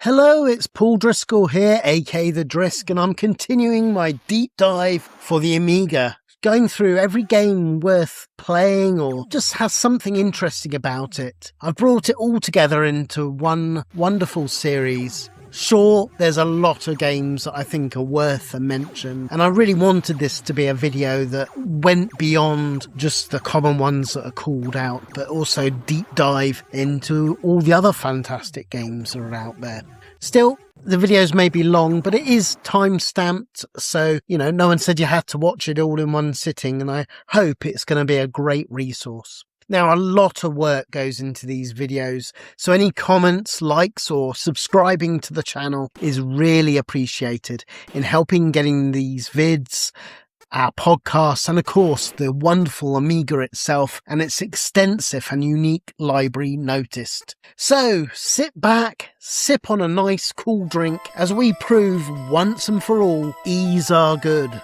Hello, it's Paul Driscoll here, aka The Drisk, and I'm continuing my deep dive for the Amiga, going through every game worth playing or just has something interesting about it. I've brought it all together into one wonderful series. Sure, there's a lot of games that I think are worth a mention, and I really wanted this to be a video that went beyond just the common ones that are called out, but also deep dive into all the other fantastic games that are out there. Still, the videos may be long, but it is time-stamped, so, no one said you had to watch it all in one sitting, and I hope it's going to be a great resource. Now, a lot of work goes into these videos, so any comments, likes, or subscribing to the channel is really appreciated in helping getting these vids, our podcasts, and of course the wonderful Amiga itself and its extensive and unique library noticed. So sit back, sip on a nice cool drink as we prove once and for all, E's are good,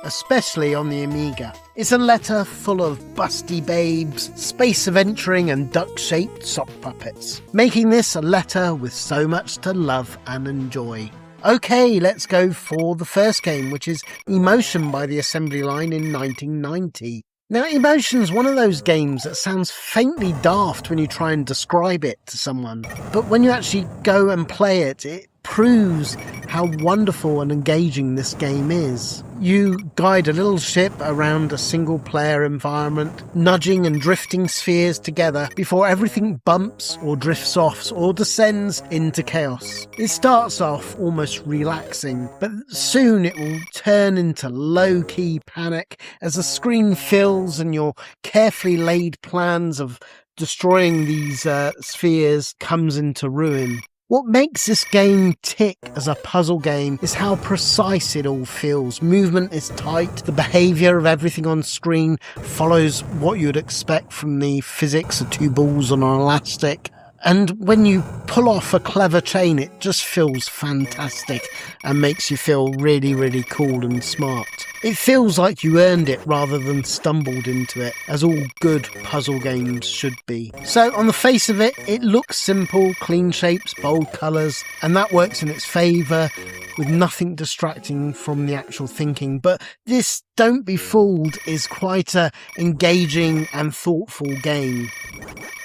especially on the Amiga. It's a letter full of busty babes, space adventuring and duck-shaped sock puppets, making this a letter with so much to love and enjoy. Okay, let's go for the first game, which is Emotion by the Assembly Line in 1990. Now, Emotion's one of those games that sounds faintly daft when you try and describe it to someone, but when you actually go and play it, it proves how wonderful and engaging this game is. You guide a little ship around a single player environment, nudging and drifting spheres together before everything bumps or drifts off or descends into chaos. It starts off almost relaxing, but soon it will turn into low-key panic as the screen fills and your carefully laid plans of destroying these spheres comes into ruin. What makes this game tick as a puzzle game is how precise it all feels. Movement is tight, the behaviour of everything on screen follows what you'd expect from the physics of two balls on an elastic. And when you pull off a clever chain, it just feels fantastic and makes you feel really, really cool and smart. It feels like you earned it rather than stumbled into it, as all good puzzle games should be. So on the face of it, it looks simple, clean shapes, bold colours, and that works in its favour, with nothing distracting from the actual thinking. But this, don't be fooled, is quite a engaging and thoughtful game.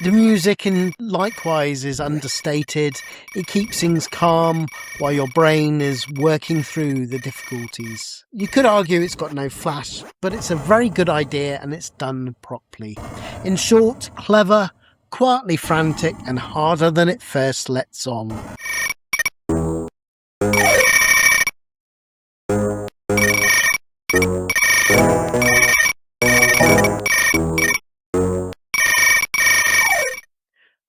The music, and likewise, is understated. It keeps things calm while your brain is working through the difficulties. You could argue it's got no flash, but it's a very good idea and it's done properly. In short, clever, quietly frantic, and harder than it first lets on.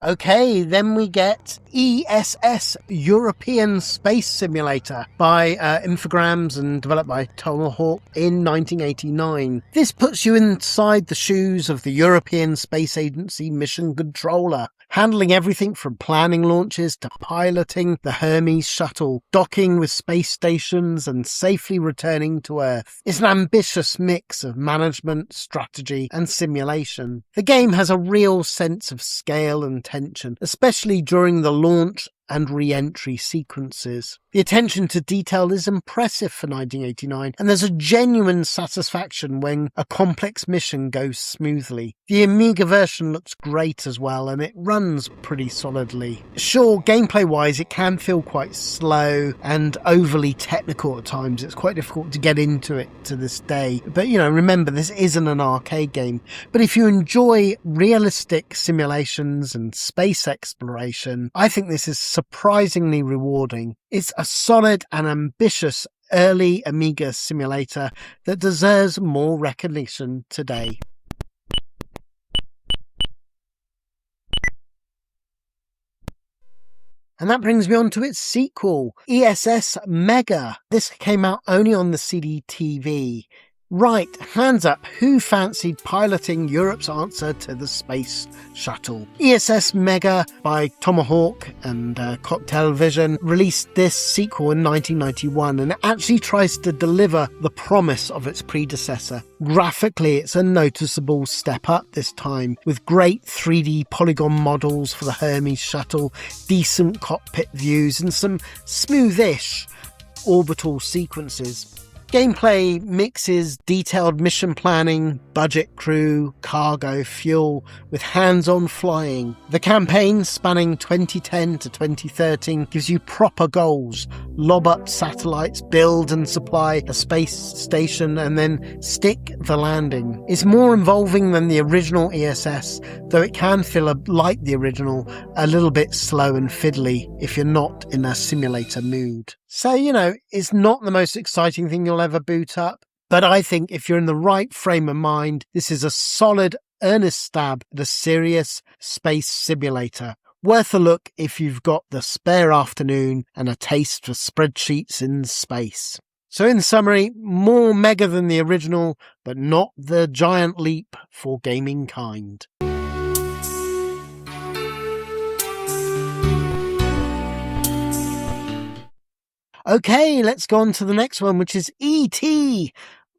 Okay, then we get E.S.S. European Space Simulator by Infogrames and developed by Tomahawk in 1989. This puts you inside the shoes of the European Space Agency mission controller, handling everything from planning launches to piloting the Hermes shuttle, docking with space stations and safely returning to Earth. It's an ambitious mix of management, strategy and simulation. The game has a real sense of scale and tension, especially during the launch and re-entry sequences. The attention to detail is impressive for 1989, and there's a genuine satisfaction when a complex mission goes smoothly. The Amiga version looks great as well, and it runs pretty solidly. Sure, gameplay-wise, it can feel quite slow and overly technical at times. It's quite difficult to get into it to this day. But, remember, this isn't an arcade game. But if you enjoy realistic simulations and space exploration, I think this is surprisingly rewarding. It's a solid and ambitious early Amiga simulator that deserves more recognition today. And that brings me on to its sequel, E.S.S. Mega. This came out only on the CD-TV. Right, hands up, who fancied piloting Europe's answer to the space shuttle? E.S.S. Mega by Tomahawk and Cocktail Vision released this sequel in 1991, and it actually tries to deliver the promise of its predecessor. Graphically, it's a noticeable step up this time, with great 3D polygon models for the Hermes shuttle, decent cockpit views, and some smoothish orbital sequences. Gameplay mixes detailed mission planning, budget crew, cargo, fuel, with hands-on flying. The campaign, spanning 2010 to 2013, gives you proper goals: lob up satellites, build and supply a space station, and then stick the landing. It's more involving than the original E.S.S, though it can feel like the original, a little bit slow and fiddly if you're not in a simulator mood. So, it's not the most exciting thing you'll ever boot up, but I think if you're in the right frame of mind, this is a solid, earnest stab at a serious space simulator. Worth a look if you've got the spare afternoon and a taste for spreadsheets in space. So in summary, more mega than the original, but not the giant leap for gaming kind. Okay, let's go on to the next one, which is E.T.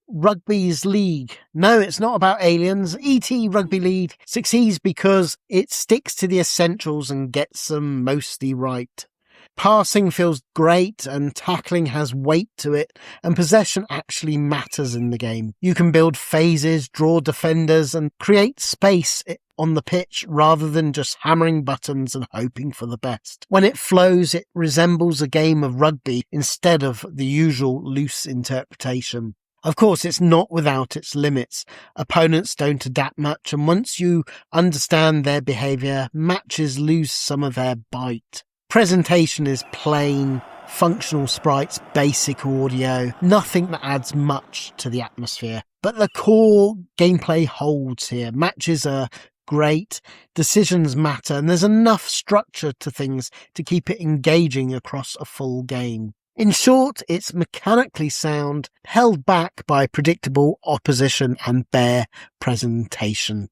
Rugby League. No, it's not about aliens. E.T. Rugby League succeeds because it sticks to the essentials and gets them mostly right. Passing feels great and tackling has weight to it, and possession actually matters in the game. You can build phases, draw defenders, and create space on the pitch rather than just hammering buttons and hoping for the best. When it flows, it resembles a game of rugby instead of the usual loose interpretation. Of course, it's not without its limits. Opponents don't adapt much, and once you understand their behaviour, matches lose some of their bite. Presentation is plain, functional sprites, basic audio, nothing that adds much to the atmosphere. But the core gameplay holds here. Matches are great, decisions matter, and there's enough structure to things to keep it engaging across a full game. In short, it's mechanically sound, held back by predictable opposition and bare presentation.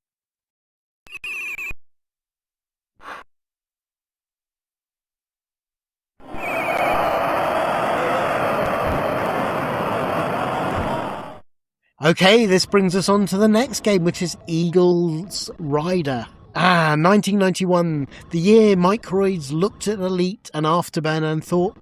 Okay, this brings us on to the next game, which is Eagles Rider. 1991, the year Microids looked at Elite and Afterburner and thought,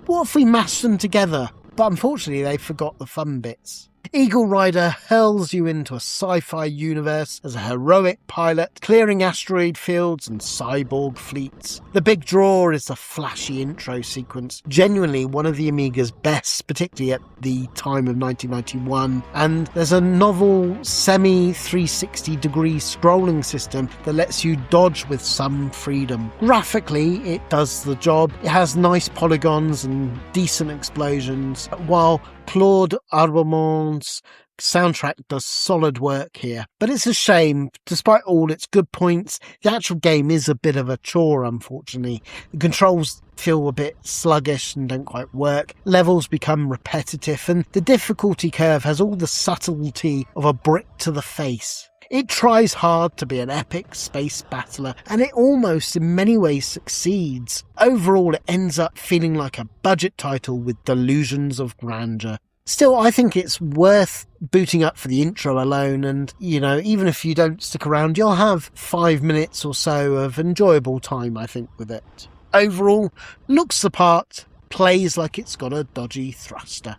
what if we mashed them together? But unfortunately, they forgot the fun bits. Eagle Rider hurls you into a sci-fi universe as a heroic pilot, clearing asteroid fields and cyborg fleets. The big draw is the flashy intro sequence, genuinely one of the Amiga's best, particularly at the time of 1991. And there's a novel semi-360 degree scrolling system that lets you dodge with some freedom. Graphically, it does the job. It has nice polygons and decent explosions, while Claude Arbomon's soundtrack does solid work here. But it's a shame, despite all its good points, the actual game is a bit of a chore, unfortunately. The controls feel a bit sluggish and don't quite work. Levels become repetitive, and the difficulty curve has all the subtlety of a brick to the face. It tries hard to be an epic space battler, and it almost in many ways succeeds. Overall, it ends up feeling like a budget title with delusions of grandeur. Still, I think it's worth booting up for the intro alone, and, even if you don't stick around, you'll have 5 minutes or so of enjoyable time, I think, with it. Overall, looks the part, plays like it's got a dodgy thruster.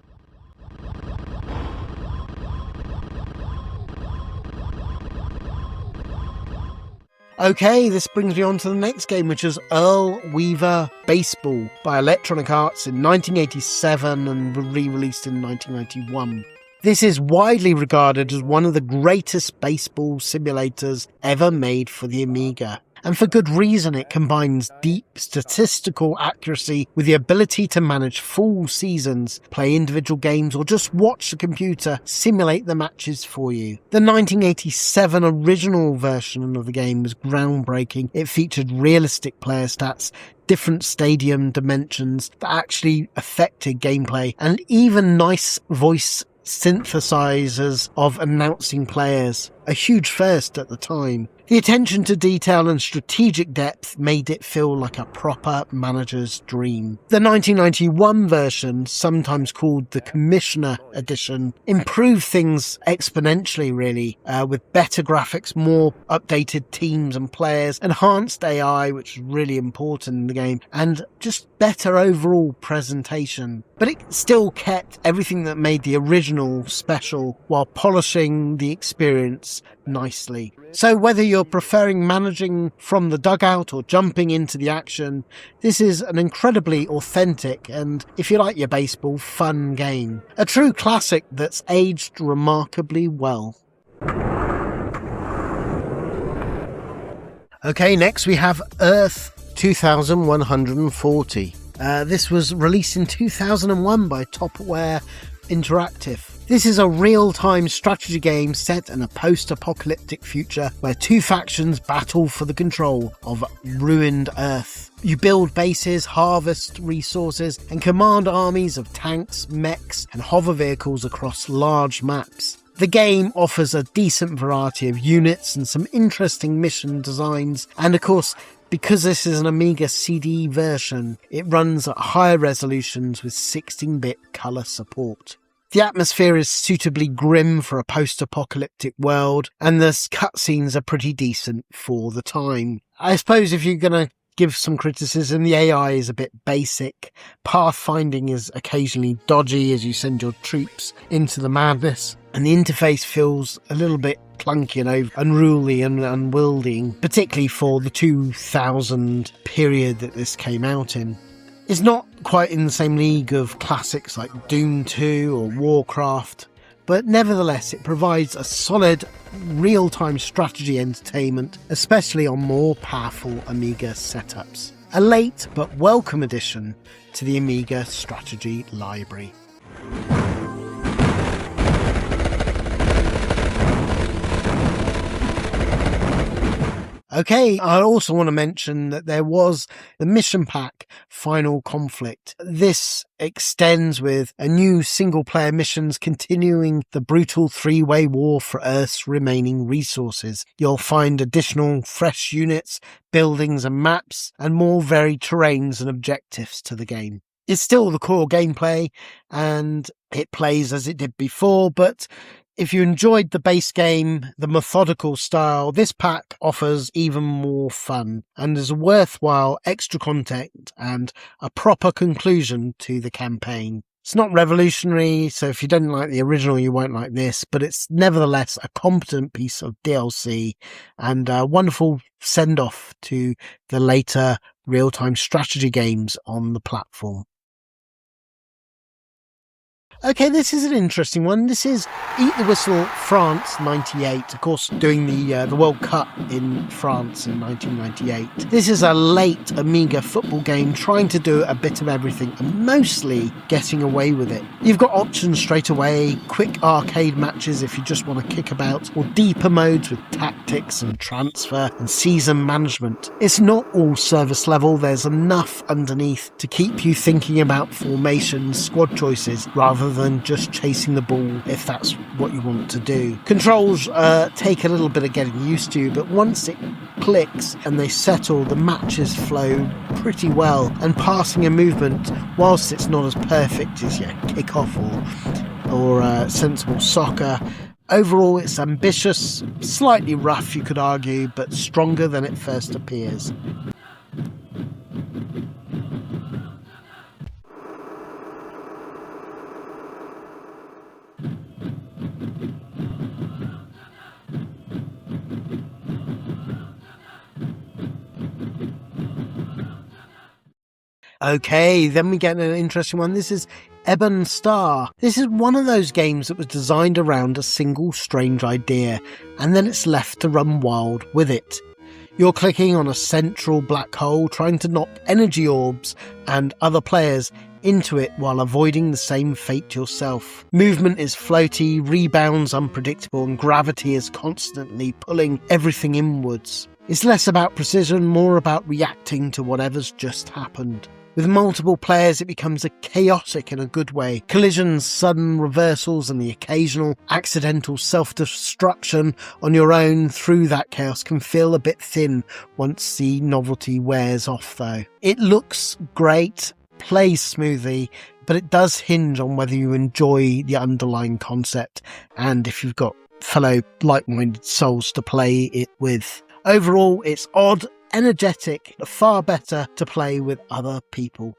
Okay, this brings me on to the next game, which is Earl Weaver Baseball by Electronic Arts in 1987 and re-released in 1991. This is widely regarded as one of the greatest baseball simulators ever made for the Amiga. And for good reason. It combines deep statistical accuracy with the ability to manage full seasons, play individual games, or just watch the computer simulate the matches for you. The 1987 original version of the game was groundbreaking. It featured realistic player stats, different stadium dimensions that actually affected gameplay, and even nice voice synthesizers of announcing players, a huge first at the time. The attention to detail and strategic depth made it feel like a proper manager's dream. The 1991 version, sometimes called the Commissioner Edition, improved things exponentially really, with better graphics, more updated teams and players, enhanced AI, which was really important in the game, and just better overall presentation. But it still kept everything that made the original special while polishing the experience nicely. So whether you're preferring managing from the dugout or jumping into the action, this is an incredibly authentic and, if you like your baseball, fun game. A true classic that's aged remarkably well. Okay, next we have Earth 2140. This was released in 2001 by Topware Interactive. This is a real-time strategy game set in a post-apocalyptic future where two factions battle for the control of ruined Earth. You build bases, harvest resources, and command armies of tanks, mechs, and hover vehicles across large maps. The game offers a decent variety of units and some interesting mission designs, and of course, because this is an Amiga CD version, it runs at higher resolutions with 16-bit colour support. The atmosphere is suitably grim for a post-apocalyptic world, and the cutscenes are pretty decent for the time. I suppose if you're going to give some criticism, the AI is a bit basic. Pathfinding is occasionally dodgy as you send your troops into the madness, and the interface feels a little bit clunky and unruly and unwieldy, particularly for the 2000 period that this came out in. It's not quite in the same league of classics like Doom 2 or Warcraft, but nevertheless it provides a solid real-time strategy entertainment, especially on more powerful Amiga setups. A late but welcome addition to the Amiga strategy library. Okay, I also want to mention that there was the mission pack Final Conflict. This extends with a new single-player missions continuing the brutal three-way war for Earth's remaining resources. You'll find additional fresh units, buildings and maps, and more varied terrains and objectives to the game. It's still the core gameplay, and it plays as it did before, but if you enjoyed the base game, the methodical style, this pack offers even more fun and is a worthwhile extra content and a proper conclusion to the campaign. It's not revolutionary, so if you didn't like the original, you won't like this, but it's nevertheless a competent piece of DLC and a wonderful send-off to the later real-time strategy games on the platform. Okay, this is an interesting one. This is Eat the Whistle France 98, of course doing the World Cup in France in 1998. This is a late Amiga football game trying to do a bit of everything and mostly getting away with it. You've got options straight away, quick arcade matches if you just want to kick about, or deeper modes with tactics and transfer and season management. It's not all service level, there's enough underneath to keep you thinking about formations, squad choices, rather than just chasing the ball if that's what you want to do. Controls take a little bit of getting used to, but once it clicks and they settle, the matches flow pretty well, and passing and movement, whilst it's not as perfect as your kick-off or sensible soccer, overall it's ambitious, slightly rough you could argue, but stronger than it first appears. Okay, then we get an interesting one. This is Ebonstar. This is one of those games that was designed around a single strange idea, and then it's left to run wild with it. You're clicking on a central black hole, trying to knock energy orbs and other players into it while avoiding the same fate yourself. Movement is floaty, rebounds unpredictable, and gravity is constantly pulling everything inwards. It's less about precision, more about reacting to whatever's just happened. With multiple players, it becomes a chaotic in a good way. Collisions, sudden reversals, and the occasional accidental self-destruction on your own through that chaos can feel a bit thin once the novelty wears off, though. It looks great, plays smoothly, but it does hinge on whether you enjoy the underlying concept and if you've got fellow like-minded souls to play it with. Overall, it's odd, energetic, far better to play with other people.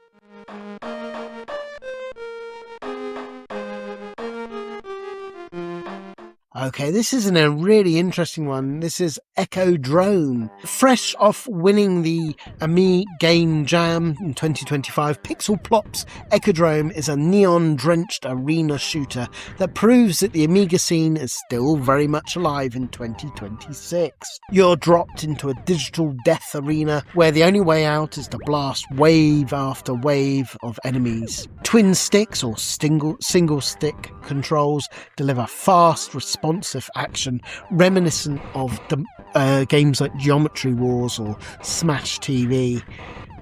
Okay, this isn't a really interesting one. This is Echodrome. Fresh off winning the Amiga Game Jam in 2025, Pixel Plop's Echodrome is a neon-drenched arena shooter that proves that the Amiga scene is still very much alive in 2026. You're dropped into a digital death arena where the only way out is to blast wave after wave of enemies. Twin sticks or single stick controls deliver fast, responsive action reminiscent of the games like Geometry Wars or Smash TV.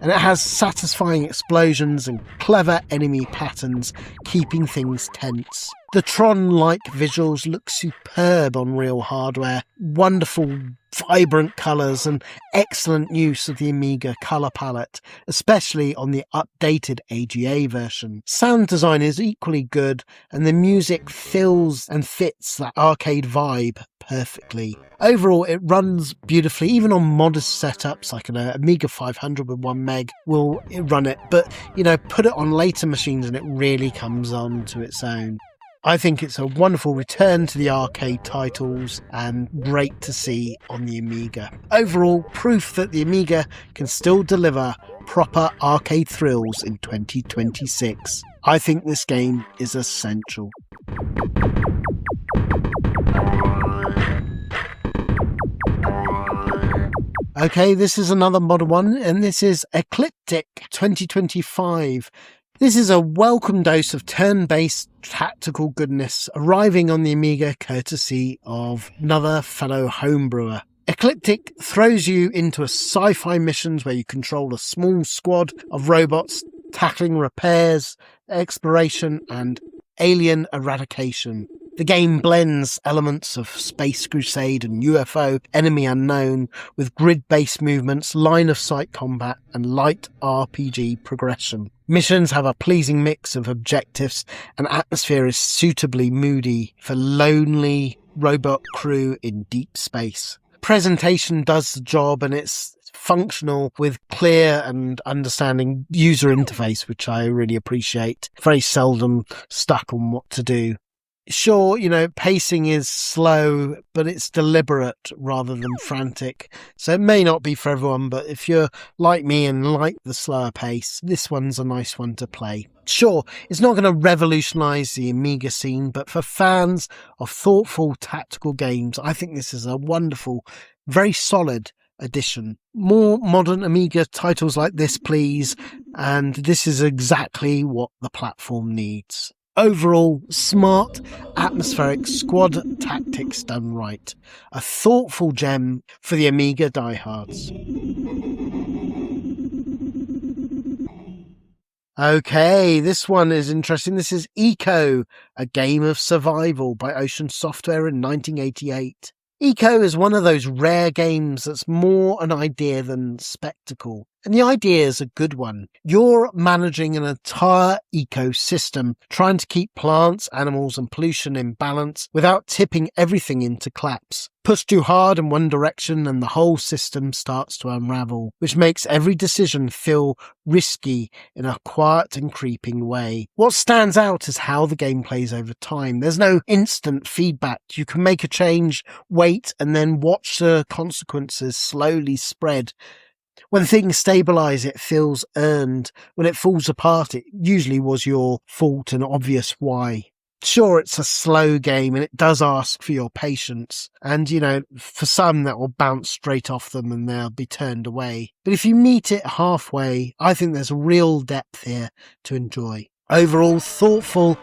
And it has satisfying explosions and clever enemy patterns, keeping things tense. The Tron-like visuals look superb on real hardware. Wonderful, vibrant colours and excellent use of the Amiga colour palette, especially on the updated AGA version. Sound design is equally good, and the music fills and fits that arcade vibe perfectly. Overall, it runs beautifully, even on modest setups like an Amiga 500 with 1 meg will run it, but put it on later machines and it really comes on to its own. I think it's a wonderful return to the arcade titles and great to see on the Amiga. Overall, proof that the Amiga can still deliver proper arcade thrills in 2026. I think this game is essential. Okay, this is another modern one, and this is Ecliptic 2025. This is a welcome dose of turn-based tactical goodness arriving on the Amiga courtesy of another fellow homebrewer. Ecliptic throws you into a sci-fi missions where you control a small squad of robots tackling repairs, exploration and alien eradication. The game blends elements of Space Crusade and UFO Enemy Unknown with grid-based movements, line-of-sight combat, and light RPG progression. Missions have a pleasing mix of objectives, and atmosphere is suitably moody for lonely robot crew in deep space. Presentation does the job, and it's functional with clear and understanding user interface, which I really appreciate. Very seldom stuck on what to do. Sure, pacing is slow, but it's deliberate rather than frantic. So it may not be for everyone, but if you're like me and like the slower pace, this one's a nice one to play. Sure, it's not going to revolutionise the Amiga scene, but for fans of thoughtful tactical games, I think this is a wonderful, very solid addition. More modern Amiga titles like this, please, and this is exactly what the platform needs. Overall, smart, atmospheric squad tactics done right. A thoughtful gem for the Amiga diehards. Okay, this one is interesting. This is Eco, a game of survival by Ocean Software in 1988. Eco is one of those rare games that's more an idea than spectacle. And the idea is a good one. You're managing an entire ecosystem, trying to keep plants, animals and pollution in balance without tipping everything into collapse. Push too hard in one direction and the whole system starts to unravel, which makes every decision feel risky in a quiet and creeping way. What stands out is how the game plays over time. There's no instant feedback. You can make a change, wait, and then watch the consequences slowly spread. When things stabilise, it feels earned. When it falls apart, it usually was your fault and obvious why. Sure, it's a slow game and it does ask for your patience. And, for some that will bounce straight off them and they'll be turned away. But if you meet it halfway, I think there's real depth here to enjoy. Overall, thoughtful,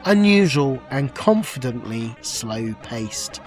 unusual and confidently slow-paced.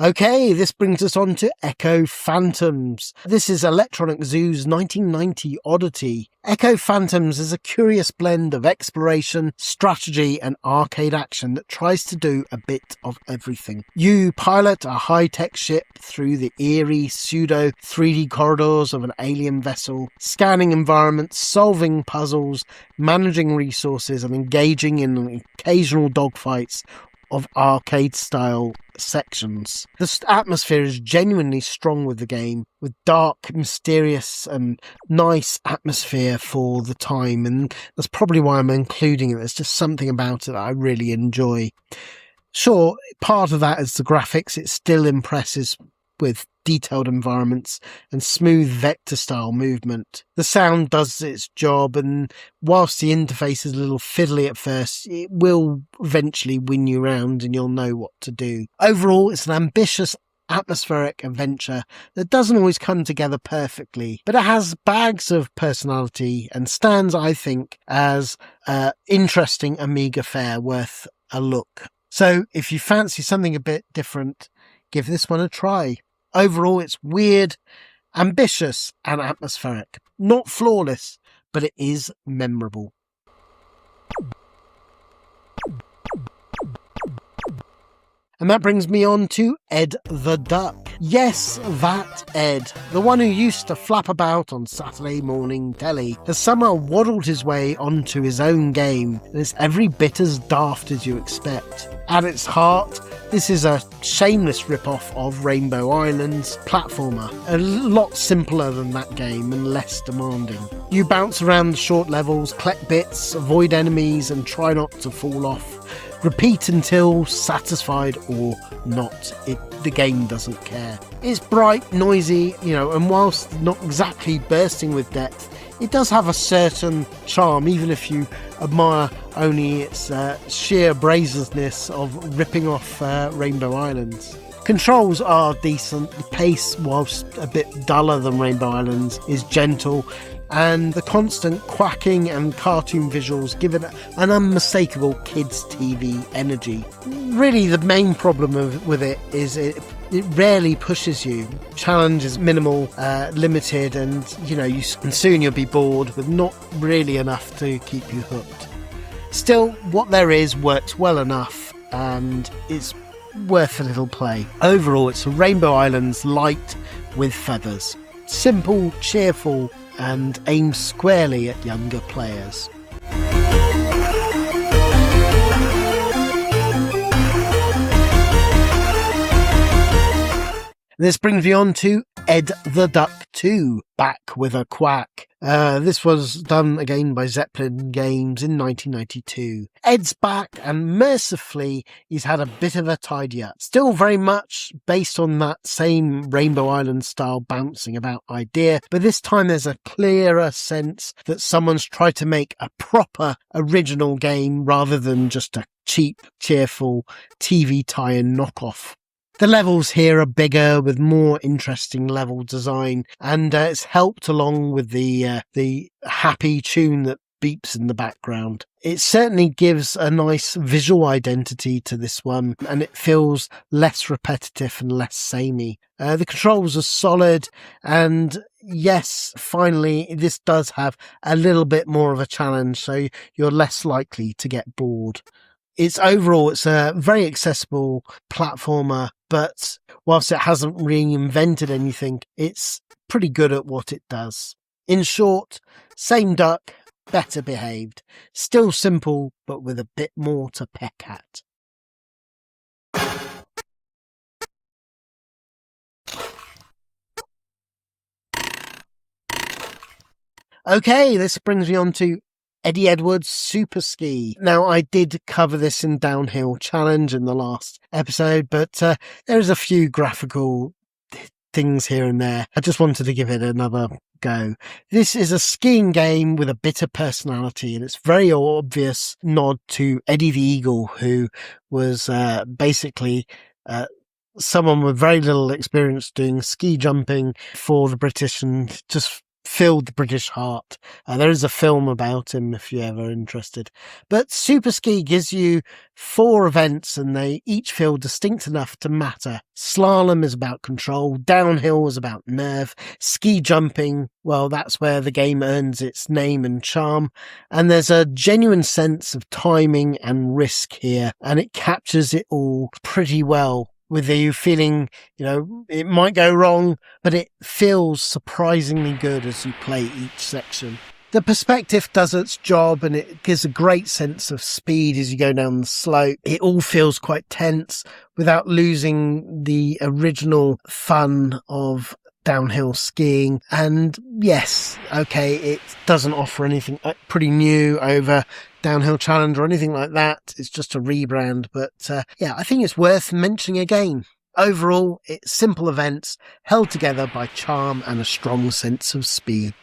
Okay, this brings us on to Echo Phantoms. This is Electronic Zoo's 1990 oddity. Echo Phantoms is a curious blend of exploration, strategy and arcade action that tries to do a bit of everything. You pilot a high-tech ship through the eerie, pseudo 3D corridors of an alien vessel, scanning environments, solving puzzles, managing resources and engaging in occasional dogfights of arcade-style sections. The atmosphere is genuinely strong with the game, with dark, mysterious and nice atmosphere for the time, and that's probably why I'm including it. There's just something about it that I really enjoy. Sure, part of that is the graphics. It still impresses with detailed environments and smooth vector-style movement. The sound does its job, and whilst the interface is a little fiddly at first, it will eventually win you round and you'll know what to do. Overall, it's an ambitious, atmospheric adventure that doesn't always come together perfectly, but it has bags of personality and stands, I think, as an interesting Amiga fare worth a look. So if you fancy something a bit different, give this one a try. Overall, it's weird, ambitious and atmospheric. Not flawless, but it is memorable. And that brings me on to Edd the Duck. Yes, that Edd, the one who used to flap about on Saturday morning telly, has somehow waddled his way onto his own game, and it's every bit as daft as you expect. At its heart, this is a shameless rip-off of Rainbow Island's platformer, a lot simpler than that game and less demanding. You bounce around the short levels, collect bits, avoid enemies and try not to fall off. Repeat until satisfied or not. The game doesn't care. It's bright, noisy, and whilst not exactly bursting with depth, it does have a certain charm, even if you admire only its sheer brazenness of ripping off Rainbow Islands. Controls are decent, the pace, whilst a bit duller than Rainbow Islands, is gentle, and the constant quacking and cartoon visuals give it an unmistakable kids' TV energy. Really, the main problem with it is it rarely pushes you. Challenge is minimal, limited, and soon you'll be bored with not really enough to keep you hooked. Still, what there is works well enough, and it's worth a little play. Overall, it's Rainbow Islands light with feathers. Simple, cheerful, and aimed squarely at younger players. This brings me on to Edd the Duck 2, Back with a Quack. This was done again by Zeppelin Games in 1992. Edd's back, and mercifully he's had a bit of a tidy up. Still very much based on that same Rainbow Island style bouncing about idea, but this time there's a clearer sense that someone's tried to make a proper original game rather than just a cheap, cheerful TV tie-in knockoff. The levels here are bigger with more interesting level design, and it's helped along with the happy tune that beeps in the background. It certainly gives a nice visual identity to this one, and it feels less repetitive and less samey. The controls are solid, and yes, finally, this does have a little bit more of a challenge, so you're less likely to get bored. It's a very accessible platformer, but whilst it hasn't reinvented anything, it's pretty good at what it does. In short, same duck, better behaved. Still simple, but with a bit more to peck at. Okay, this brings me on to Eddie Edwards' Super Ski. Now, I did cover this in Downhill Challenge in the last episode, but there's a few graphical things here and there. I just wanted to give it another go. This is a skiing game with a bit of personality, and it's very obvious nod to Eddie the Eagle, who was basically someone with very little experience doing ski jumping for the British and just filled the British heart. There is a film about him if you're ever interested. But Super Ski gives you 4 events and they each feel distinct enough to matter. Slalom is about control, downhill is about nerve, ski jumping, well, that's where the game earns its name and charm. And there's a genuine sense of timing and risk here, and it captures it all pretty well. With you feeling, it might go wrong, but it feels surprisingly good as you play each section. The perspective does its job and it gives a great sense of speed as you go down the slope. It all feels quite tense without losing the original fun of downhill skiing. And yes, okay, it doesn't offer anything pretty new over Downhill Challenge or anything like that. It's just a rebrand, but I think it's worth mentioning again. Overall, it's simple events held together by charm and a strong sense of speed.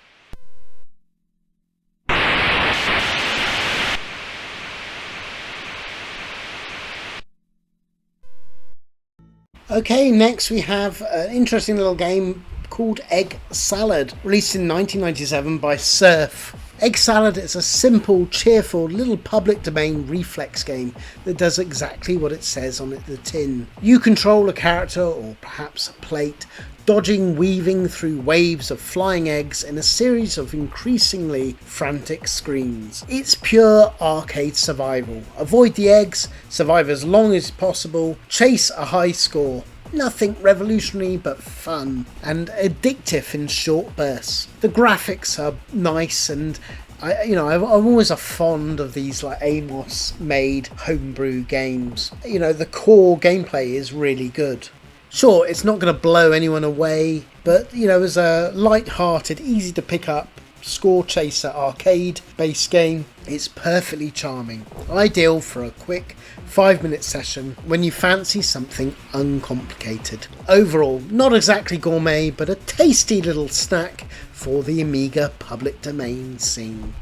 Okay, next we have an interesting little game called Egg Salad, released in 1997 by Surf. Egg Salad is a simple, cheerful, little public domain reflex game that does exactly what it says on the tin. You control a character, or perhaps a plate, dodging, weaving through waves of flying eggs in a series of increasingly frantic screens. It's pure arcade survival. Avoid the eggs, survive as long as possible, chase a high score. Nothing revolutionary but fun and addictive in short bursts. The graphics are nice and I'm always fond of these like Amos made homebrew games. The core gameplay is really good. Sure, it's not going to blow anyone away, but as a light-hearted, easy to pick up score chaser arcade based game, it's perfectly charming. Ideal for a quick 5-minute session when you fancy something uncomplicated. Overall, not exactly gourmet, but a tasty little snack for the Amiga public domain scene.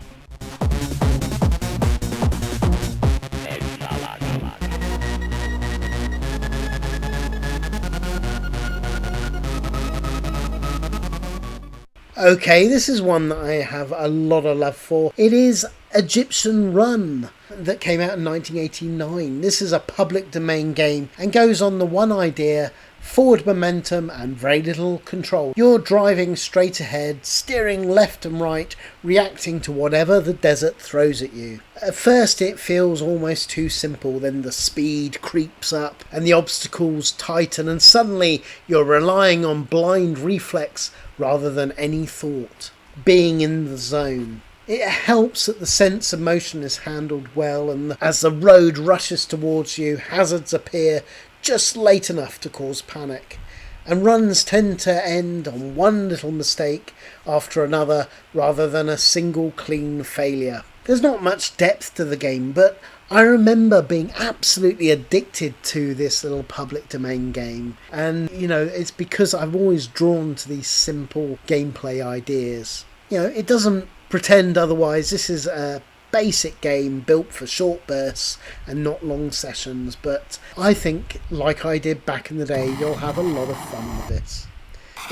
Okay, this is one that I have a lot of love for. It is Egyptian Run, that came out in 1989. This is a public domain game and goes on the one idea: forward momentum and very little control. You're driving straight ahead, steering left and right, reacting to whatever the desert throws at you. At first it feels almost too simple, then the speed creeps up and the obstacles tighten, and suddenly you're relying on blind reflex rather than any thought. Being in the zone. It helps that the sense of motion is handled well, and as the road rushes towards you, hazards appear just late enough to cause panic. And runs tend to end on one little mistake after another rather than a single clean failure. There's not much depth to the game, but I remember being absolutely addicted to this little public domain game. And, it's because I'm always drawn to these simple gameplay ideas. It doesn't pretend otherwise. This is a basic game built for short bursts and not long sessions, but I think, like I did back in the day, you'll have a lot of fun with this.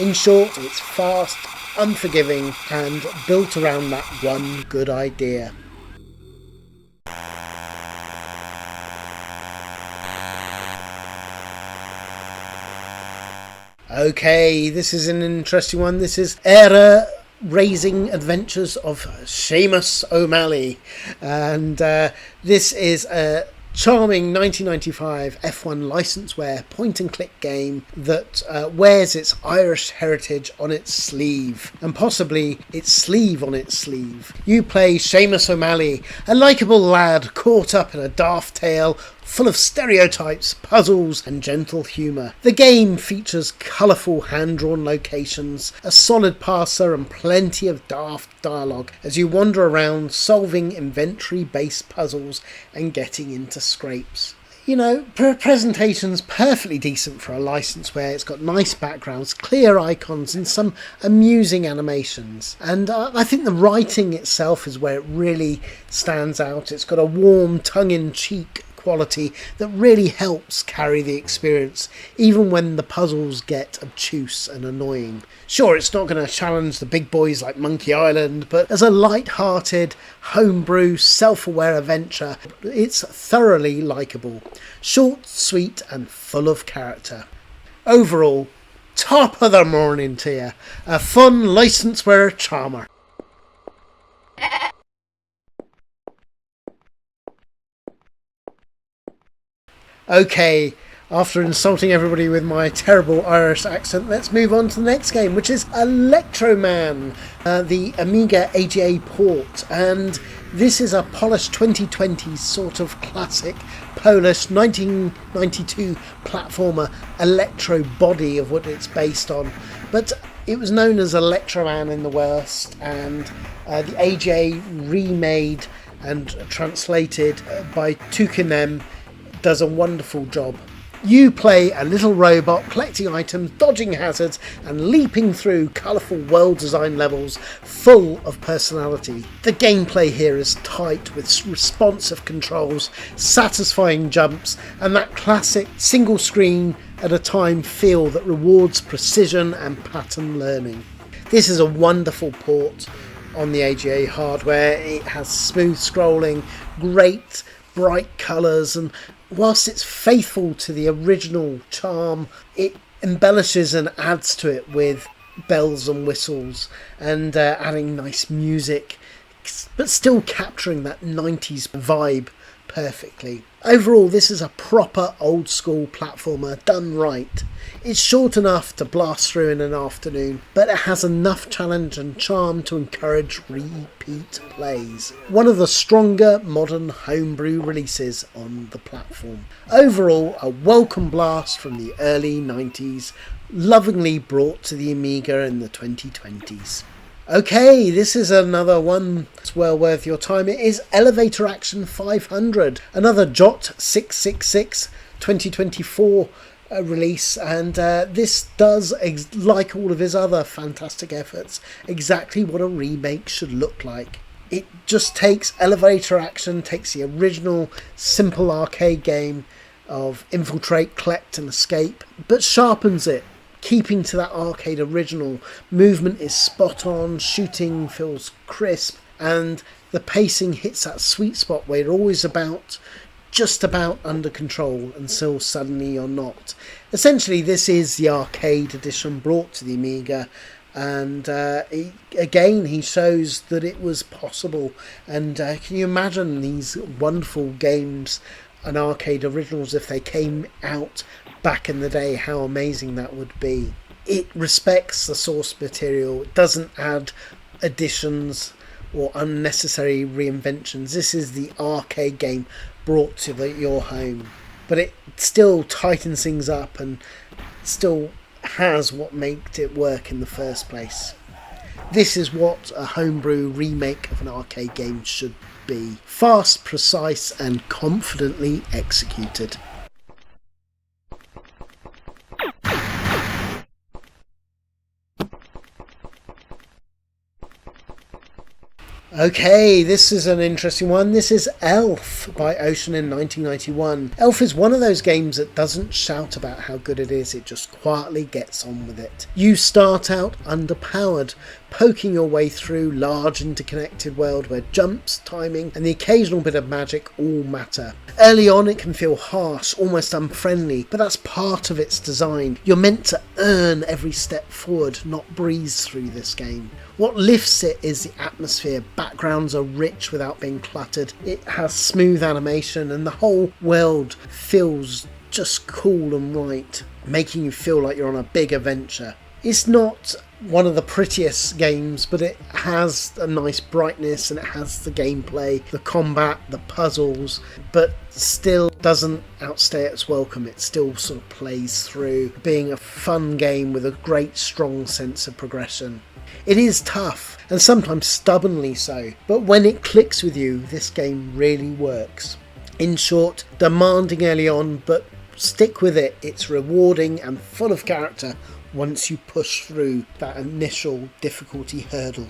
In short, it's fast, unforgiving, and built around that one good idea. Okay, this is an interesting one. This is Raising Adventures of Seamus O'Malley, and this is a charming 1995 F1 licenseware point-and-click game that wears its Irish heritage on its sleeve, and possibly its sleeve on its sleeve. You play Seamus O'Malley, a likeable lad caught up in a daft tale full of stereotypes, puzzles and gentle humour. The game features colourful hand-drawn locations, a solid parser and plenty of daft dialogue as you wander around solving inventory-based puzzles and getting into scrapes. Presentation's perfectly decent for a licenseware. It's got nice backgrounds, clear icons and some amusing animations. And I think the writing itself is where it really stands out. It's got a warm, tongue-in-cheek quality that really helps carry the experience, even when the puzzles get obtuse and annoying. Sure, it's not going to challenge the big boys like Monkey Island, but as a light-hearted, homebrew, self-aware adventure, it's thoroughly likeable. Short, sweet, and full of character. Overall, top of the morning to you. A fun licenseware charmer. Okay, after insulting everybody with my terrible Irish accent, let's move on to the next game, which is Electroman, the Amiga AGA port. And this is a polished 2020s sort of classic Polish 1992 platformer electro body of what it's based on. But it was known as Electroman in the West, and the AGA remade and translated by Tukinem does a wonderful job. You play a little robot collecting items, dodging hazards and leaping through colourful world design levels full of personality. The gameplay here is tight with responsive controls, satisfying jumps and that classic single screen at a time feel that rewards precision and pattern learning. This is a wonderful port on the AGA hardware. It has smooth scrolling, great bright colours, and whilst it's faithful to the original charm, it embellishes and adds to it with bells and whistles and adding nice music, but still capturing that 90s vibe perfectly. Overall, this is a proper old school platformer done right. It's short enough to blast through in an afternoon, but it has enough challenge and charm to encourage repeat plays. One of the stronger modern homebrew releases on the platform. Overall, a welcome blast from the early 90s, lovingly brought to the Amiga in the 2020s. Okay, this is another one that's well worth your time. It is Elevator Action 500, another JOT 666 2024 release, and this does, like all of his other fantastic efforts, exactly what a remake should look like. It just takes Elevator Action, takes the original simple arcade game of infiltrate, collect and escape, but sharpens it, keeping to that arcade original. Movement is spot on, shooting feels crisp, and the pacing hits that sweet spot where you're always just about under control until suddenly you're not. Essentially, this is the arcade edition brought to the Amiga, and again he shows that it was possible. And can you imagine these wonderful games and arcade originals if they came out back in the day? How amazing that would be. It respects the source material, it doesn't add additions or unnecessary reinventions. This is the arcade game brought to your home, but it still tightens things up and still has what made it work in the first place. This is what a homebrew remake of an arcade game should be. Fast, precise and confidently executed. Okay, this is an interesting one. This is Elf by Ocean in 1991. Elf is one of those games that doesn't shout about how good it is, it just quietly gets on with it. You start out underpowered, poking your way through large interconnected world where jumps, timing and the occasional bit of magic all matter. Early on it can feel harsh, almost unfriendly, but that's part of its design. You're meant to earn every step forward, not breeze through this game. What lifts it is the atmosphere. Backgrounds are rich without being cluttered. It has smooth animation and the whole world feels just cool and right, making you feel like you're on a big adventure. It's not one of the prettiest games, but it has a nice brightness and it has the gameplay, the combat, the puzzles, but still doesn't outstay its welcome. It still sort of plays through, being a fun game with a great strong sense of progression. It is tough, and sometimes stubbornly so, but when it clicks with you, this game really works. In short, demanding early on, but stick with it. It's rewarding and full of character once you push through that initial difficulty hurdle.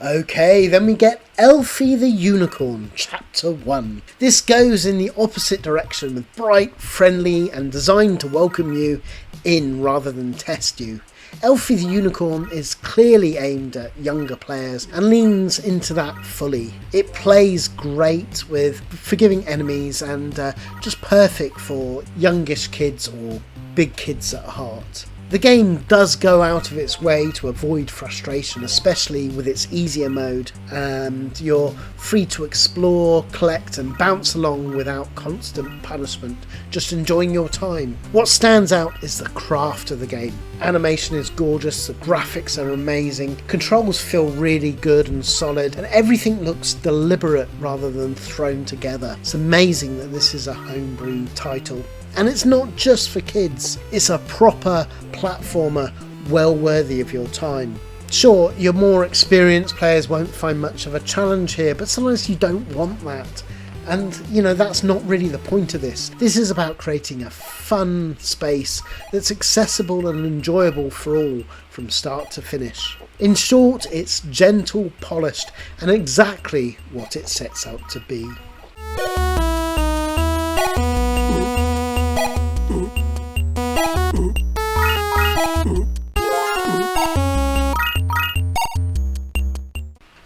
Okay, then we get Elfie the Unicorn, Chapter 1. This goes in the opposite direction with bright, friendly and designed to welcome you in rather than test you. Elfie the Unicorn is clearly aimed at younger players and leans into that fully. It plays great with forgiving enemies and just perfect for youngish kids or big kids at heart. The game does go out of its way to avoid frustration, especially with its easier mode, and you're free to explore, collect and bounce along without constant punishment, just enjoying your time. What stands out is the craft of the game. Animation is gorgeous, the graphics are amazing, controls feel really good and solid, and everything looks deliberate rather than thrown together. It's amazing that this is a homebrew title. And it's not just for kids, it's a proper platformer well worthy of your time. Sure, your more experienced players won't find much of a challenge here, but sometimes you don't want that. And, you know, that's not really the point of this. This is about creating a fun space that's accessible and enjoyable for all from start to finish. In short, it's gentle, polished, and exactly what it sets out to be.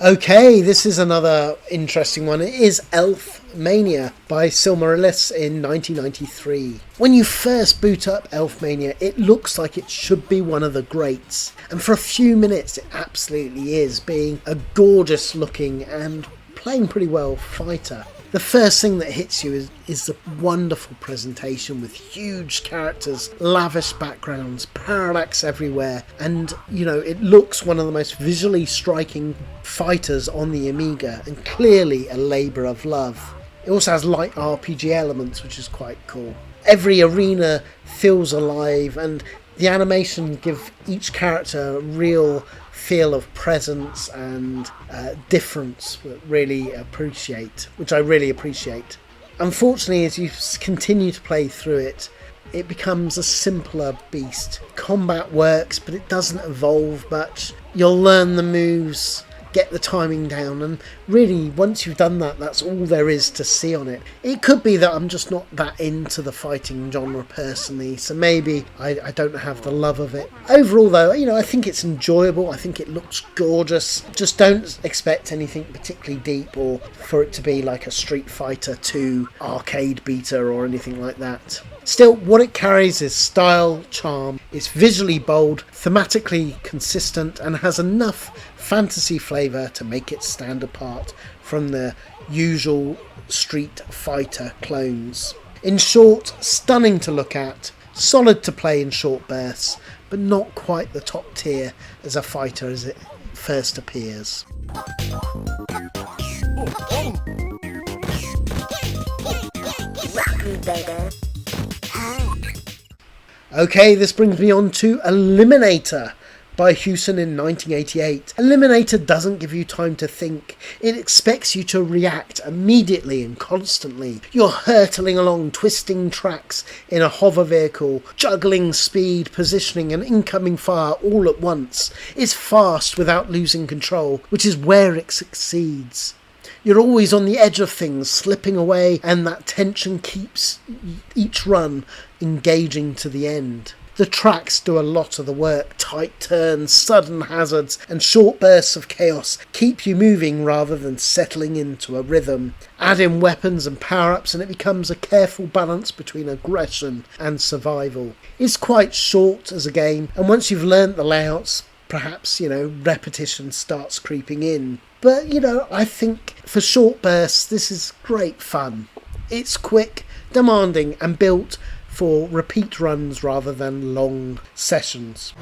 Okay, this is another interesting one. It is Elfmania by Silmarils in 1993. When you first boot up Elfmania, it looks like it should be one of the greats. And for a few minutes it absolutely is, being a gorgeous looking and playing pretty well fighter. The first thing that hits you is the wonderful presentation with huge characters, lavish backgrounds, parallax everywhere, and you know, it looks one of the most visually striking fighters on the Amiga and clearly a labour of love. It also has light RPG elements, which is quite cool. Every arena feels alive and the animation give each character a real feel of presence and difference, which I really appreciate. Unfortunately, as you continue to play through it, it becomes a simpler beast. Combat works, but it doesn't evolve much. You'll learn the moves, get the timing down, and really once you've done that, that's all there is to see on it. It could be that I'm just not that into the fighting genre personally, so maybe I don't have the love of it. Overall though, you know, I think it's enjoyable, I think it looks gorgeous. Just don't expect anything particularly deep or for it to be like a Street Fighter 2 arcade beater or anything like that. Still, what it carries is style, charm, it's visually bold, thematically consistent, and has enough fantasy flavour to make it stand apart from the usual Street Fighter clones. In short, stunning to look at, solid to play in short bursts, but not quite the top tier as a fighter as it first appears. Okay, this brings me on to Eliminator by Hewson in 1988. Eliminator doesn't give you time to think. It expects you to react immediately and constantly. You're hurtling along twisting tracks in a hover vehicle, juggling speed, positioning and incoming fire all at once. It's fast without losing control, which is where it succeeds. You're always on the edge of things, slipping away, and that tension keeps each run engaging to the end. The tracks do a lot of the work. Tight turns, sudden hazards, and short bursts of chaos keep you moving rather than settling into a rhythm. Add in weapons and power-ups and it becomes a careful balance between aggression and survival. It's quite short as a game, and once you've learnt the layouts, perhaps, you know, repetition starts creeping in. But, you know, I think for short bursts, this is great fun. It's quick, demanding, and built for repeat runs rather than long sessions.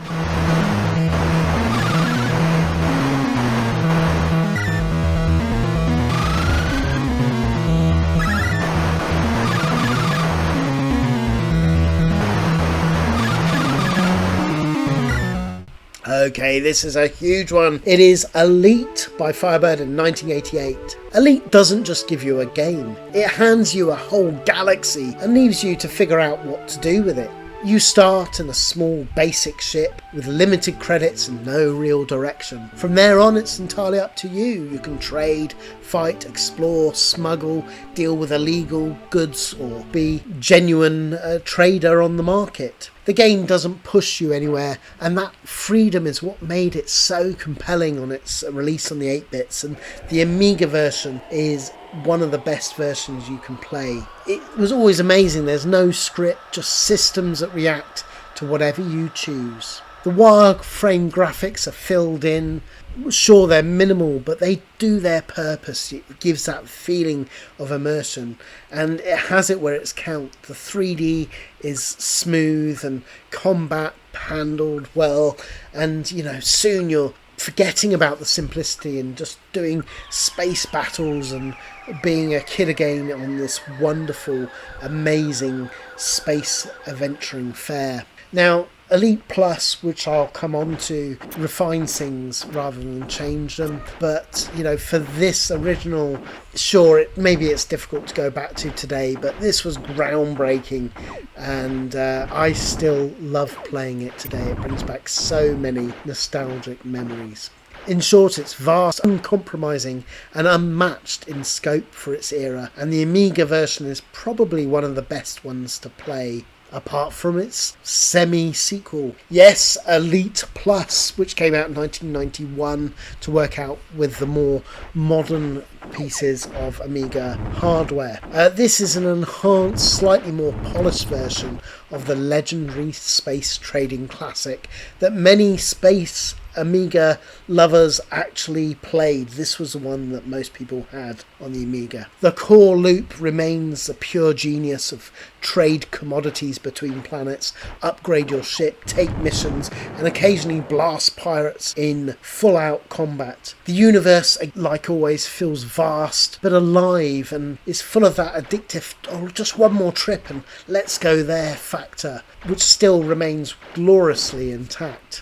Okay, this is a huge one. It is Elite by Firebird in 1988. Elite doesn't just give you a game, it hands you a whole galaxy and leaves you to figure out what to do with it. You start in a small basic ship with limited credits and no real direction. From there on, it's entirely up to you. You can trade, fight, explore, smuggle, deal with illegal goods, or be genuine trader on the market. The game doesn't push you anywhere, and that freedom is what made it so compelling on its release on the 8-bits, and the Amiga version is one of the best versions you can play. It was always amazing. There's no script, just systems that react to whatever you choose. The wireframe graphics are filled in. Sure, they're minimal, but they do their purpose. It gives that feeling of immersion, and it has it where it's count. The 3D is smooth and combat handled well, and soon you're forgetting about the simplicity and just doing space battles and being a kid again on this wonderful, amazing space adventuring fair. Now, Elite Plus, which I'll come on to, refines things rather than change them. But, for this original, sure, maybe it's difficult to go back to today, but this was groundbreaking, and I still love playing it today. It brings back so many nostalgic memories. In short, it's vast, uncompromising, and unmatched in scope for its era, and the Amiga version is probably one of the best ones to play, apart from its semi-sequel. Yes, Elite Plus, which came out in 1991 to work out with the more modern pieces of Amiga hardware. This is an enhanced, slightly more polished version of the legendary space trading classic that many space Amiga lovers actually played. This was the one that most people had on the Amiga. The core loop remains a pure genius of trade commodities between planets, upgrade your ship, take missions, and occasionally blast pirates in full-out combat. The universe, like always, feels vast but alive and is full of that addictive, just one more trip and let's go there factor, which still remains gloriously intact.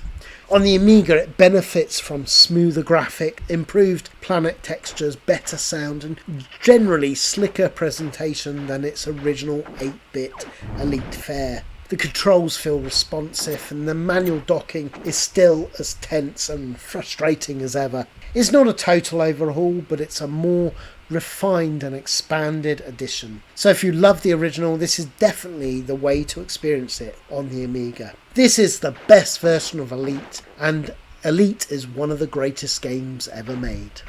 On the Amiga, it benefits from smoother graphic, improved planet textures, better sound, and generally slicker presentation than its original 8-bit Elite fare. The controls feel responsive, and the manual docking is still as tense and frustrating as ever. It's not a total overhaul, but it's a more refined and expanded edition. So if you love the original, this is definitely the way to experience it on the Amiga. This is the best version of Elite, and Elite is one of the greatest games ever made.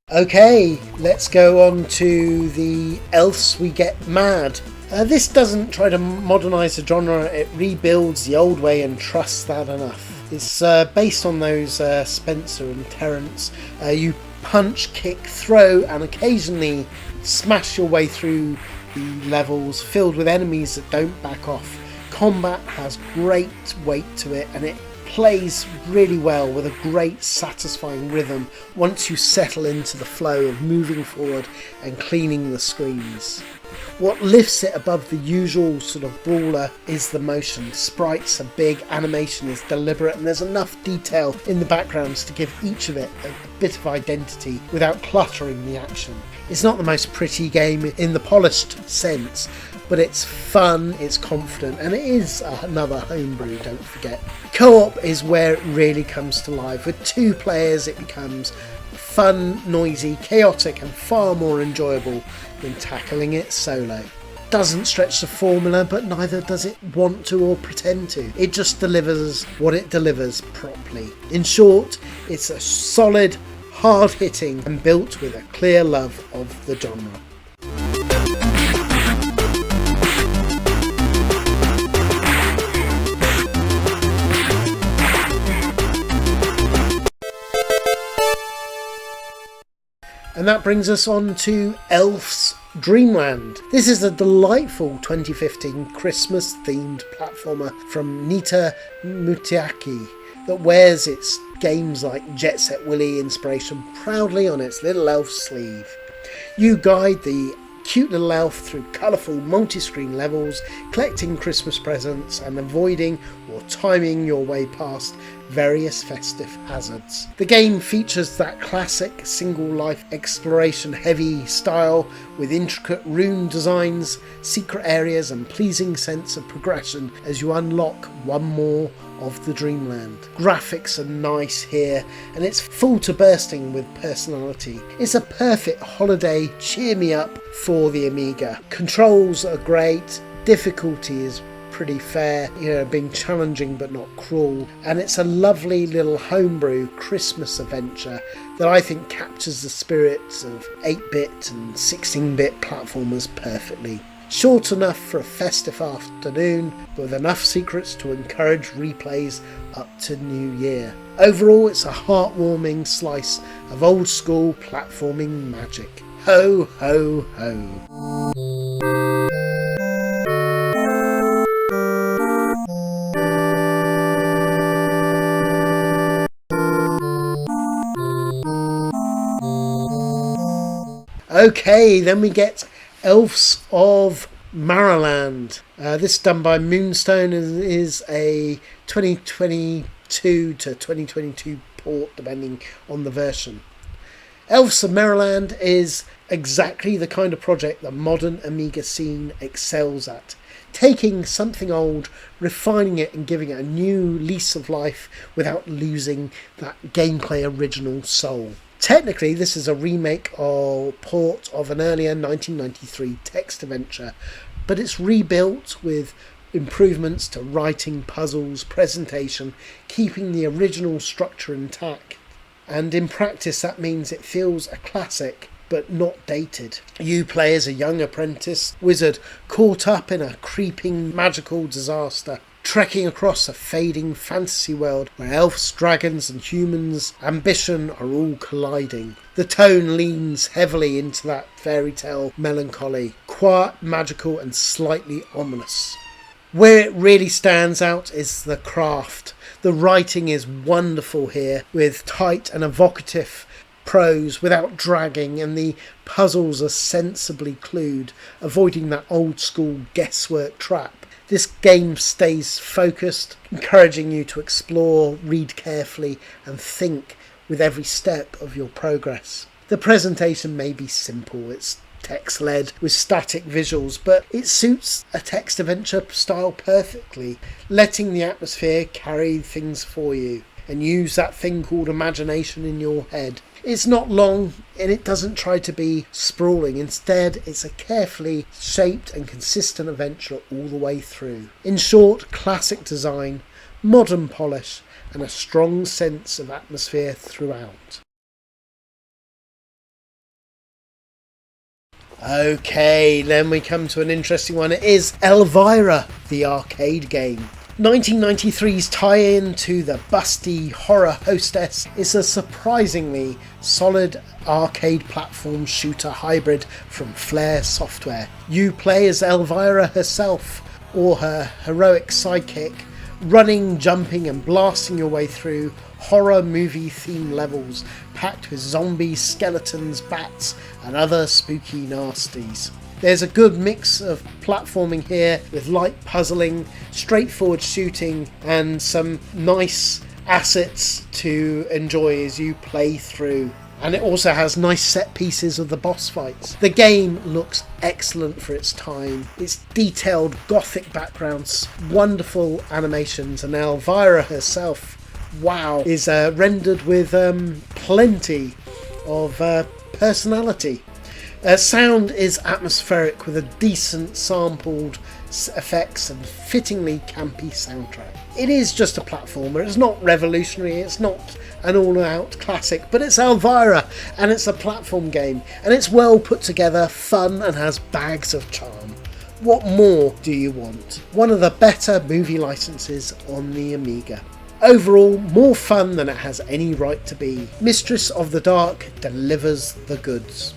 Okay, let's go on to the Else We Get Mad. This doesn't try to modernise the genre, it rebuilds the old way and trusts that enough. It's based on those Spencer and Terence. You punch, kick, throw and occasionally smash your way through the levels filled with enemies that don't back off. Combat has great weight to it and it plays really well with a great satisfying rhythm once you settle into the flow of moving forward and cleaning the screens. What lifts it above the usual sort of brawler is the motion. Sprites are big, animation is deliberate, and there's enough detail in the backgrounds to give each of it a bit of identity without cluttering the action. It's not the most pretty game in the polished sense, but it's fun, it's confident, and it is another homebrew, don't forget. Co-op is where it really comes to life. With 2 players it becomes fun, noisy, chaotic, and far more enjoyable than tackling it solo. Doesn't stretch the formula, but neither does it want to or pretend to. It just delivers what it delivers properly. In short, it's a solid, hard-hitting, and built with a clear love of the genre. And that brings us on to Elves Dreamland. This is a delightful 2015 Christmas-themed platformer from Nita Mutiaki that wears its games like Jet Set Willy inspiration proudly on its little elf sleeve. You guide the cute little elf through colourful multi-screen levels, collecting Christmas presents and avoiding or timing your way past various festive hazards. The game features that classic single-life exploration heavy style with intricate rune designs, secret areas and pleasing sense of progression as you unlock one more of the Dreamland. Graphics are nice here and it's full to bursting with personality. It's a perfect holiday cheer me up for the Amiga. Controls are great, difficulty is pretty fair, being challenging but not cruel, and it's a lovely little homebrew Christmas adventure that I think captures the spirits of 8-bit and 16-bit platformers perfectly. Short enough for a festive afternoon, but with enough secrets to encourage replays up to New Year. Overall, it's a heartwarming slice of old school platforming magic. Ho ho ho. Okay, then we get Elves of Maroland. This done by Moonstone is a 2022 to 2022 port depending on the version. Elves of Maroland is exactly the kind of project the modern Amiga scene excels at. Taking something old, refining it and giving it a new lease of life without losing that gameplay original soul. Technically, this is a remake or port of an earlier 1993 text adventure, but it's rebuilt with improvements to writing, puzzles, presentation, keeping the original structure intact. And in practice, that means it feels a classic, but not dated. You play as a young apprentice wizard caught up in a creeping magical disaster, trekking across a fading fantasy world where elves, dragons and humans' ambition are all colliding. The tone leans heavily into that fairy tale melancholy, quiet, magical and slightly ominous. Where it really stands out is the craft. The writing is wonderful here, with tight and evocative prose without dragging, and the puzzles are sensibly clued, avoiding that old school guesswork trap. This game stays focused, encouraging you to explore, read carefully and think with every step of your progress. The presentation may be simple, it's text-led with static visuals, but it suits a text adventure style perfectly, letting the atmosphere carry things for you and use that thing called imagination in your head. It's not long and it doesn't try to be sprawling. Instead, it's a carefully shaped and consistent adventure all the way through. In short, classic design, modern polish and a strong sense of atmosphere throughout. Okay, then we come to an interesting one. It is Elvira, the arcade game. 1993's tie-in to the busty horror hostess is a surprisingly solid arcade platform shooter hybrid from Flare Software. You play as Elvira herself, or her heroic sidekick, running, jumping and blasting your way through horror movie themed levels packed with zombies, skeletons, bats and other spooky nasties. There's a good mix of platforming here with light puzzling, straightforward shooting and some nice assets to enjoy as you play through. And it also has nice set pieces of the boss fights. The game looks excellent for its time. Its detailed gothic backgrounds, wonderful animations, and Elvira herself, wow, is rendered with plenty of personality. Sound is atmospheric with a decent sampled effects and fittingly campy soundtrack. It is just a platformer, it's not revolutionary, it's not an all-out classic, but it's Elvira and it's a platform game and it's well put together, fun and has bags of charm. What more do you want? One of the better movie licenses on the Amiga. Overall, more fun than it has any right to be. Mistress of the Dark delivers the goods.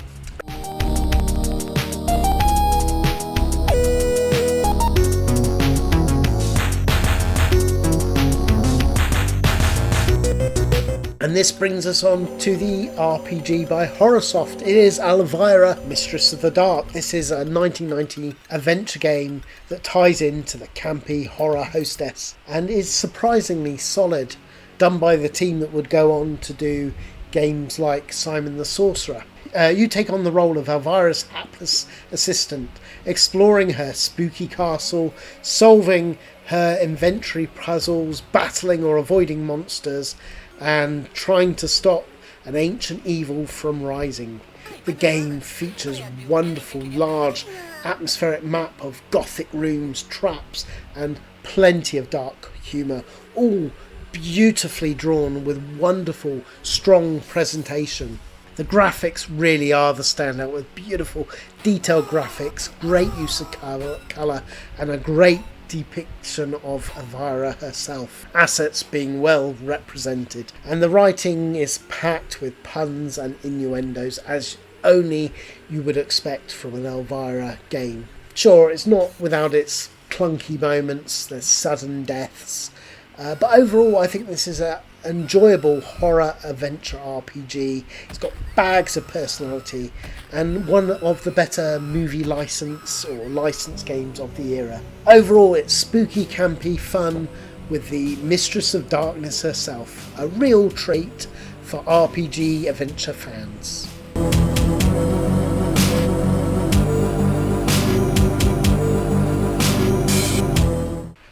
And And this brings us on to the RPG by Horrorsoft. It is Elvira, Mistress of the Dark. This is a 1990 adventure game that ties into the campy horror hostess and is surprisingly solid, done by the team that would go on to do games like Simon the Sorcerer. You take on the role of Elvira's hapless assistant, exploring her spooky castle, solving her inventory puzzles, battling or avoiding monsters, and trying to stop an ancient evil from rising. The game features wonderful, large, atmospheric map of gothic rooms, traps, and plenty of dark humour, all beautifully drawn with wonderful, strong presentation. The graphics really are the standout, with beautiful, detailed graphics, great use of colour, and a great depiction of Elvira herself, assets being well represented, and the writing is packed with puns and innuendos as only you would expect from an Elvira game. Sure, it's not without its clunky moments, there's sudden deaths, but overall I think this is an enjoyable horror adventure RPG. It's got bags of personality and one of the better movie license or license games of the era. Overall, it's spooky, campy fun with the Mistress of Darkness herself. A real treat for RPG adventure fans.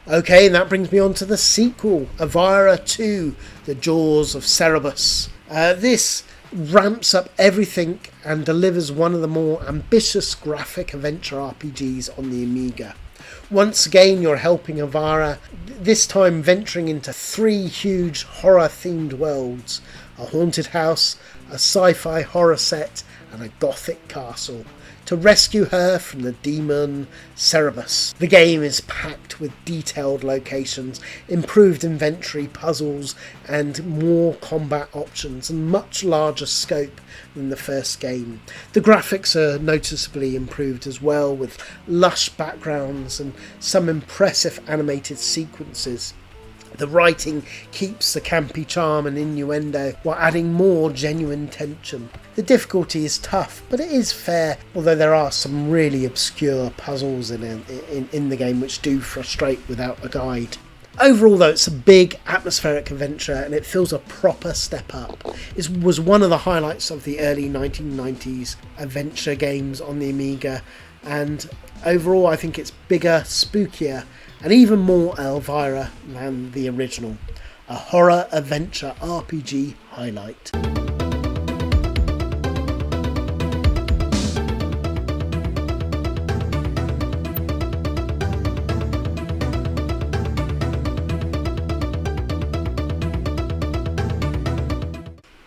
Okay, and that brings me on to the sequel, Elvira 2, The Jaws of Cerberus. This ramps up everything and delivers one of the more ambitious graphic adventure RPGs on the Amiga. Once again, you're helping Elvira, this time venturing into 3 huge horror-themed worlds: a haunted house, a sci-fi horror set, and a gothic castle, to rescue her from the demon Cerberus. The game is packed with detailed locations, improved inventory, puzzles, and more combat options, and much larger scope than the first game. The graphics are noticeably improved as well, with lush backgrounds and some impressive animated sequences. The writing keeps the campy charm and innuendo while adding more genuine tension. The difficulty is tough, but it is fair, although there are some really obscure puzzles in the game which do frustrate without a guide. Overall though, it's a big atmospheric adventure and it feels a proper step up. It was one of the highlights of the early 1990s adventure games on the Amiga, and overall I think it's bigger, spookier, and even more Elvira than the original. A horror adventure RPG highlight.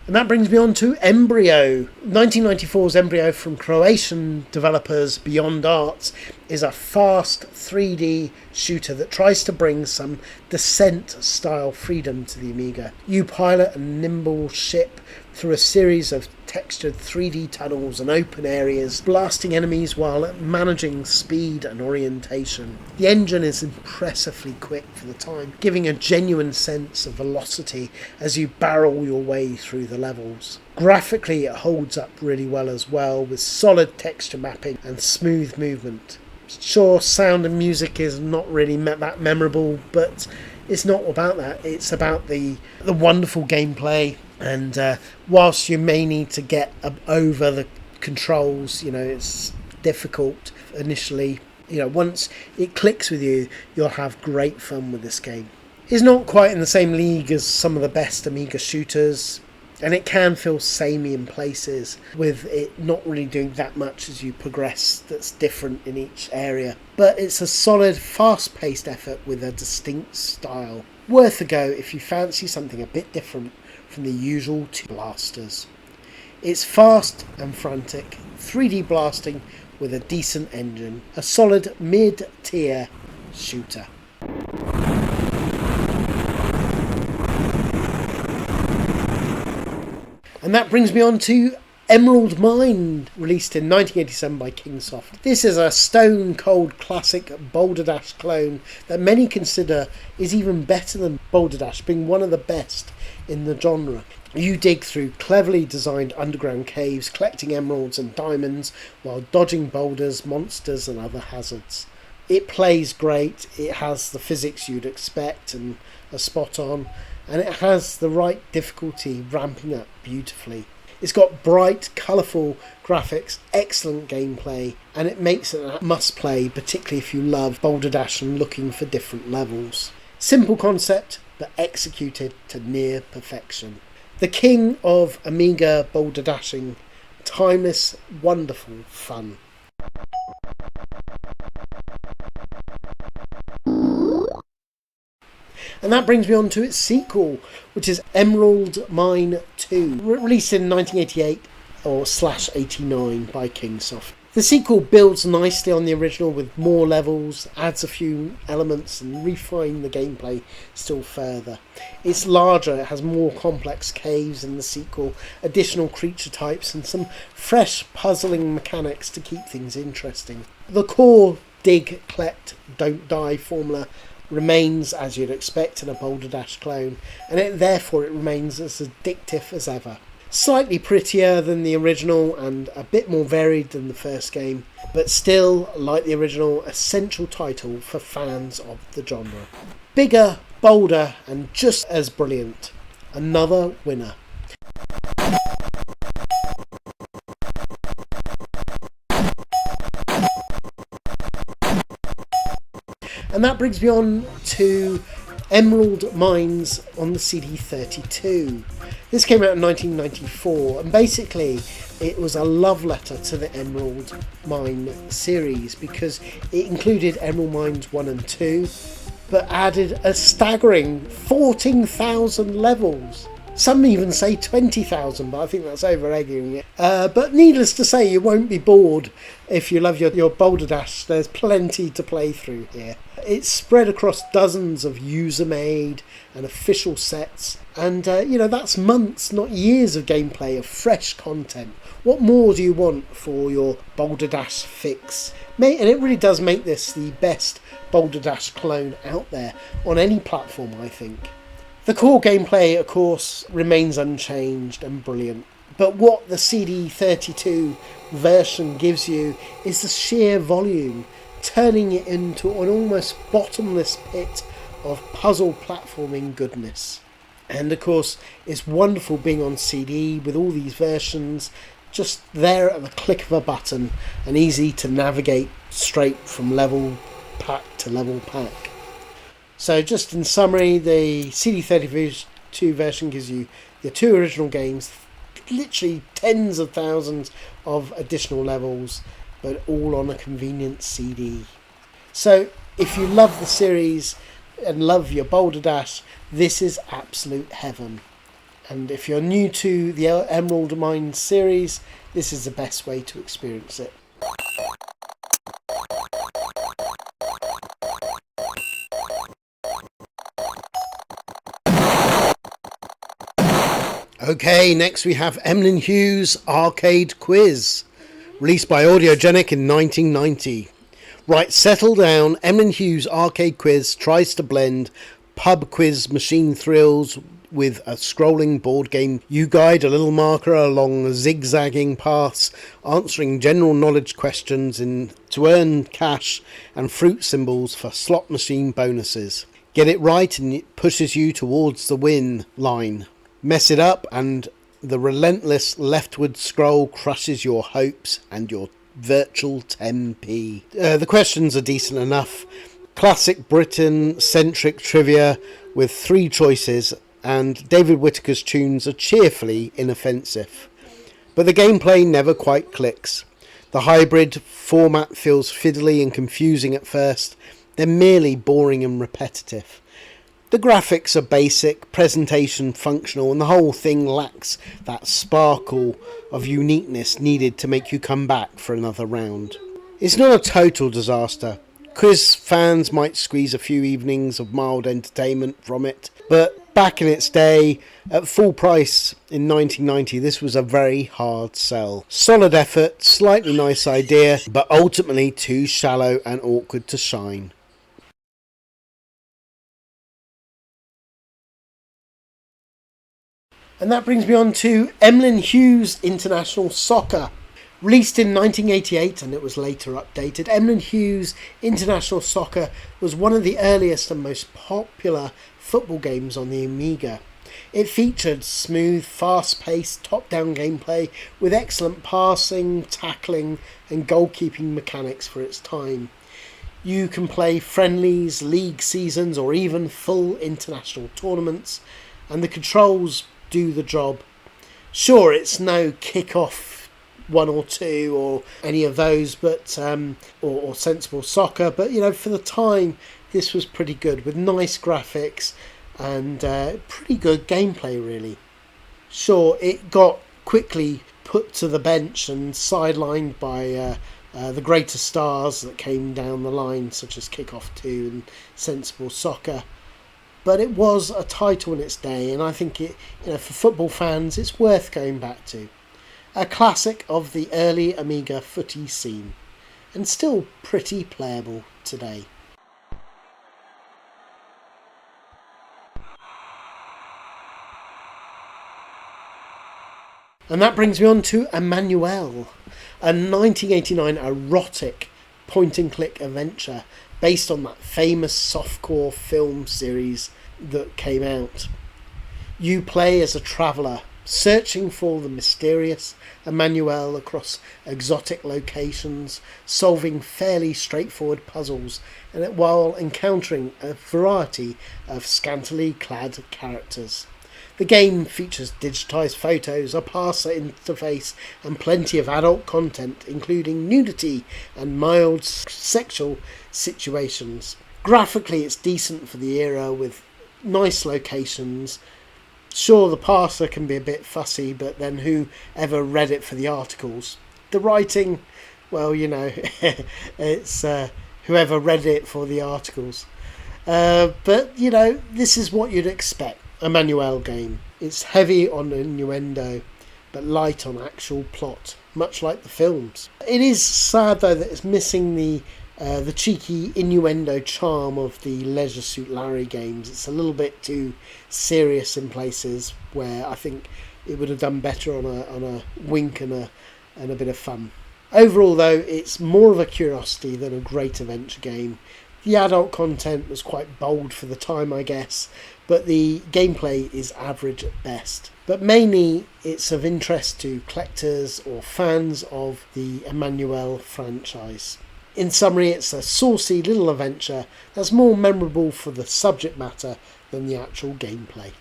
And that brings me on to Embryo. 1994's Embryo from Croatian developers Beyond Arts is a fast 3D shooter that tries to bring some Descent-style freedom to the Amiga. You pilot a nimble ship through a series of textured 3D tunnels and open areas, blasting enemies while managing speed and orientation. The engine is impressively quick for the time, giving a genuine sense of velocity as you barrel your way through the levels. Graphically, it holds up really well as well, with solid texture mapping and smooth movement. Sure, sound and music is not really that memorable, but it's not about that. It's about the wonderful gameplay. And whilst you may need to get over the controls, it's difficult initially. Once it clicks with you, you'll have great fun with this game. It's not quite in the same league as some of the best Amiga shooters, and it can feel samey in places, with it not really doing that much as you progress that's different in each area. But it's a solid, fast-paced effort with a distinct style. Worth a go if you fancy something a bit different from the usual two blasters. It's fast and frantic, 3D blasting with a decent engine, a solid mid-tier shooter. And that brings me on to Emerald Mine, released in 1987 by Kingsoft. This is a stone-cold classic Boulder Dash clone that many consider is even better than Boulder Dash, being one of the best in the genre. You dig through cleverly designed underground caves, collecting emeralds and diamonds while dodging boulders, monsters and other hazards. It plays great, it has the physics you'd expect and are spot on, and it has the right difficulty ramping up beautifully. It's got bright, colourful graphics, excellent gameplay, and it makes it a must-play, particularly if you love Boulder Dash and looking for different levels. Simple concept, but executed to near perfection. The king of Amiga Boulder Dashing, timeless, wonderful fun. And that brings me on to its sequel, which is Emerald Mine 2, released in 1988 or /89 by Kingsoft. The sequel builds nicely on the original with more levels, adds a few elements and refines the gameplay still further. It's larger, it has more complex caves in the sequel, additional creature types and some fresh puzzling mechanics to keep things interesting. The core dig, collect, don't die formula remains as you'd expect in a Boulder Dash clone, and therefore it remains as addictive as ever. Slightly prettier than the original and a bit more varied than the first game, but still, like the original, a central title for fans of the genre. Bigger, bolder and just as brilliant. Another winner. And that brings me on to Emerald Mines on the CD32. This came out in 1994, and basically it was a love letter to the Emerald Mine series because it included Emerald Mines 1 and 2, but added a staggering 14,000 levels. Some even say 20,000, but I think that's over-egging it. But needless to say, you won't be bored if you love your Boulder Dash. There's plenty to play through here. It's spread across dozens of user-made and official sets. And, that's months, not years of gameplay, of fresh content. What more do you want for your Boulder Dash fix? And it really does make this the best Boulder Dash clone out there on any platform, I think. The core gameplay, of course, remains unchanged and brilliant, but what the CD32 version gives you is the sheer volume, turning it into an almost bottomless pit of puzzle platforming goodness. And of course, it's wonderful being on CD with all these versions, just there at the click of a button and easy to navigate straight from level pack to level pack. So just in summary, the CD32 version gives you the two original games, literally tens of thousands of additional levels, but all on a convenient CD. So if you love the series and love your Boulder Dash, this is absolute heaven. And if you're new to the Emerald Mine series, this is the best way to experience it. Okay, next we have Emlyn Hughes' Arcade Quiz, released by Audiogenic in 1990. Right, settle down. Emlyn Hughes' Arcade Quiz tries to blend pub quiz machine thrills with a scrolling board game. You guide a little marker along zigzagging paths, answering general knowledge questions to earn cash and fruit symbols for slot machine bonuses. Get it right and it pushes you towards the win line. Mess it up and the relentless leftward scroll crushes your hopes and your virtual 10p. The questions are decent enough. Classic Britain-centric trivia with 3 choices, and David Whittaker's tunes are cheerfully inoffensive. But the gameplay never quite clicks. The hybrid format feels fiddly and confusing at first, then merely boring and repetitive. The graphics are basic, presentation functional, and the whole thing lacks that sparkle of uniqueness needed to make you come back for another round. It's not a total disaster. Quiz fans might squeeze a few evenings of mild entertainment from it, but Back in its day, at full price in 1990, this was a very hard sell. Solid effort, slightly nice idea, but ultimately too shallow and awkward to shine. And that brings me on to Emlyn Hughes International Soccer. Released in 1988 and it was later updated, Emlyn Hughes International Soccer was one of the earliest and most popular football games on the Amiga. It featured smooth, fast-paced, top-down gameplay with excellent passing, tackling and goalkeeping mechanics for its time. You can play friendlies, league seasons or even full international tournaments, and the controls do the job. Sure, it's no kick-off 1 or 2 or any of those, but or sensible soccer, but for the time this was pretty good with nice graphics and pretty good gameplay really. Sure, it got quickly put to the bench and sidelined by the greater stars that came down the line, such as Kickoff 2 and Sensible Soccer. But it was a title in its day, and I think it, for football fans, it's worth going back to. A classic of the early Amiga footy scene, and still pretty playable today. And that brings me on to Emmanuelle, a 1989 erotic point-and-click adventure based on that famous softcore film series that came out. You play as a traveller, searching for the mysterious Emmanuelle across exotic locations, solving fairly straightforward puzzles, and while encountering a variety of scantily clad characters. The game features digitised photos, a parser interface, and plenty of adult content, including nudity and mild sexual situations. Graphically, it's decent for the era with nice locations. Sure, the parser can be a bit fussy, but then who ever read it for the articles? The writing, well, it's whoever read it for the articles. But, this is what you'd expect. Emmanuelle game. It's heavy on innuendo, but light on actual plot, much like the films. It is sad though that it's missing the cheeky innuendo charm of the Leisure Suit Larry games. It's a little bit too serious in places where I think it would have done better on a wink and a bit of fun. Overall though, it's more of a curiosity than a great adventure game. The adult content was quite bold for the time, I guess, but the gameplay is average at best. But mainly it's of interest to collectors or fans of the Emmanuelle franchise. In summary, it's a saucy little adventure that's more memorable for the subject matter than the actual gameplay.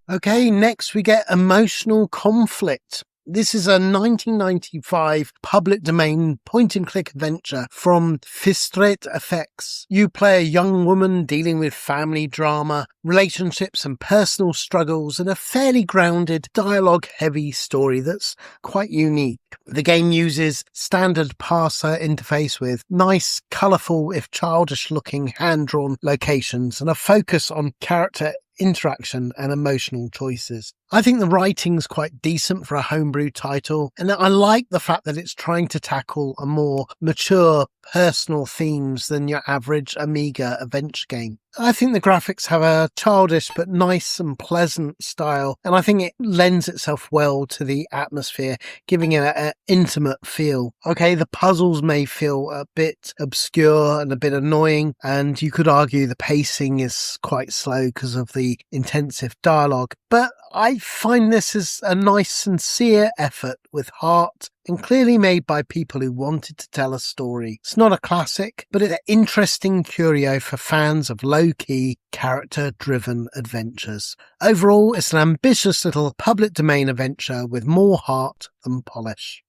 Okay, next we get Emotional Conflict. This is a 1995 public domain point-and-click adventure from Fistrate Effects. You play a young woman dealing with family drama, relationships and personal struggles in a fairly grounded, dialogue-heavy story that's quite unique. The game uses standard parser interface with nice, colourful, if childish-looking hand-drawn locations and a focus on character interaction and emotional choices. I think the writing's quite decent for a homebrew title, and I like the fact that it's trying to tackle a more mature, personal themes than your average Amiga adventure game. I think the graphics have a childish but nice and pleasant style, and I think it lends itself well to the atmosphere, giving it an intimate feel. Okay, the puzzles may feel a bit obscure and a bit annoying, and you could argue the pacing is quite slow because of the intensive dialogue, but I find this is a nice, sincere effort with heart and clearly made by people who wanted to tell a story. It's not a classic, but it's an interesting curio for fans of low-key, character-driven adventures. Overall, it's an ambitious little public domain adventure with more heart than polish.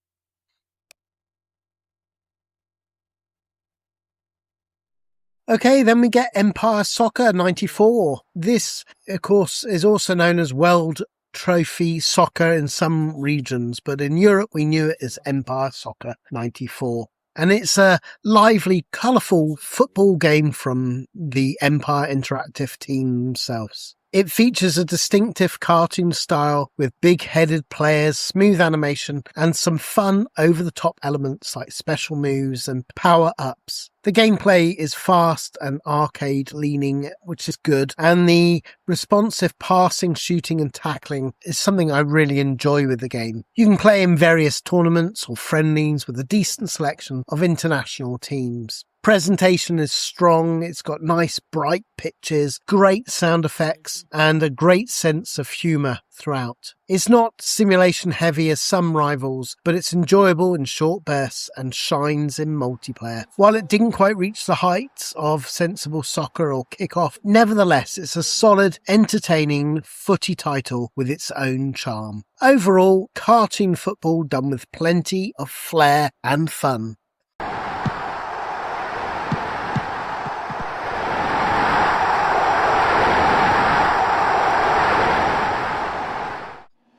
Okay, then we get Empire Soccer 94. This, of course, is also known as World Trophy Soccer in some regions, but in Europe we knew it as Empire Soccer 94. and it's a lively, colourful football game from the Empire Interactive team themselves. It features a distinctive cartoon style with big-headed players, smooth animation, and some fun over-the-top elements like special moves and power-ups. The gameplay is fast and arcade-leaning, which is good, and the responsive passing, shooting and tackling is something I really enjoy with the game. You can play in various tournaments or friendlies with a decent selection of international teams. Presentation is strong, it's got nice bright pictures, great sound effects, and a great sense of humour throughout. It's not simulation heavy as some rivals, but it's enjoyable in short bursts and shines in multiplayer. While it didn't quite reach the heights of sensible soccer or kick-off, nevertheless it's a solid, entertaining footy title with its own charm. Overall, cartoon football done with plenty of flair and fun.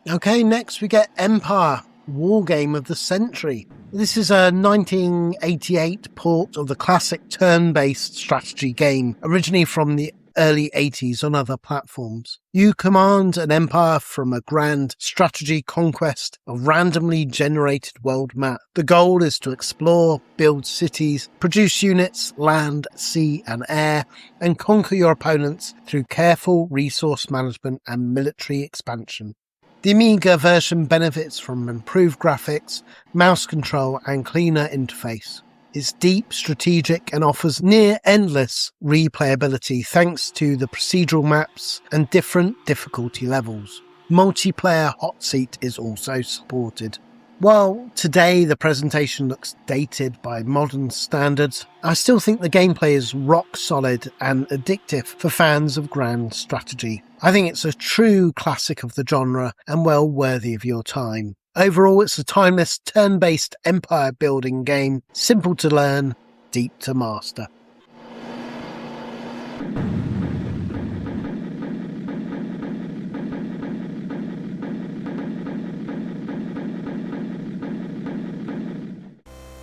Okay, next we get Empire, Wargame of the Century. This is a 1988 port of the classic turn-based strategy game, originally from the early 80s on other platforms. You command an empire from a grand strategy conquest of randomly generated world map. The goal is to explore, build cities, produce units, land, sea and air, and conquer your opponents through careful resource management and military expansion. The Amiga version benefits from improved graphics, mouse control and cleaner interface. It's deep, strategic and offers near endless replayability thanks to the procedural maps and different difficulty levels. Multiplayer hot seat is also supported. While today the presentation looks dated by modern standards, I still think the gameplay is rock solid and addictive for fans of grand strategy. I think it's a true classic of the genre and well worthy of your time. Overall, it's a timeless turn-based empire building game, simple to learn, deep to master.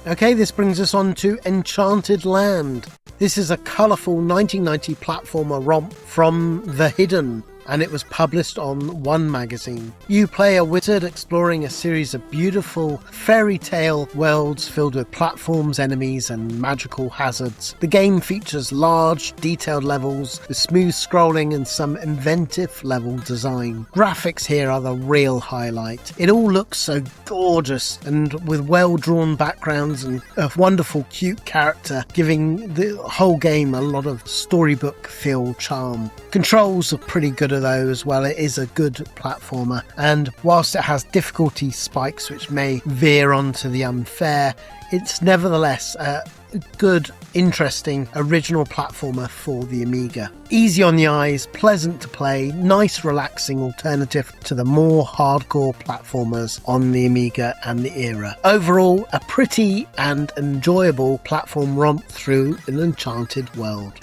Okay, this brings us on to Enchanted Land. This is a colourful 1990 platformer romp from The Hidden, and it was published on One magazine. You play a wizard exploring a series of beautiful fairy tale worlds filled with platforms, enemies and magical hazards. The game features large, detailed levels with smooth scrolling and some inventive level design. Graphics here are the real highlight. It all looks so gorgeous and with well-drawn backgrounds and a wonderful cute character, giving the whole game a lot of storybook feel charm. Controls are pretty good though as well. It is a good platformer, and whilst it has difficulty spikes which may veer onto the unfair, it's nevertheless a good, interesting, original platformer for the Amiga. Easy on the eyes, pleasant to play, nice relaxing alternative to the more hardcore platformers on the Amiga and the era. Overall, a pretty and enjoyable platform romp through an enchanted world.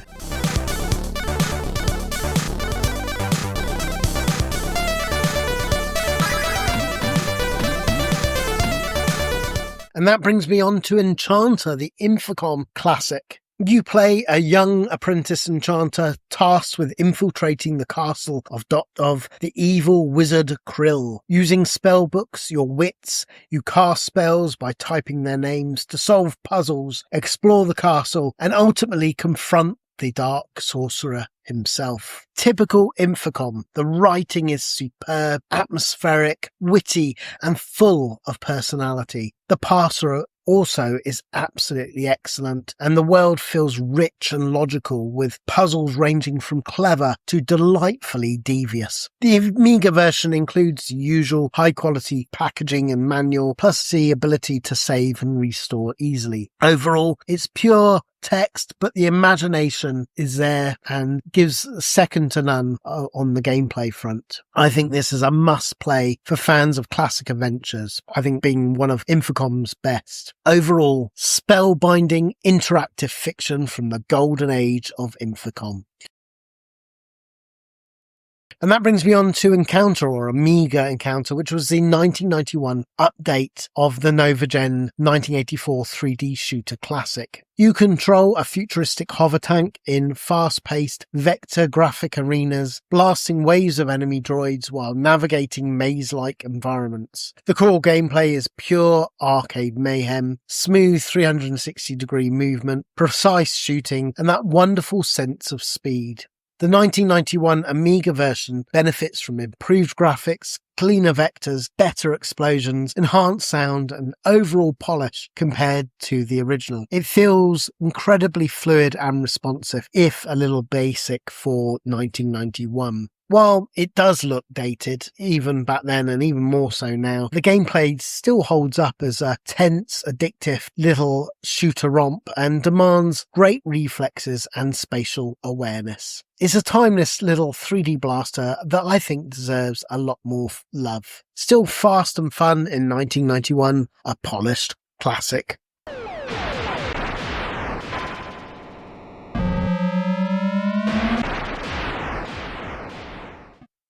And that brings me on to Enchanter, the Infocom classic. You play a young apprentice enchanter tasked with infiltrating the castle of the evil wizard Krill. Using spell books, your wits, you cast spells by typing their names to solve puzzles, explore the castle, and ultimately confront the dark sorcerer himself. Typical Infocom. The writing is superb, atmospheric, witty, and full of personality. The parser also is absolutely excellent, and the world feels rich and logical, with puzzles ranging from clever to delightfully devious. The Amiga version includes the usual high-quality packaging and manual, plus the ability to save and restore easily. Overall, it's pure text, but the imagination is there and gives second to none on the gameplay front. I think this is a must-play for fans of classic adventures, I think being one of Infocom's best. Overall, spellbinding interactive fiction from the golden age of Infocom. And that brings me on to Encounter, or Amiga Encounter, which was the 1991 update of the Nova Gen 1984 3D shooter classic. You control a futuristic hover tank in fast-paced vector graphic arenas, blasting waves of enemy droids while navigating maze-like environments. The core gameplay is pure arcade mayhem, smooth 360-degree movement, precise shooting, and that wonderful sense of speed. The 1991 Amiga version benefits from improved graphics, cleaner vectors, better explosions, enhanced sound, and overall polish compared to the original. It feels incredibly fluid and responsive, if a little basic for 1991. While it does look dated, even back then and even more so now, the gameplay still holds up as a tense, addictive little shooter romp and demands great reflexes and spatial awareness. It's a timeless little 3D blaster that I think deserves a lot more love. Still fast and fun in 1991, a polished classic.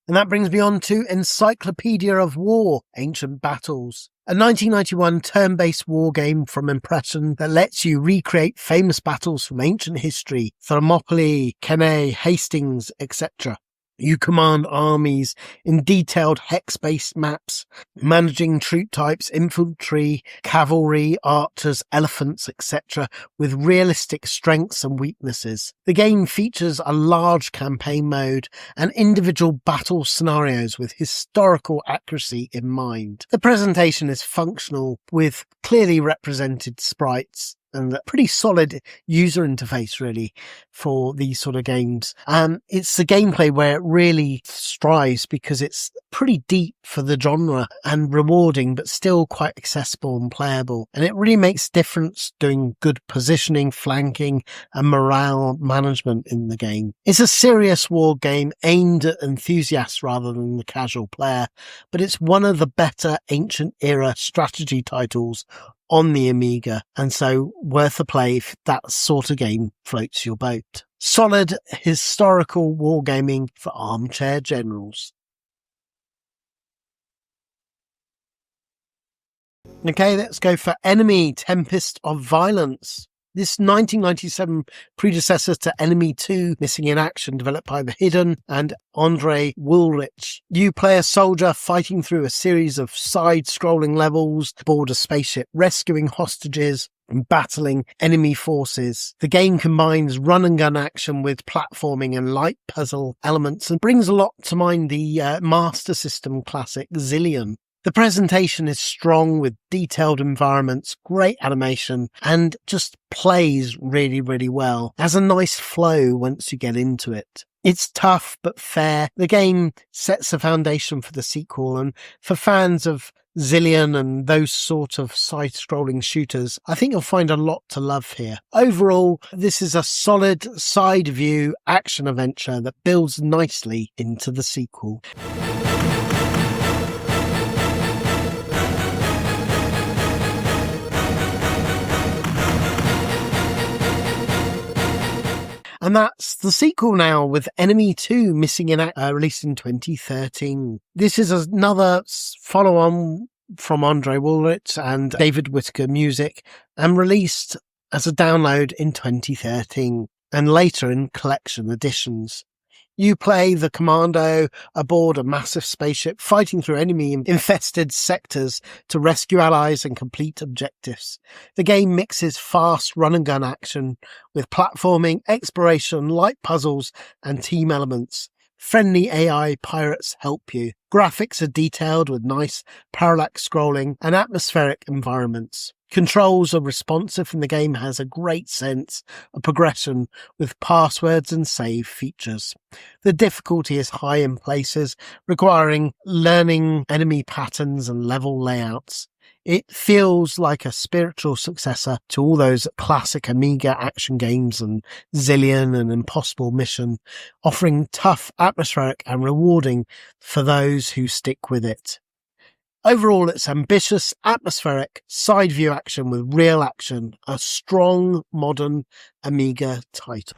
And that brings me on to Encyclopedia of War, Ancient Battles. A 1991 turn-based war game from Impression that lets you recreate famous battles from ancient history, Thermopylae, Cannae, Hastings, etc. You command armies in detailed hex-based maps, managing troop types, infantry, cavalry, archers, elephants, etc., with realistic strengths and weaknesses. The game features a large campaign mode and individual battle scenarios with historical accuracy in mind. The presentation is functional with clearly represented sprites and a pretty solid user interface, really, for these sort of games. It's the gameplay where it really strives because it's pretty deep for the genre and rewarding, but still quite accessible and playable. And it really makes a difference doing good positioning, flanking, and morale management in the game. It's a serious war game aimed at enthusiasts rather than the casual player, but it's one of the better ancient era strategy titles on the Amiga, and so worth a play if that sort of game floats your boat. Solid historical wargaming for armchair generals. Okay, let's go for Enemy Tempest of Violence. This 1997 predecessor to Enemy 2, Missing in Action, developed by The Hidden and Andre Woolrich. You play a soldier fighting through a series of side-scrolling levels aboard a spaceship, rescuing hostages and battling enemy forces. The game combines run-and-gun action with platforming and light puzzle elements and brings a lot to mind the Master System classic Zillion. The presentation is strong with detailed environments, great animation, and just plays really, really well. It has a nice flow once you get into it. It's tough but fair. The game sets the foundation for the sequel, and for fans of Zillion and those sort of side-scrolling shooters, I think you'll find a lot to love here. Overall, this is a solid side-view action-adventure that builds nicely into the sequel. And that's the sequel now, with Enemy 2 Missing in Action, released in 2013. This is another follow-on from Andre Woolrich and David Whittaker music, and released as a download in 2013 and later in collection editions. You play the commando aboard a massive spaceship, fighting through enemy-infested sectors to rescue allies and complete objectives. The game mixes fast run-and-gun action with platforming, exploration, light puzzles, and team elements. Friendly AI pirates help you. Graphics are detailed with nice parallax scrolling and atmospheric environments. Controls are responsive, and the game has a great sense of progression with passwords and save features. The difficulty is high in places, requiring learning enemy patterns and level layouts. It feels like a spiritual successor to all those classic Amiga action games and Zillion and Impossible Mission, offering tough, atmospheric and rewarding for those who stick with it. Overall, it's ambitious, atmospheric, side-view action with real action, a strong, modern Amiga title.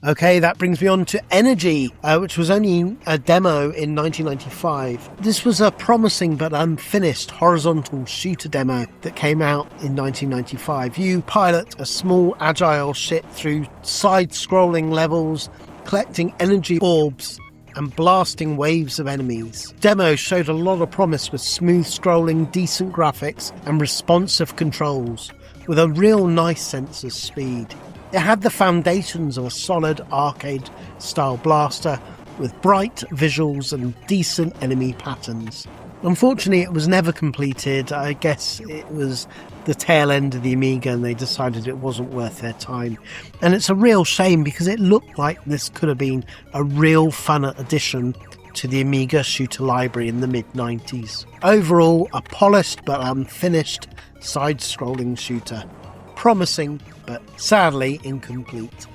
Okay, that brings me on to Energy, which was only a demo in 1995. This was a promising but unfinished horizontal shooter demo that came out in 1995. You pilot a small agile ship through side-scrolling levels, collecting energy orbs and blasting waves of enemies. Demo showed a lot of promise with smooth scrolling, decent graphics and responsive controls, with a real nice sense of speed. It had the foundations of a solid arcade-style blaster with bright visuals and decent enemy patterns. Unfortunately, it was never completed. I guess it was the tail end of the Amiga and they decided it wasn't worth their time. And it's a real shame because it looked like this could have been a real fun addition to the Amiga shooter library in the mid-90s. Overall, a polished but unfinished side-scrolling shooter. Promising, but sadly incomplete.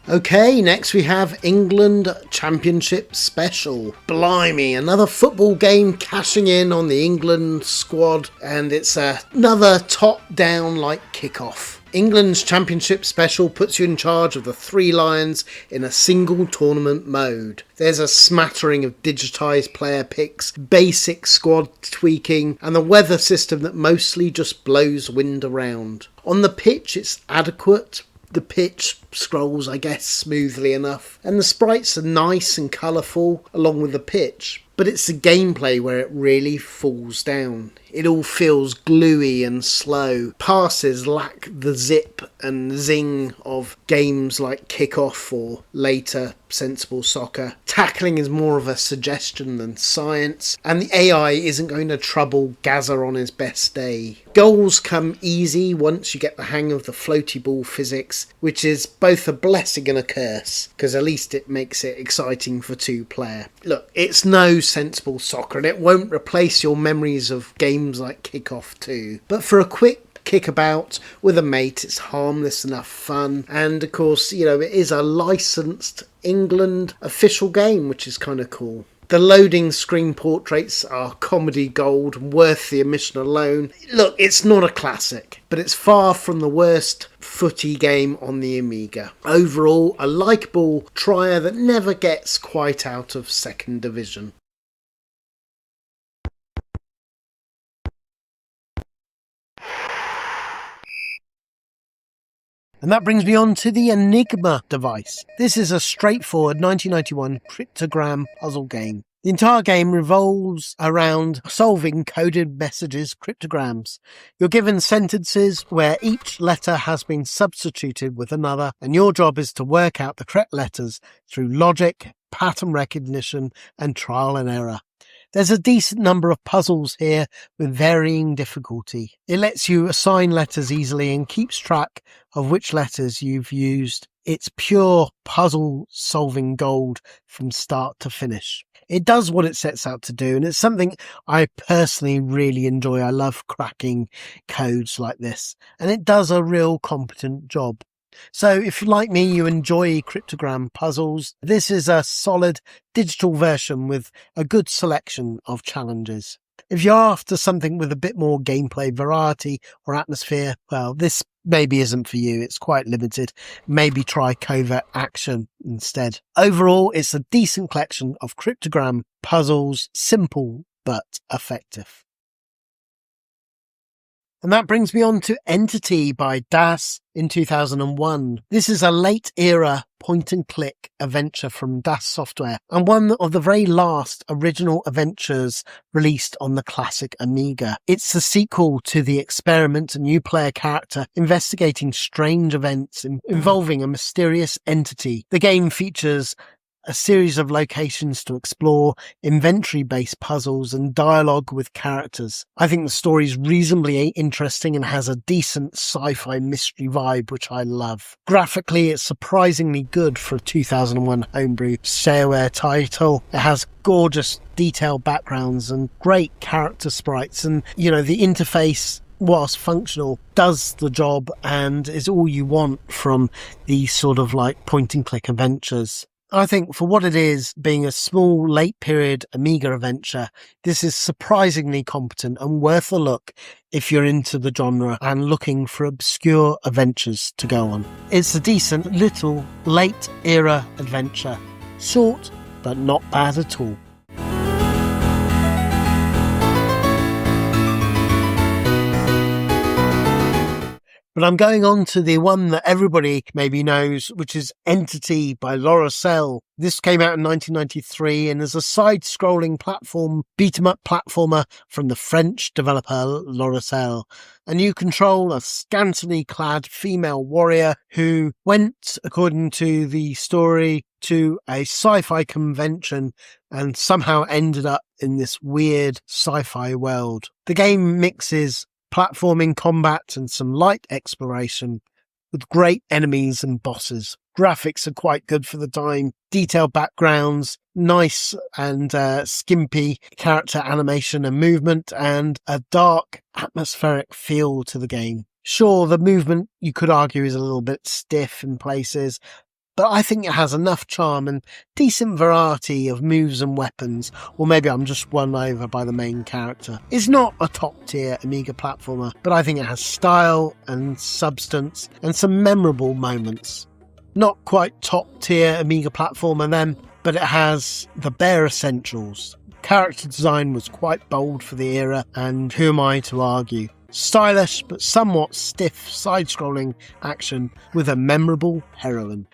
Okay, next we have England Championship Special. Blimey, another football game cashing in on the England squad, and it's another top-down like kickoff. England's Championship Special puts you in charge of the Three Lions in a single tournament mode. There's a smattering of digitised player picks, basic squad tweaking, and the weather system that mostly just blows wind around. On the pitch, it's adequate. The pitch scrolls, I guess, smoothly enough, and the sprites are nice and colourful along with the pitch. But it's the gameplay where it really falls down. It all feels gluey and slow. Passes lack the zip and zing of games like Kickoff or later Sensible Soccer. Tackling is more of a suggestion than science, and the AI isn't going to trouble Gazza on his best day. Goals come easy once you get the hang of the floaty ball physics, which is both a blessing and a curse, because at least it makes it exciting for two-player. Look, it's no Sensible Soccer, and it won't replace your memories of games like Kickoff 2, but for a quick kickabout with a mate, it's harmless enough fun. And of course, you know, it is a licensed England official game, which is kind of cool. The loading screen portraits are comedy gold, worth the admission alone. Look, it's not a classic, but it's far from the worst footy game on the Amiga. Overall, a likeable trier that never gets quite out of second division. And that brings me on to the Enigma Device. This is a straightforward 1991 cryptogram puzzle game. The entire game revolves around solving coded messages, cryptograms. You're given sentences where each letter has been substituted with another, and your job is to work out the correct letters through logic, pattern recognition, and trial and error. There's a decent number of puzzles here with varying difficulty. It lets you assign letters easily and keeps track of which letters you've used. It's pure puzzle solving gold from start to finish. It does what it sets out to do, and it's something I personally really enjoy. I love cracking codes like this, and it does a real competent job. So if, like me, you enjoy cryptogram puzzles, this is a solid digital version with a good selection of challenges. If you're after something with a bit more gameplay variety or atmosphere, well, this maybe isn't for you. It's quite limited. Maybe try Covert Action instead. Overall, it's a decent collection of cryptogram puzzles, simple but effective. And that brings me on to Entity by E.S.S in 2001. This is a late-era point-and-click adventure from E.S.S Software, and one of the very last original adventures released on the classic Amiga. It's the sequel to The Experiment, a new player character investigating strange events involving a mysterious entity. The game features a series of locations to explore, inventory-based puzzles, and dialogue with characters. I think the story is reasonably interesting and has a decent sci-fi mystery vibe, which I love. Graphically, it's surprisingly good for a 2001 homebrew shareware title. It has gorgeous detailed backgrounds and great character sprites, and, you know, the interface, whilst functional, does the job and is all you want from these sort of like point-and-click adventures. I think for what it is, being a small late-period Amiga adventure, this is surprisingly competent and worth a look if you're into the genre and looking for obscure adventures to go on. It's a decent little late-era adventure. Short, but not bad at all. But I'm going on to the one that everybody maybe knows, which is Entity by Lauracell. This came out in 1993 and is a side-scrolling platform, beat-em-up platformer from the French developer Lauracell. And you control a scantily clad female warrior who went, according to the story, to a sci-fi convention and somehow ended up in this weird sci-fi world. The game mixes platforming, combat, and some light exploration with great enemies and bosses. Graphics are quite good for the time, detailed backgrounds, nice and skimpy character animation and movement, and a dark, atmospheric feel to the game. Sure, the movement, you could argue, is a little bit stiff in places, but I think it has enough charm and decent variety of moves and weapons, or maybe I'm just won over by the main character. It's not a top-tier Amiga platformer, but I think it has style and substance and some memorable moments. Not quite top-tier Amiga platformer then, but it has the bare essentials. Character design was quite bold for the era, and who am I to argue? Stylish but somewhat stiff side-scrolling action with a memorable heroine.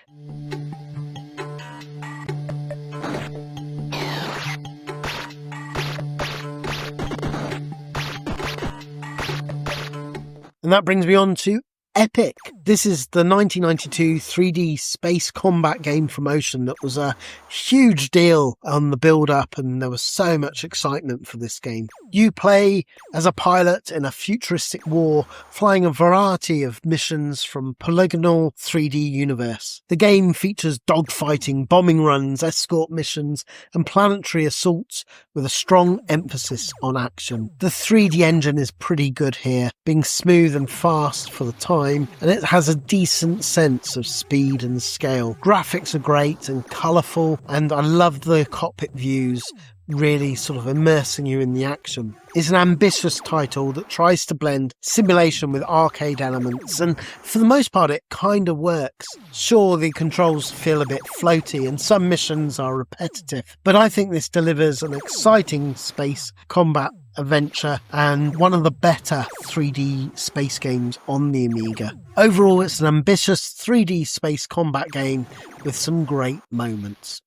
And that brings me on to Epic. This is the 1992 3D space combat game from Ocean that was a huge deal on the build-up, and there was so much excitement for this game. You play as a pilot in a futuristic war, flying a variety of missions from polygonal 3D universe. The game features dogfighting, bombing runs, escort missions, and planetary assaults with a strong emphasis on action. The 3D engine is pretty good here, being smooth and fast for the time, and it has a decent sense of speed and scale. Graphics are great and colourful, and I love the cockpit views, really sort of immersing you in the action. It's an ambitious title that tries to blend simulation with arcade elements, and for the most part it kind of works. Sure, the controls feel a bit floaty and some missions are repetitive, but I think this delivers an exciting space combat adventure and one of the better 3D space games on the Amiga. Overall, it's an ambitious 3D space combat game with some great moments.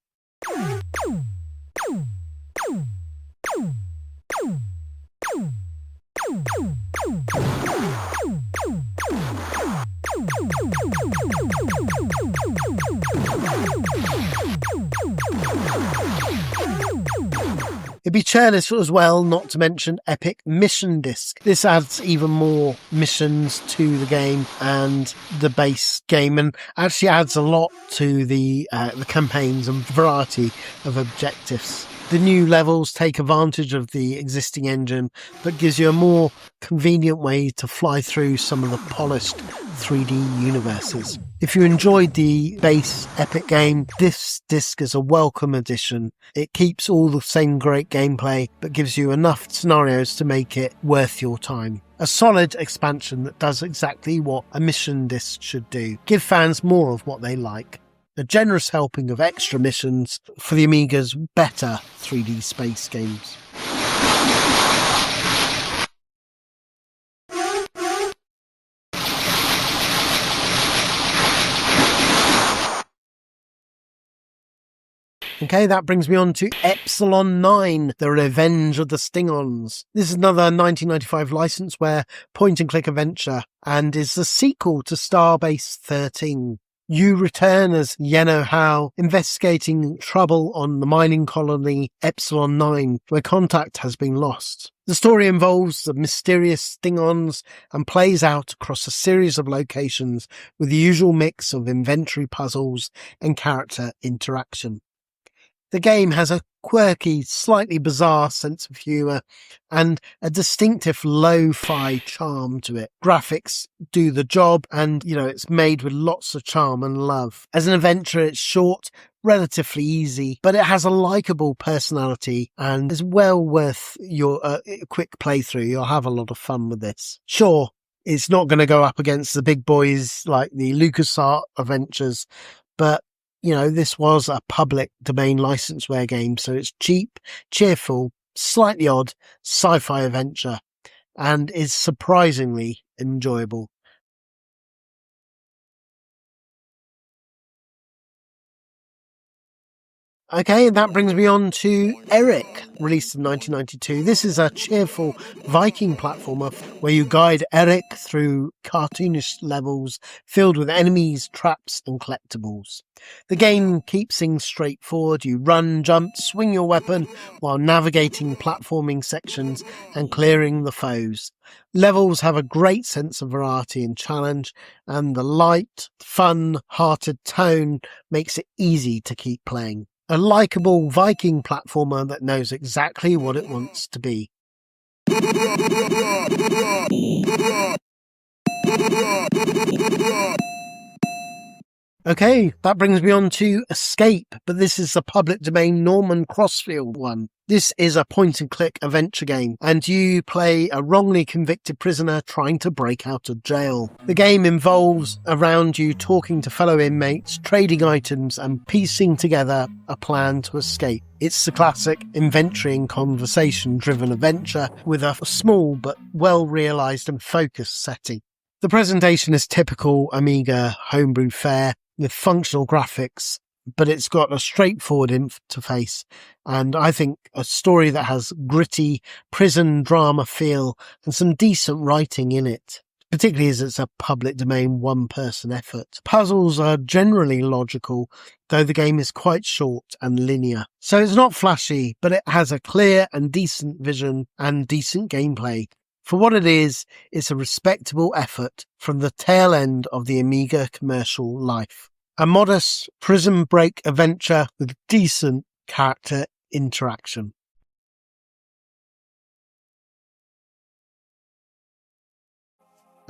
It'd be careless as well not to mention Epic Mission Disc. This adds even more missions to the game and the base game, and actually adds a lot to the campaigns and variety of objectives. The new levels take advantage of the existing engine, but gives you a more convenient way to fly through some of the polished 3D universes. If you enjoyed the base Epic game, this disc is a welcome addition. It keeps all the same great gameplay, but gives you enough scenarios to make it worth your time. A solid expansion that does exactly what a mission disc should do. Give fans more of what they like. A generous helping of extra missions for the Amiga's better 3D space games. Okay, that brings me on to Epsilon 9, The Revenge of the Stingons. This is another 1995 licenseware point-and-click adventure, and is the sequel to Starbase 13. You return as Yeno Hao, investigating trouble on the mining colony Epsilon 9, where contact has been lost. The story involves the mysterious Stingons and plays out across a series of locations with the usual mix of inventory puzzles and character interaction. The game has a quirky, slightly bizarre sense of humour and a distinctive lo-fi charm to it. Graphics do the job and, it's made with lots of charm and love. As an adventure, it's short, relatively easy, but it has a likeable personality and is well worth your quick playthrough. You'll have a lot of fun with this. Sure, it's not going to go up against the big boys like the LucasArts adventures, but this was a public domain licenseware game, so it's cheap, cheerful, slightly odd sci-fi adventure and is surprisingly enjoyable. Okay, and that brings me on to Eric, released in 1992. This is a cheerful Viking platformer where you guide Eric through cartoonish levels filled with enemies, traps and collectibles. The game keeps things straightforward. You run, jump, swing your weapon while navigating platforming sections and clearing the foes. Levels have a great sense of variety and challenge, and the light, fun-hearted tone makes it easy to keep playing. A likeable Viking platformer that knows exactly what it wants to be. Okay, that brings me on to Escape, but this is the public domain Norman Crossfield one. This is a point-and-click adventure game, and you play a wrongly convicted prisoner trying to break out of jail. The game involves around you talking to fellow inmates, trading items, and piecing together a plan to escape. It's the classic inventory and conversation-driven adventure with a small but well-realised and focused setting. The presentation is typical Amiga homebrew fare with functional graphics, but it's got a straightforward interface, and I think a story that has gritty prison drama feel and some decent writing in it, particularly as it's a public domain one-person effort. Puzzles are generally logical, though the game is quite short and linear. So it's not flashy, but it has a clear and decent vision and decent gameplay. For what it is, it's a respectable effort from the tail end of the Amiga commercial life. A modest prison break adventure with decent character interaction.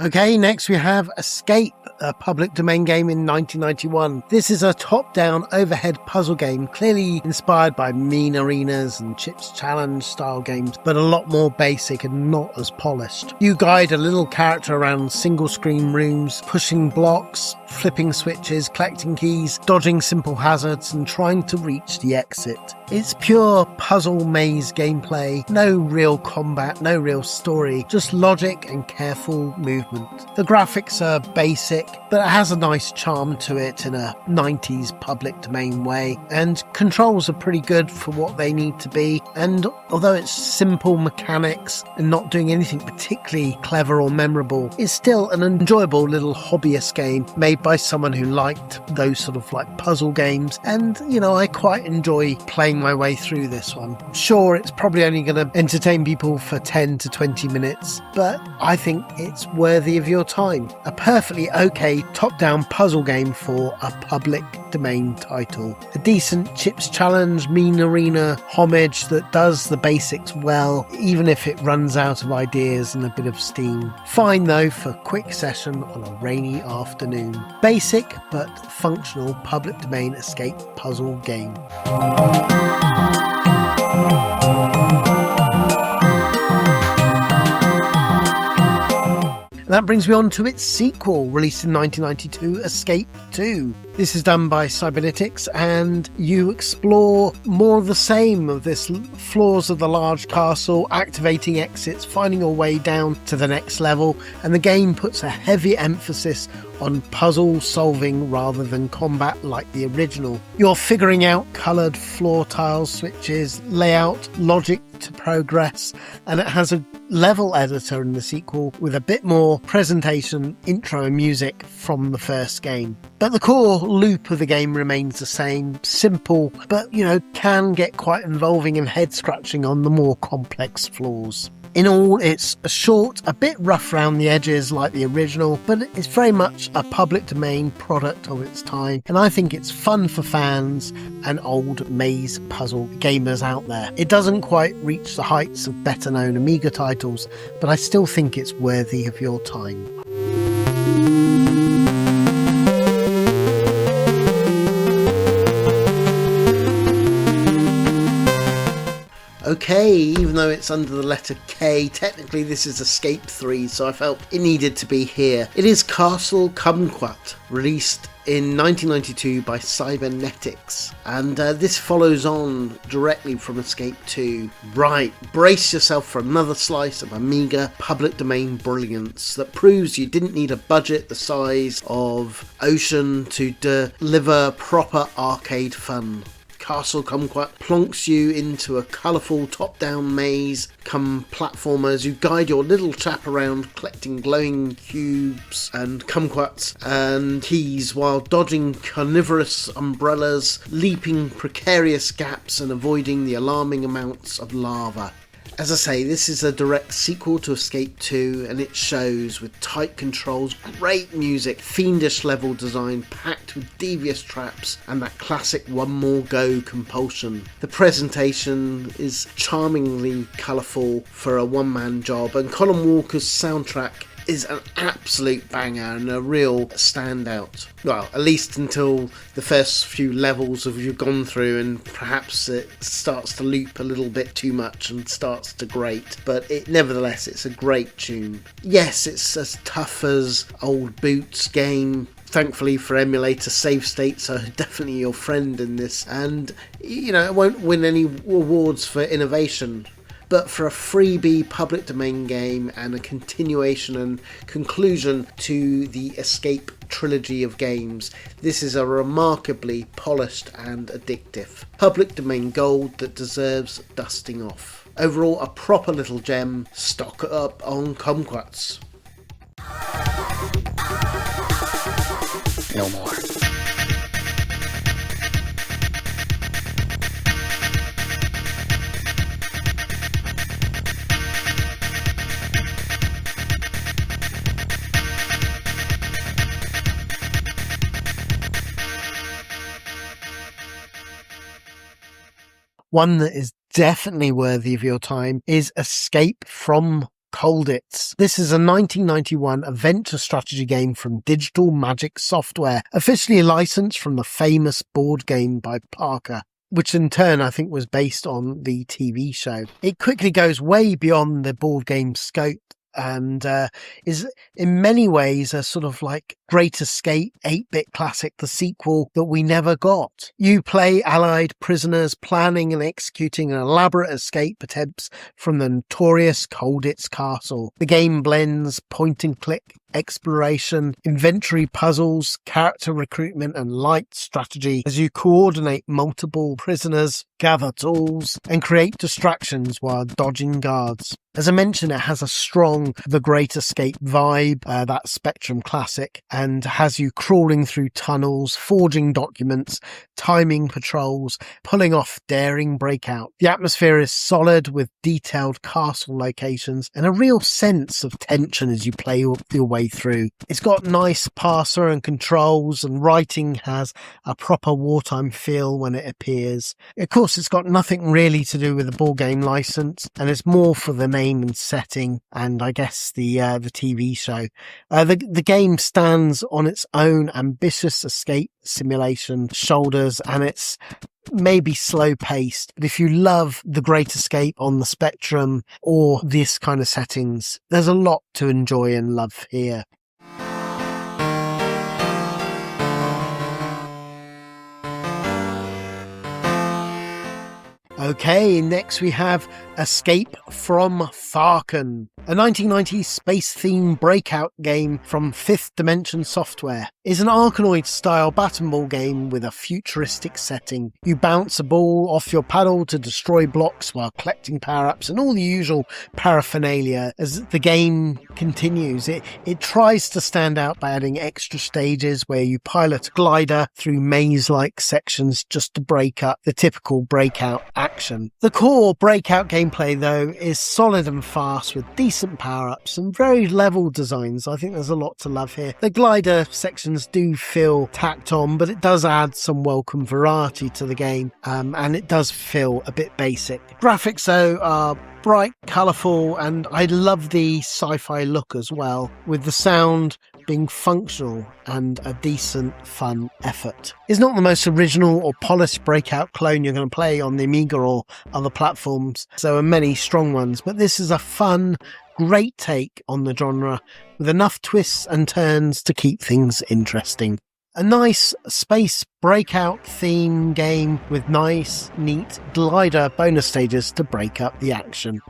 Okay, next we have Escape, a public domain game in 1991. This is a top-down overhead puzzle game, clearly inspired by Mean Arenas and Chips Challenge style games, but a lot more basic and not as polished. You guide a little character around single-screen rooms, pushing blocks, flipping switches, collecting keys, dodging simple hazards, and trying to reach the exit. It's pure puzzle maze gameplay, no real combat, no real story, just logic and careful movement. The graphics are basic, but it has a nice charm to it in a 90s public domain way, and controls are pretty good for what they need to be, and although it's simple mechanics and not doing anything particularly clever or memorable, it's still an enjoyable little hobbyist game made by someone who liked those sort of like puzzle games, and I quite enjoy playing my way through this one. Sure, it's probably only going to entertain people for 10 to 20 minutes, but I think it's worthy of your time. A perfectly okay top-down puzzle game for a public domain title. A decent Chips Challenge, Mean Arena homage that does the basics well, even if it runs out of ideas and a bit of steam. Fine though for a quick session on a rainy afternoon. Basic but functional public domain escape puzzle game. That brings me on to its sequel, released in 1992, Escape 2. This is done by Cybernetics, and you explore more of the same of this floors of the large castle, activating exits, finding your way down to the next level, and the game puts a heavy emphasis on puzzle solving rather than combat like the original. You're figuring out coloured floor tiles, switches, layout, logic to progress, and it has a level editor in the sequel with a bit more presentation, intro and music from the first game. But the core loop of the game remains the same, simple, but can get quite involving and head scratching on the more complex floors. In all, it's a short, a bit rough around the edges like the original, but it's very much a public domain product of its time, and I think it's fun for fans and old maze puzzle gamers out there. It doesn't quite reach the heights of better known Amiga titles, but I still think it's worthy of your time. Okay, even though it's under the letter K, technically this is Escape 3, so I felt it needed to be here. It is Kastle Kumquat, released in 1992 by Cybernetics, and this follows on directly from Escape 2. Right, brace yourself for another slice of Amiga public domain brilliance that proves you didn't need a budget the size of Ocean to deliver proper arcade fun. Kastle Kumquat plonks you into a colourful top-down maze come platformer as you guide your little chap around collecting glowing cubes and kumquats and keys while dodging carnivorous umbrellas, leaping precarious gaps and avoiding the alarming amounts of lava. As I say, this is a direct sequel to Escape 2, and it shows with tight controls, great music, fiendish level design packed with devious traps, and that classic one more go compulsion. The presentation is charmingly colourful for a one-man job, and Colin Walker's soundtrack is an absolute banger and a real standout. Well, at least until the first few levels of you've gone through and perhaps it starts to loop a little bit too much and starts to grate, but nevertheless it's a great tune. Yes, it's as tough as old Boots game. Thankfully for emulator, save states are definitely your friend in this, and it won't win any awards for innovation. But for a freebie public domain game and a continuation and conclusion to the Escape trilogy of games, this is a remarkably polished and addictive public domain gold that deserves dusting off. Overall, a proper little gem. Stock up on kumquats. No more. One that is definitely worthy of your time is Escape from Colditz. This is a 1991 adventure strategy game from Digital Magic Software, officially licensed from the famous board game by Parker, which in turn I think was based on the TV show. It quickly goes way beyond the board game scope and is in many ways a sort of like Great Escape 8-bit classic, the sequel that we never got. You play Allied prisoners planning and executing an elaborate escape attempts from the notorious Colditz castle. The game blends point and click exploration, inventory puzzles, character recruitment and light strategy as you coordinate multiple prisoners, gather tools and create distractions while dodging guards. As I mentioned, it has a strong The Great Escape vibe, that Spectrum classic, and has you crawling through tunnels, forging documents, timing patrols, pulling off daring breakout. The atmosphere is solid with detailed castle locations and a real sense of tension as you play your way through. It's got nice parser and controls, and writing has a proper wartime feel when it appears. Of course, it's got nothing really to do with the board game license, and it's more for the name and setting, and I guess the TV show. The game stands on its own ambitious escape simulation shoulders, and it's maybe slow paced, but if you love The Great Escape on the Spectrum or this kind of settings, there's a lot to enjoy and love here. Okay, next we have Escape from Tharkan, a 1990s space-themed breakout game from Fifth Dimension Software. It's an Arkanoid-style bat and ball game with a futuristic setting. You bounce a ball off your paddle to destroy blocks while collecting power-ups and all the usual paraphernalia. As the game continues, it tries to stand out by adding extra stages where you pilot a glider through maze-like sections just to break up the typical breakout action. The core breakout game gameplay, though, is solid and fast with decent power-ups and very level designs. I think there's a lot to love here. The glider sections do feel tacked on, but it does add some welcome variety to the game, and it does feel a bit basic. Graphics, though, are bright, colourful, and I love the sci-fi look as well, with the sound being functional and a decent, fun effort. It's not the most original or polished Breakout clone you're going to play on the Amiga or other platforms. There are many strong ones, but this is a fun, great take on the genre with enough twists and turns to keep things interesting. A nice space Breakout theme game with nice, neat glider bonus stages to break up the action.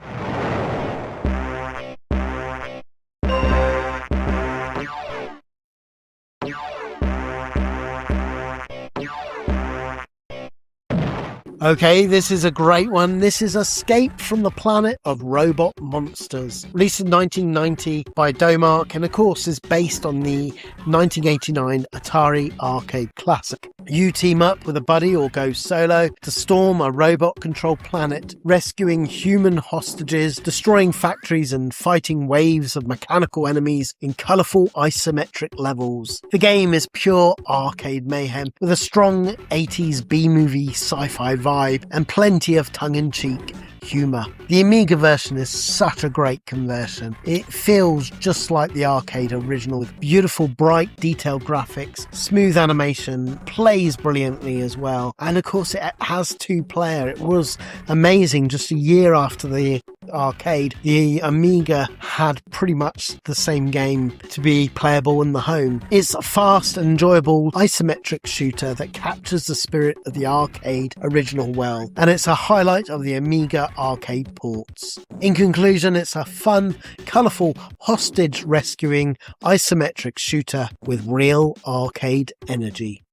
Okay, this is a great one. This is Escape from the Planet of Robot Monsters. Released in 1990 by Domark, and of course is based on the 1989 Atari arcade classic. You team up with a buddy or go solo to storm a robot-controlled planet, rescuing human hostages, destroying factories and fighting waves of mechanical enemies in colourful isometric levels. The game is pure arcade mayhem with a strong 80s B-movie sci-fi vibe and plenty of tongue-in-cheek humour. The Amiga version is such a great conversion. It feels just like the arcade original with beautiful, bright, detailed graphics, smooth animation, plays brilliantly as well. And of course it has 2-player. It was amazing. Just a year after the arcade, the Amiga had pretty much the same game to be playable in the home. It's a fast and enjoyable isometric shooter that captures the spirit of the arcade original well, and it's a highlight of the Amiga arcade ports. In conclusion, it's a fun, colourful, hostage rescuing isometric shooter with real arcade energy.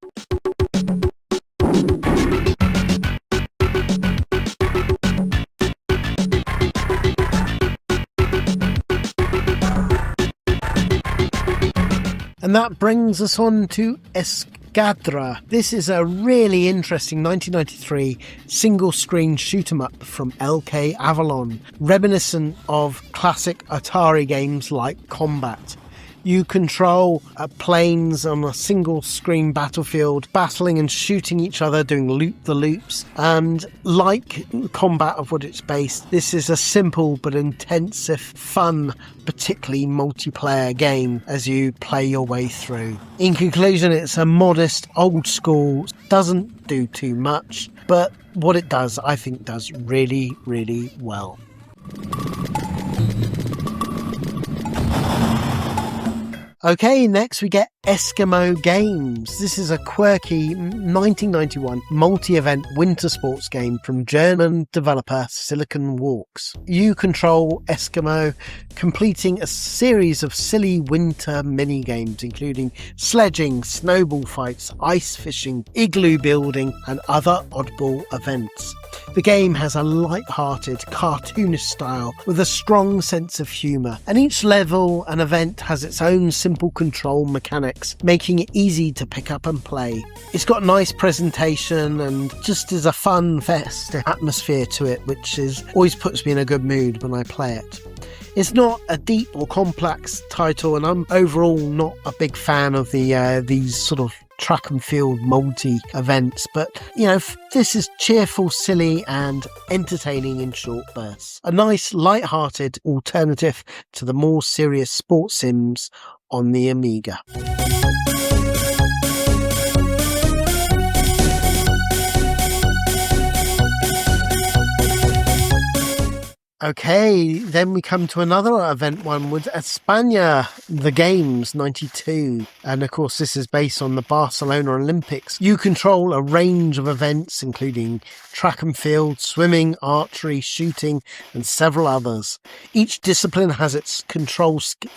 And that brings us on to Eskadra. This is a really interesting 1993 single-screen shoot-'em-up from LK Avalon, reminiscent of classic Atari games like Combat. You control planes on a single-screen battlefield, battling and shooting each other, doing loop-the-loops. And like Combat of what it's based, this is a simple but intensive, fun, particularly multiplayer game as you play your way through. In conclusion, it's a modest, old-school, doesn't do too much, but what it does, I think, does really, really well. Okay, next we get Eskimo Games. This is a quirky 1991 multi-event winter sports game from German developer Silicon Walks. You control Eskimo, completing a series of silly winter mini-games including sledging, snowball fights, ice fishing, igloo building and other oddball events. The game has a light-hearted, cartoonish style with a strong sense of humour, and each level and event has its own simple control mechanics, making it easy to pick up and play. It's got nice presentation and just is a fun, festive atmosphere to it, which always puts me in a good mood when I play it. It's not a deep or complex title, and I'm overall not a big fan of these sort of track and field multi events, but this is cheerful, silly and entertaining in short bursts. A nice light-hearted alternative to the more serious sports sims on the Amiga. Okay, then we come to another event one with España, the Games 92. And of course, this is based on the Barcelona Olympics. You control a range of events, including track and field, swimming, archery, shooting, and several others. Each discipline has its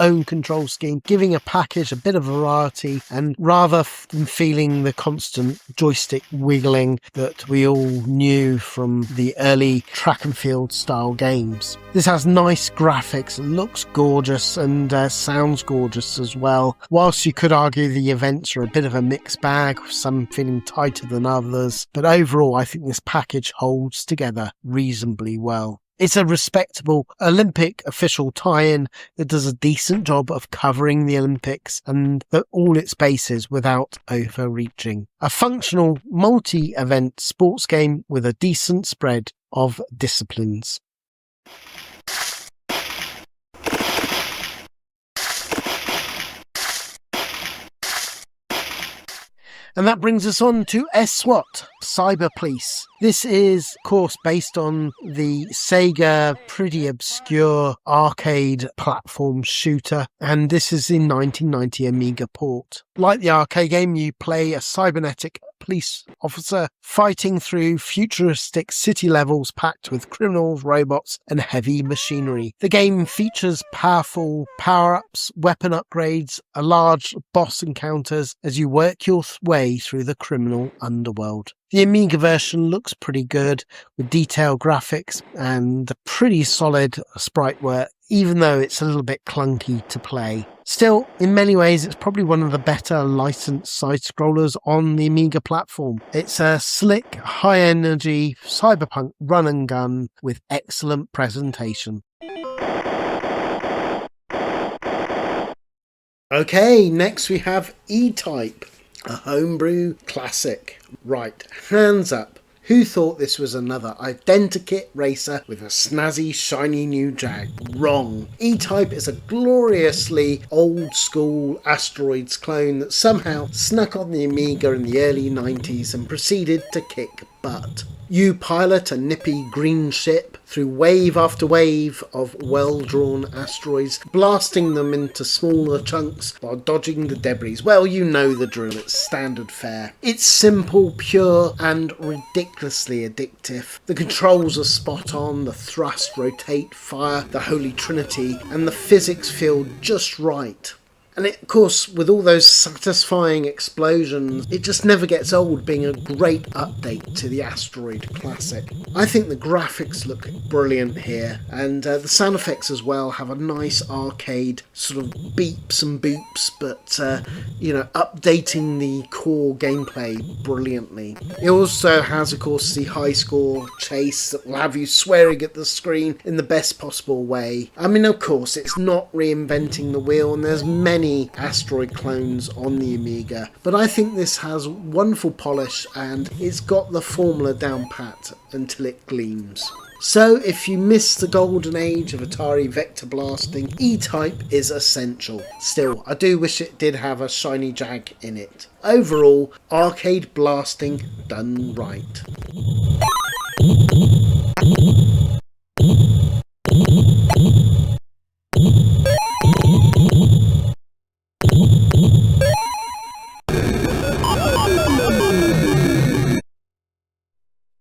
own control scheme, giving a package a bit of variety, and rather than feeling the constant joystick wiggling that we all knew from the early track and field style games. This has nice graphics, looks gorgeous and sounds gorgeous as well. Whilst you could argue the events are a bit of a mixed bag, some feeling tighter than others, but overall I think this package holds together reasonably well. It's a respectable Olympic official tie-in that does a decent job of covering the Olympics and all its bases without overreaching. A functional multi-event sports game with a decent spread of disciplines. And that brings us on to SWAT, Cyber Police. This is, of course, based on the Sega pretty obscure arcade platform shooter, and this is in 1990 Amiga port. Like the arcade game, you play a cybernetic police officer fighting through futuristic city levels packed with criminals, robots, and heavy machinery. The game features powerful power-ups, weapon upgrades, a large boss encounters as you work your way through the criminal underworld. The Amiga version looks pretty good with detailed graphics and pretty solid sprite work, even though it's a little bit clunky to play. Still, in many ways, it's probably one of the better licensed side-scrollers on the Amiga platform. It's a slick, high-energy cyberpunk run-and-gun with excellent presentation. Okay, next we have E-Type, a homebrew classic. Right, hands up. Who thought this was another identikit racer with a snazzy, shiny new Jag? Wrong. E-Type is a gloriously old-school Asteroids clone that somehow snuck on the Amiga in the early 90s and proceeded to kick butt. You pilot a nippy green ship through wave after wave of well-drawn asteroids, blasting them into smaller chunks while dodging the debris. Well, you know the drill, it's standard fare. It's simple, pure, and ridiculously addictive. The controls are spot on, the thrust, rotate, fire, the holy trinity, and the physics feel just right. And of course, with all those satisfying explosions, it just never gets old being a great update to the Asteroid classic. I think the graphics look brilliant here, and the sound effects as well have a nice arcade sort of beeps and boops, but, updating the core gameplay brilliantly. It also has, of course, the high score chase that will have you swearing at the screen in the best possible way. I mean, of course, it's not reinventing the wheel, and there's many Asteroid clones on the Amiga, but I think this has wonderful polish and it's got the formula down pat until it gleams. So if you miss the golden age of Atari vector blasting, E-Type is essential. Still, I do wish it did have a shiny Jag in it. Overall, arcade blasting done right.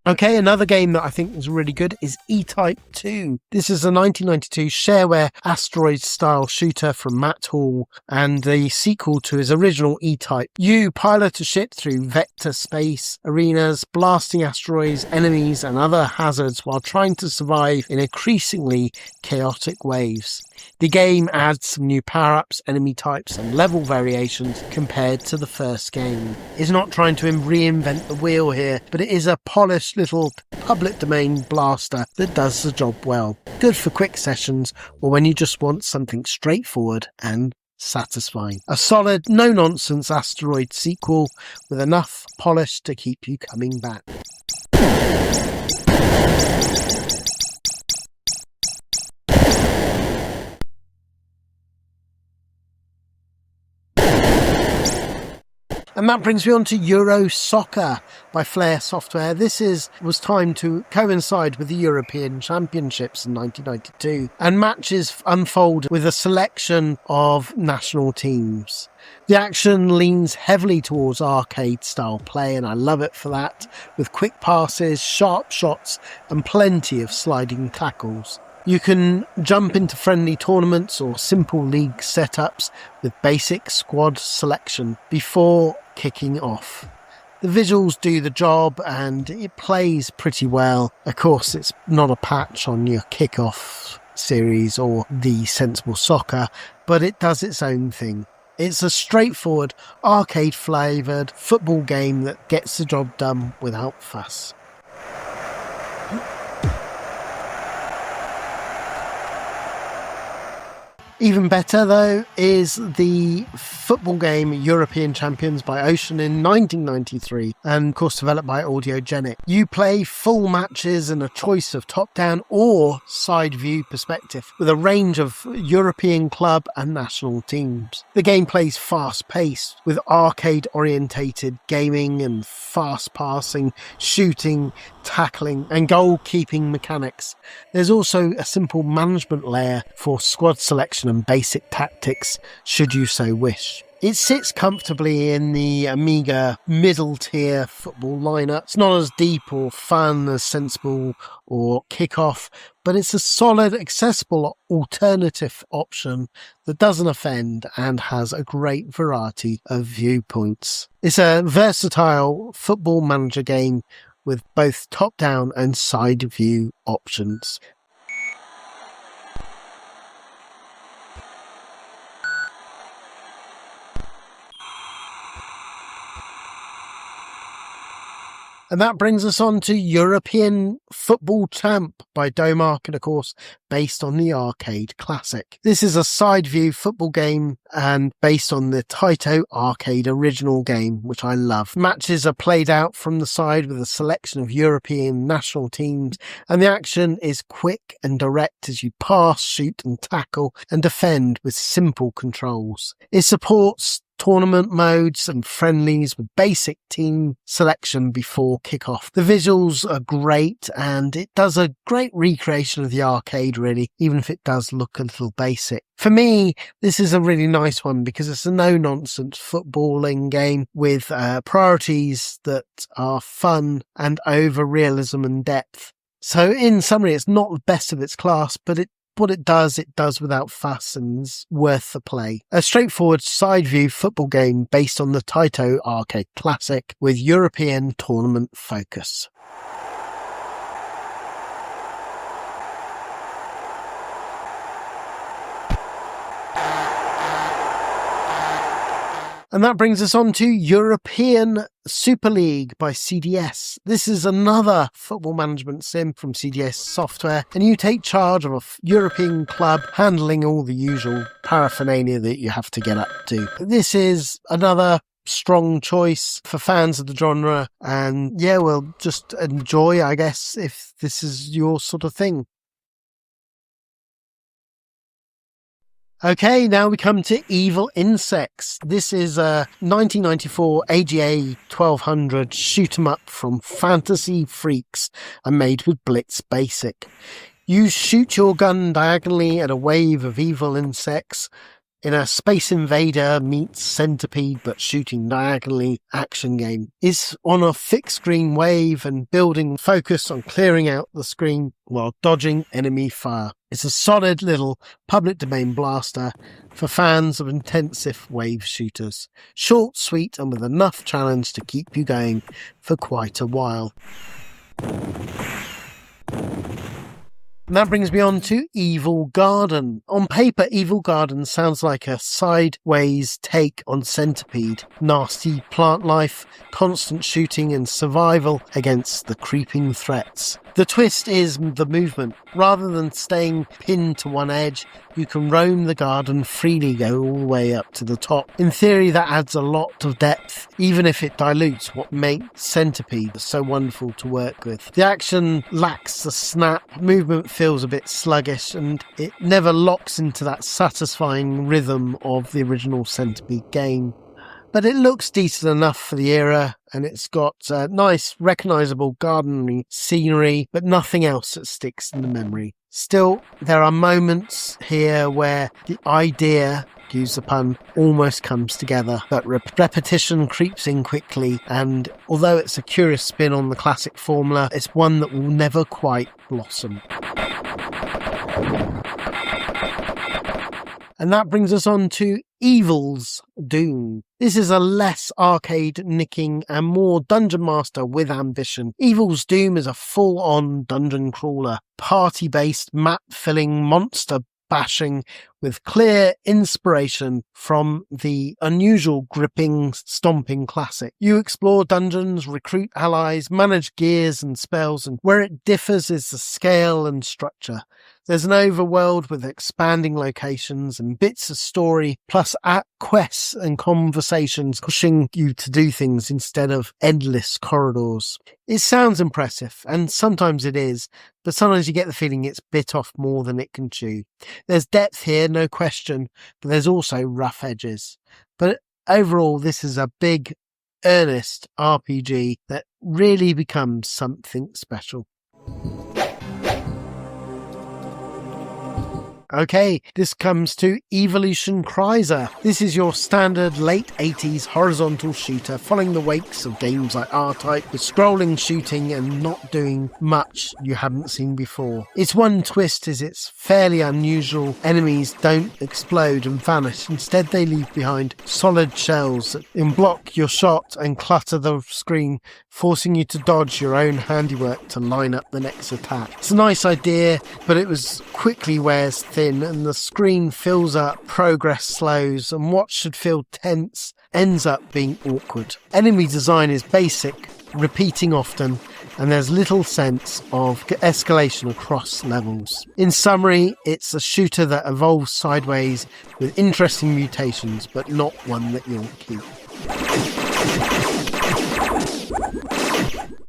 Okay, another game that I think is really good is E-Type 2. This is a 1992 shareware Asteroid-style shooter from Matt Hall and the sequel to his original E-Type. You pilot a ship through vector space arenas, blasting asteroids, enemies and other hazards while trying to survive in increasingly chaotic waves. The game adds some new power-ups, enemy types and level variations compared to the first game. It's not trying to reinvent the wheel here, but it is a polished little public domain blaster that does the job well. Good for quick sessions or when you just want something straightforward and satisfying. A solid, no-nonsense Asteroid sequel with enough polish to keep you coming back. And that brings me on to Euro Soccer by Flare Software. This was timed to coincide with the European Championships in 1992, and matches unfold with a selection of national teams. The action leans heavily towards arcade-style play, and I love it for that, with quick passes, sharp shots, and plenty of sliding tackles. You can jump into friendly tournaments or simple league setups with basic squad selection before kicking off. The visuals do the job and it plays pretty well. Of course, it's not a patch on your kickoff series or the Sensible Soccer, but it does its own thing. It's a straightforward, arcade-flavoured football game that gets the job done without fuss. Even better, though, is the football game European Champions by Ocean in 1993, and of course developed by Audiogenic. You play full matches in a choice of top-down or side-view perspective, with a range of European club and national teams. The game plays fast-paced, with arcade-orientated gaming and fast passing, shooting, tackling, and goalkeeping mechanics. There's also a simple management layer for squad selection and basic tactics, should you so wish. It sits comfortably in the Amiga middle-tier football lineup. It's not as deep or fun as Sensible or Kickoff, but it's a solid, accessible alternative option that doesn't offend and has a great variety of viewpoints. It's a versatile football manager game with both top-down and side-view options. And that brings us on to European Football Champ by Domark, and of course based on the arcade classic. This is a side-view football game and based on the Taito arcade original game, which I love. Matches are played out from the side with a selection of European national teams, and the action is quick and direct as you pass, shoot and tackle and defend with simple controls. It supports tournament modes and friendlies with basic team selection before kickoff. The visuals are great and it does a great recreation of the arcade really, even if it does look a little basic. For me, this is a really nice one because it's a no-nonsense footballing game with priorities that are fun and over realism and depth. So in summary, it's not the best of its class, but what it does without fuss and is worth the play. A straightforward side-view football game based on the Taito arcade classic with European tournament focus. And that brings us on to European Superleague by CDS. This is another football management sim from CDS Software, and you take charge of a European club handling all the usual paraphernalia that you have to get up to. This is another strong choice for fans of the genre, and yeah, well, just enjoy, I guess, if this is your sort of thing. Okay, now we come to Evil Insects. This is a 1994 AGA 1200 shoot 'em up from Fantasy Freaks and made with Blitz Basic. You shoot your gun diagonally at a wave of evil insects in a Space Invader meets Centipede but shooting diagonally action game. It's on a fixed screen wave and building focus on clearing out the screen while dodging enemy fire. It's a solid little public domain blaster for fans of intensive wave shooters. Short, sweet, and with enough challenge to keep you going for quite a while. And that brings me on to Evil Garden. On paper, Evil Garden sounds like a sideways take on Centipede. Nasty plant life, constant shooting and survival against the creeping threats. The twist is the movement. Rather than staying pinned to one edge, you can roam the garden freely, go all the way up to the top. In theory, that adds a lot of depth, even if it dilutes what makes Centipede so wonderful to work with. The action lacks the snap, movement feels a bit sluggish, and it never locks into that satisfying rhythm of the original Centipede game. But it looks decent enough for the era, and it's got nice, recognisable gardening scenery, but nothing else that sticks in the memory. Still, there are moments here where the idea, use the pun, almost comes together, but repetition creeps in quickly, and although it's a curious spin on the classic formula, it's one that will never quite blossom. And that brings us on to Evil's Doom. This is a less arcade-nicking and more Dungeon Master with ambition. Evil's Doom is a full-on dungeon crawler, party-based, map-filling, monster-bashing, with clear inspiration from the unusual gripping, stomping classic. You explore dungeons, recruit allies, manage gears and spells, and where it differs is the scale and structure. There's an overworld with expanding locations and bits of story, plus quests and conversations pushing you to do things instead of endless corridors. It sounds impressive, and sometimes it is, but sometimes you get the feeling it's bit off more than it can chew. There's depth here, no question, but there's also rough edges. But overall, this is a big, earnest RPG that really becomes something special. Okay, this comes to Evolution Chrysler. This is your standard late 80s horizontal shooter following the wakes of games like R-Type with scrolling shooting and not doing much you haven't seen before. Its one twist is its fairly unusual enemies don't explode and vanish. Instead, they leave behind solid shells that block your shot and clutter the screen, forcing you to dodge your own handiwork to line up the next attack. It's a nice idea, but it was quickly wears thin and the screen fills up, progress slows, and what should feel tense ends up being awkward. Enemy design is basic, repeating often, and there's little sense of escalation across levels. In summary, it's a shooter that evolves sideways with interesting mutations, but not one that you'll keep.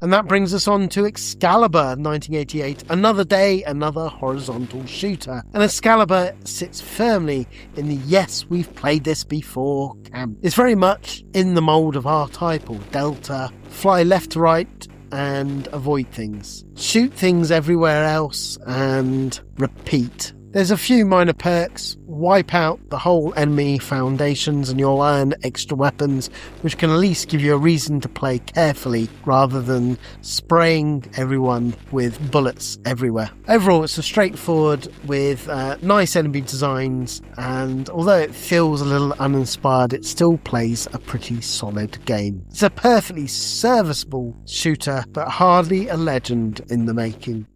And that brings us on to Excalibur 1988. Another day, another horizontal shooter. And Excalibur sits firmly in the yes, we've played this before camp. It's very much in the mould of R-Type or Delta. Fly left to right and avoid things. Shoot things everywhere else and repeat. There's a few minor perks. Wipe out the whole enemy foundations and you'll earn extra weapons, which can at least give you a reason to play carefully rather than spraying everyone with bullets everywhere. Overall, it's a straightforward with nice enemy designs, and although it feels a little uninspired, it still plays a pretty solid game. It's a perfectly serviceable shooter, but hardly a legend in the making.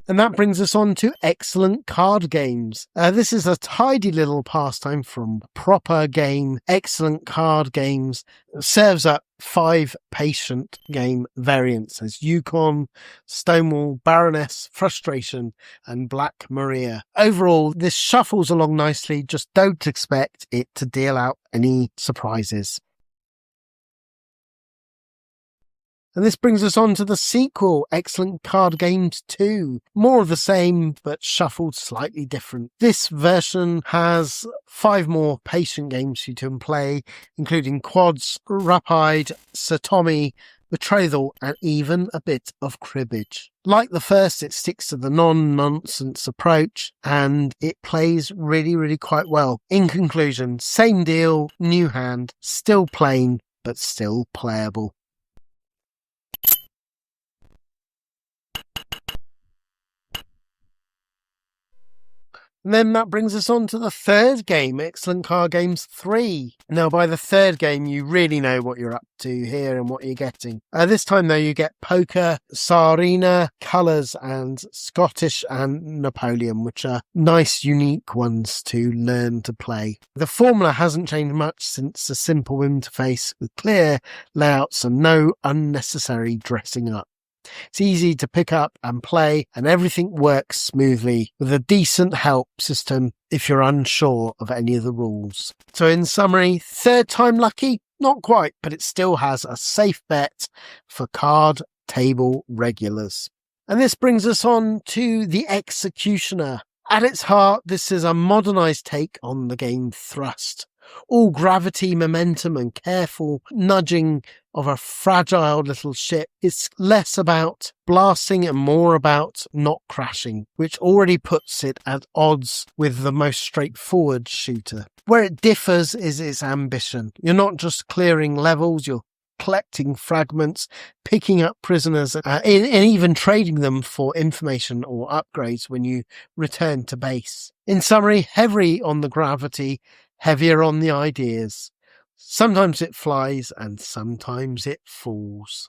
And that brings us on to excellent card games. This is a tidy little pastime from proper game, excellent card games. It serves up 5 patient game variants as Yukon, Stonewall, Baroness, Frustration, and Black Maria. Overall, this shuffles along nicely, just don't expect it to deal out any surprises. And this brings us on to the sequel, Excellent Card Games 2. More of the same, but shuffled slightly different. This version has 5 more patient games for you to play, including Quads, Rapide, Sir Tommy, Betrothal, and even a bit of cribbage. Like the first, it sticks to the non-nonsense approach, and it plays really quite well. In conclusion, same deal, new hand, still plain, but still playable. And then that brings us on to the third game, Excellent Card Games 3. Now, by the third game, you really know what you're up to here and what you're getting. This time, though, you get Poker, Tsarina, Colours, and Scottish and Napoleon, which are nice, unique ones to learn to play. The formula hasn't changed much since a simple interface with clear layouts and no unnecessary dressing up. It's easy to pick up and play, and everything works smoothly with a decent help system if you're unsure of any of the rules. So in summary, third time lucky? Not quite, but it still has a safe bet for card table regulars. And this brings us on to The Executioner. At its heart, this is a modernised take on the game Thrust. All gravity, momentum and careful nudging of a fragile little ship. It's less about blasting and more about not crashing, which already puts it at odds with the most straightforward shooter. Where it differs is its ambition. You're not just clearing levels, you're collecting fragments, picking up prisoners, and even trading them for information or upgrades when you return to base. In summary, heavy on the gravity, heavier on the ideas. Sometimes it flies and sometimes it falls.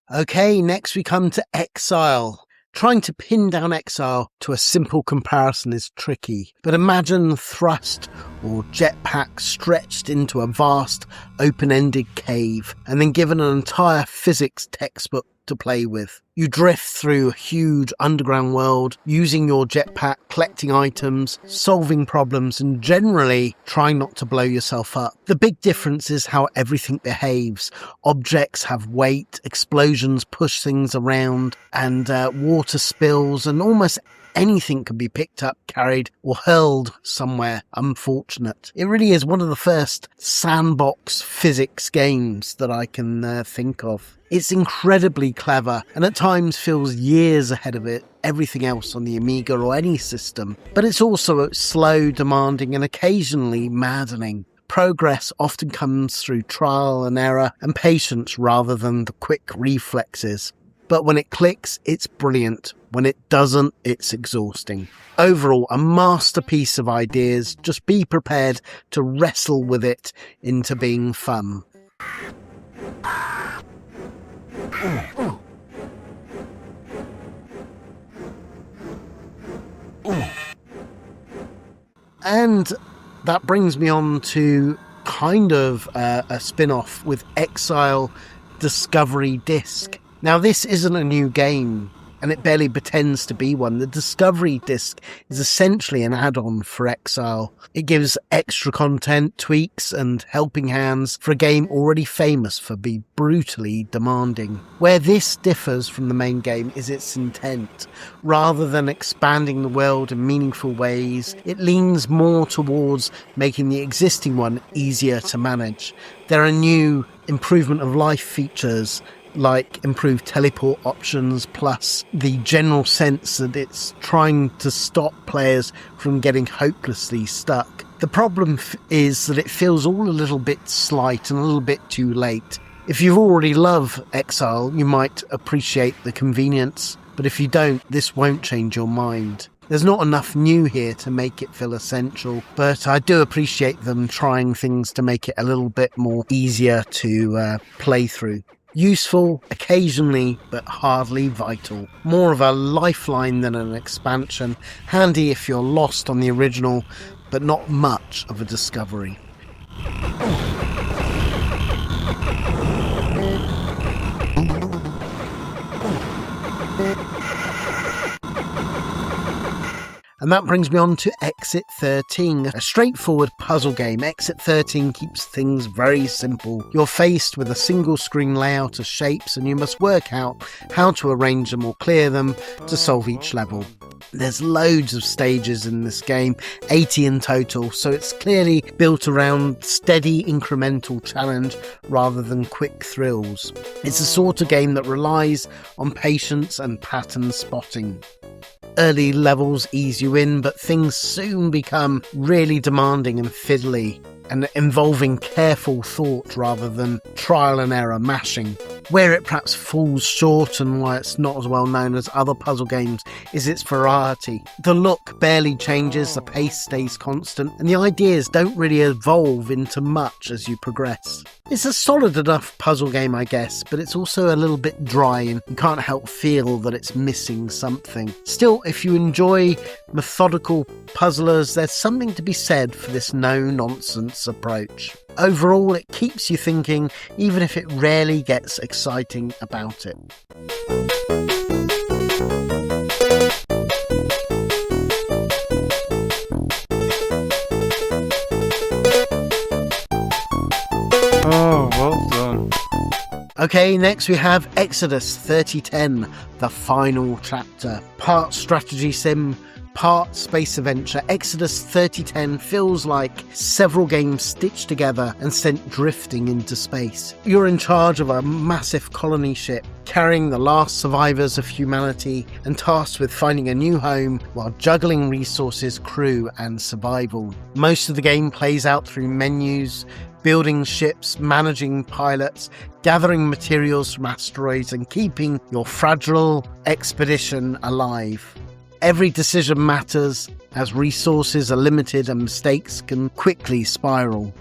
Okay, next we come to Exile. Trying to pin down Exile to a simple comparison is tricky, but imagine thrust or jetpack stretched into a vast, open-ended cave and then given an entire physics textbook to play with. You drift through a huge underground world, using your jetpack, collecting items, solving problems, and generally trying not to blow yourself up. The big difference is how everything behaves. Objects have weight, explosions push things around, and water spills, and almost anything can be picked up, carried, or hurled somewhere. Unfortunate. It really is one of the first sandbox physics games that I can think of. It's incredibly clever, and at times feels years ahead of everything else on the Amiga or any system. But it's also slow, demanding, and occasionally maddening. Progress often comes through trial and error and patience rather than the quick reflexes. But when it clicks, it's brilliant. When it doesn't, it's exhausting. Overall, a masterpiece of ideas. Just be prepared to wrestle with it into being fun. And that brings me on to kind of a spin-off with Exile Discovery Disc. Now, this isn't a new game, and it barely pretends to be one. The Discovery Disc is essentially an add-on for Exile. It gives extra content, tweaks, and helping hands for a game already famous for being brutally demanding. Where this differs from the main game is its intent. Rather than expanding the world in meaningful ways, it leans more towards making the existing one easier to manage. There are new improvement of life features, like improved teleport options, plus the general sense that it's trying to stop players from getting hopelessly stuck. The problem is that it feels all a little bit slight and a little bit too late. If you already love Exile, you might appreciate the convenience, but if you don't, this won't change your mind. There's not enough new here to make it feel essential, but I do appreciate them trying things to make it a little bit more easier to play through. Useful, occasionally, but hardly vital. More of a lifeline than an expansion. Handy if you're lost on the original, but not much of a discovery. And that brings me on to Exit 13, a straightforward puzzle game. Exit 13 keeps things very simple. You're faced with a single screen layout of shapes and you must work out how to arrange them or clear them to solve each level. There's loads of stages in this game, 80 in total, so it's clearly built around steady incremental challenge rather than quick thrills. It's the sort of game that relies on patience and pattern spotting. Early levels ease you in, but things soon become really demanding and fiddly, and involving careful thought rather than trial and error mashing. Where it perhaps falls short and why it's not as well known as other puzzle games is its variety. The look barely changes, the pace stays constant, and the ideas don't really evolve into much as you progress. It's a solid enough puzzle game, I guess, but it's also a little bit dry and you can't help feel that it's missing something. Still, if you enjoy methodical puzzlers, there's something to be said for this no-nonsense approach. Overall, it keeps you thinking, even if it rarely gets exciting about it. Oh, well done. Okay, next we have Exodus 3010, the final chapter. Part strategy sim, part space adventure. Exodus 3010 feels like several games stitched together and sent drifting into space. You're in charge of a massive colony ship, carrying the last survivors of humanity and tasked with finding a new home while juggling resources, crew and survival. Most of the game plays out through menus, building ships, managing pilots, gathering materials from asteroids and keeping your fragile expedition alive. Every decision matters, as resources are limited and mistakes can quickly spiral.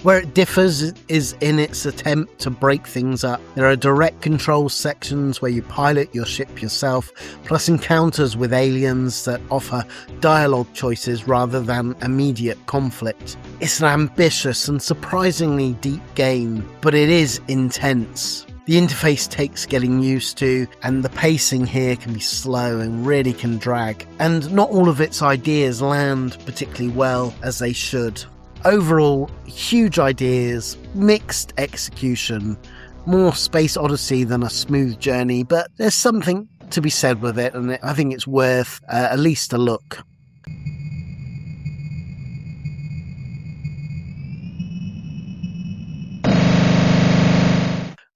Where it differs is in its attempt to break things up. There are direct control sections where you pilot your ship yourself, plus encounters with aliens that offer dialogue choices rather than immediate conflict. It's an ambitious and surprisingly deep game, but it is intense. The interface takes getting used to, and the pacing here can be slow and really can drag, and not all of its ideas land particularly well as they should. Overall, huge ideas, mixed execution, more Space Odyssey than a smooth journey, but there's something to be said with it, and I think it's worth at least a look.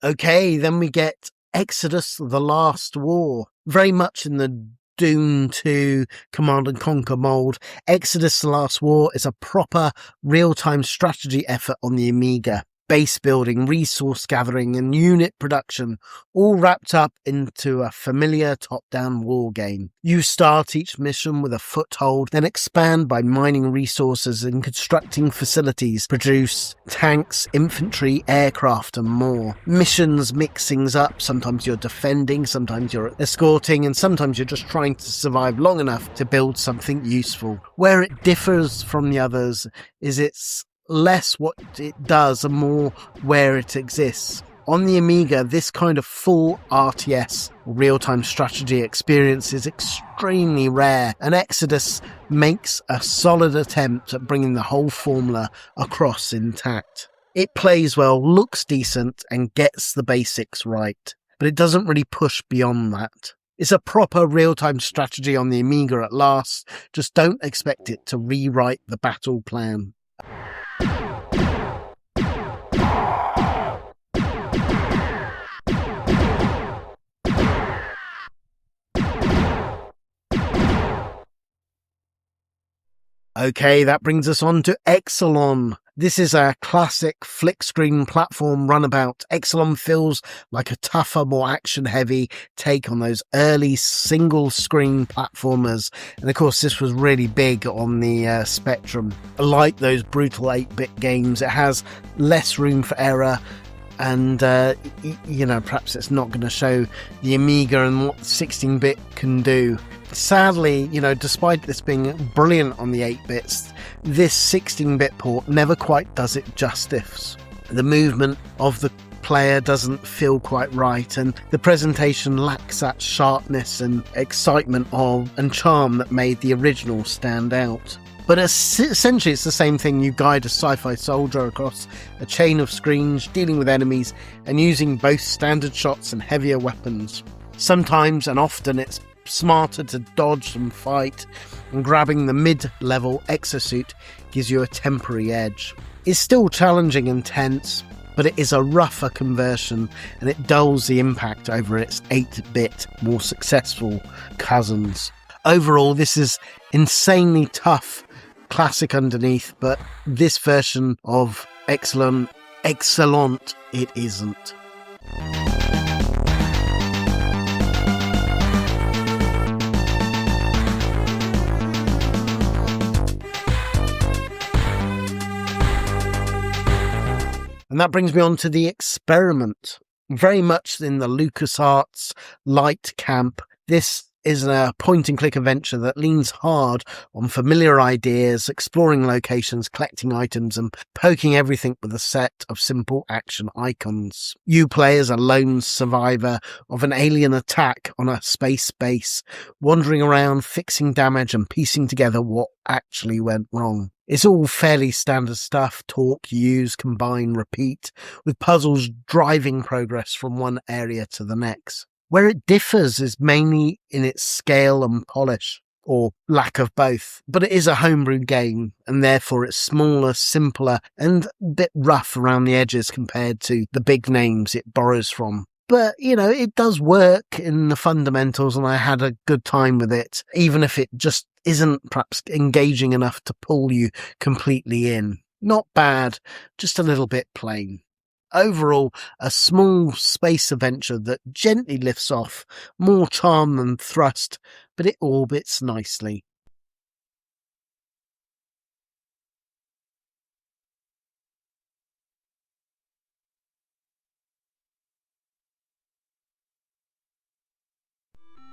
Okay, then we get Exodus: The Last War. Very much in the Doom 2 Command & Conquer mold, Exodus: The Last War is a proper real-time strategy effort on the Amiga. Base building, resource gathering, and unit production, all wrapped up into a familiar top-down war game. You start each mission with a foothold, then expand by mining resources and constructing facilities, produce tanks, infantry, aircraft, and more. Missions mix things up. Sometimes you're defending, sometimes you're escorting, and sometimes you're just trying to survive long enough to build something useful. Where it differs from the others is it's less what it does and more where it exists. On the Amiga, this kind of full RTS, real-time strategy experience, is extremely rare, and Exodus makes a solid attempt at bringing the whole formula across intact. It plays well, looks decent, and gets the basics right, but it doesn't really push beyond that. It's a proper real-time strategy on the Amiga at last, just don't expect it to rewrite the battle plan. Okay, that brings us on to Exolon. This is a classic flick-screen platform runabout. Exolon feels like a tougher, more action-heavy take on those early single-screen platformers. And of course, this was really big on the Spectrum. Like those brutal 8-bit games, it has less room for error. And, perhaps it's not going to show the Amiga and what 16-bit can do. Sadly, despite this being brilliant on the 8-bits, this 16-bit port never quite does it justice. The movement of the player doesn't feel quite right, and the presentation lacks that sharpness and excitement and charm that made the original stand out. But essentially it's the same thing. You guide a sci-fi soldier across a chain of screens, dealing with enemies and using both standard shots and heavier weapons. Sometimes and often it's smarter to dodge and fight, and grabbing the mid-level exosuit gives you a temporary edge. It's still challenging and tense, but it is a rougher conversion, and it dulls the impact over its 8-bit, more successful cousins. Overall, this is insanely tough classic underneath, but this version of excellent it isn't. And that brings me on to the Experiment. Very much in the LucasArts light camp, this is a point-and-click adventure that leans hard on familiar ideas, exploring locations, collecting items, and poking everything with a set of simple action icons. You play as a lone survivor of an alien attack on a space base, wandering around, fixing damage, and piecing together what actually went wrong. It's all fairly standard stuff: talk, use, combine, repeat, with puzzles driving progress from one area to the next. Where it differs is mainly in its scale and polish, or lack of both. But it is a homebrew game, and therefore it's smaller, simpler, and a bit rough around the edges compared to the big names it borrows from. But, it does work in the fundamentals, and I had a good time with it, even if it just isn't perhaps engaging enough to pull you completely in. Not bad, just a little bit plain. Overall, a small space adventure that gently lifts off, more charm than thrust, but it orbits nicely.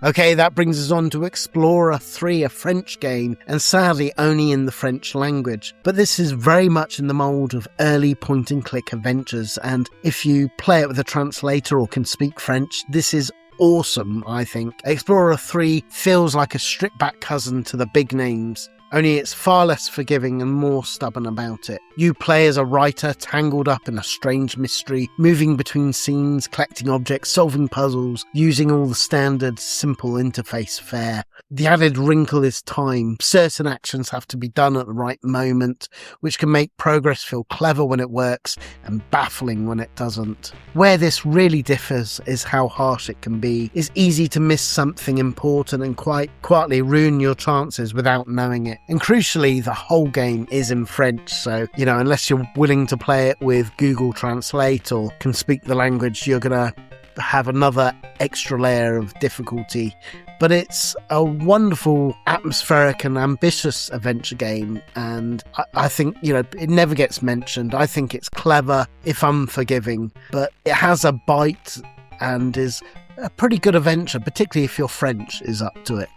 Okay, that brings us on to Explora 3, a French game, and sadly only in the French language. But this is very much in the mould of early point-and-click adventures, and if you play it with a translator or can speak French, this is awesome, I think. Explora 3 feels like a stripped-back cousin to the big names, only it's far less forgiving and more stubborn about it. You play as a writer tangled up in a strange mystery, moving between scenes, collecting objects, solving puzzles, using all the standard simple interface fare. The added wrinkle is time. Certain actions have to be done at the right moment, which can make progress feel clever when it works and baffling when it doesn't. Where this really differs is how harsh it can be. It's easy to miss something important and quite quietly ruin your chances without knowing it. And crucially, the whole game is in French, so, unless you're willing to play it with Google Translate or can speak the language, you're gonna have another extra layer of difficulty. But it's a wonderful, atmospheric and ambitious adventure game, and I think, it never gets mentioned. I think it's clever, if unforgiving, but it has a bite and is a pretty good adventure, particularly if your French is up to it.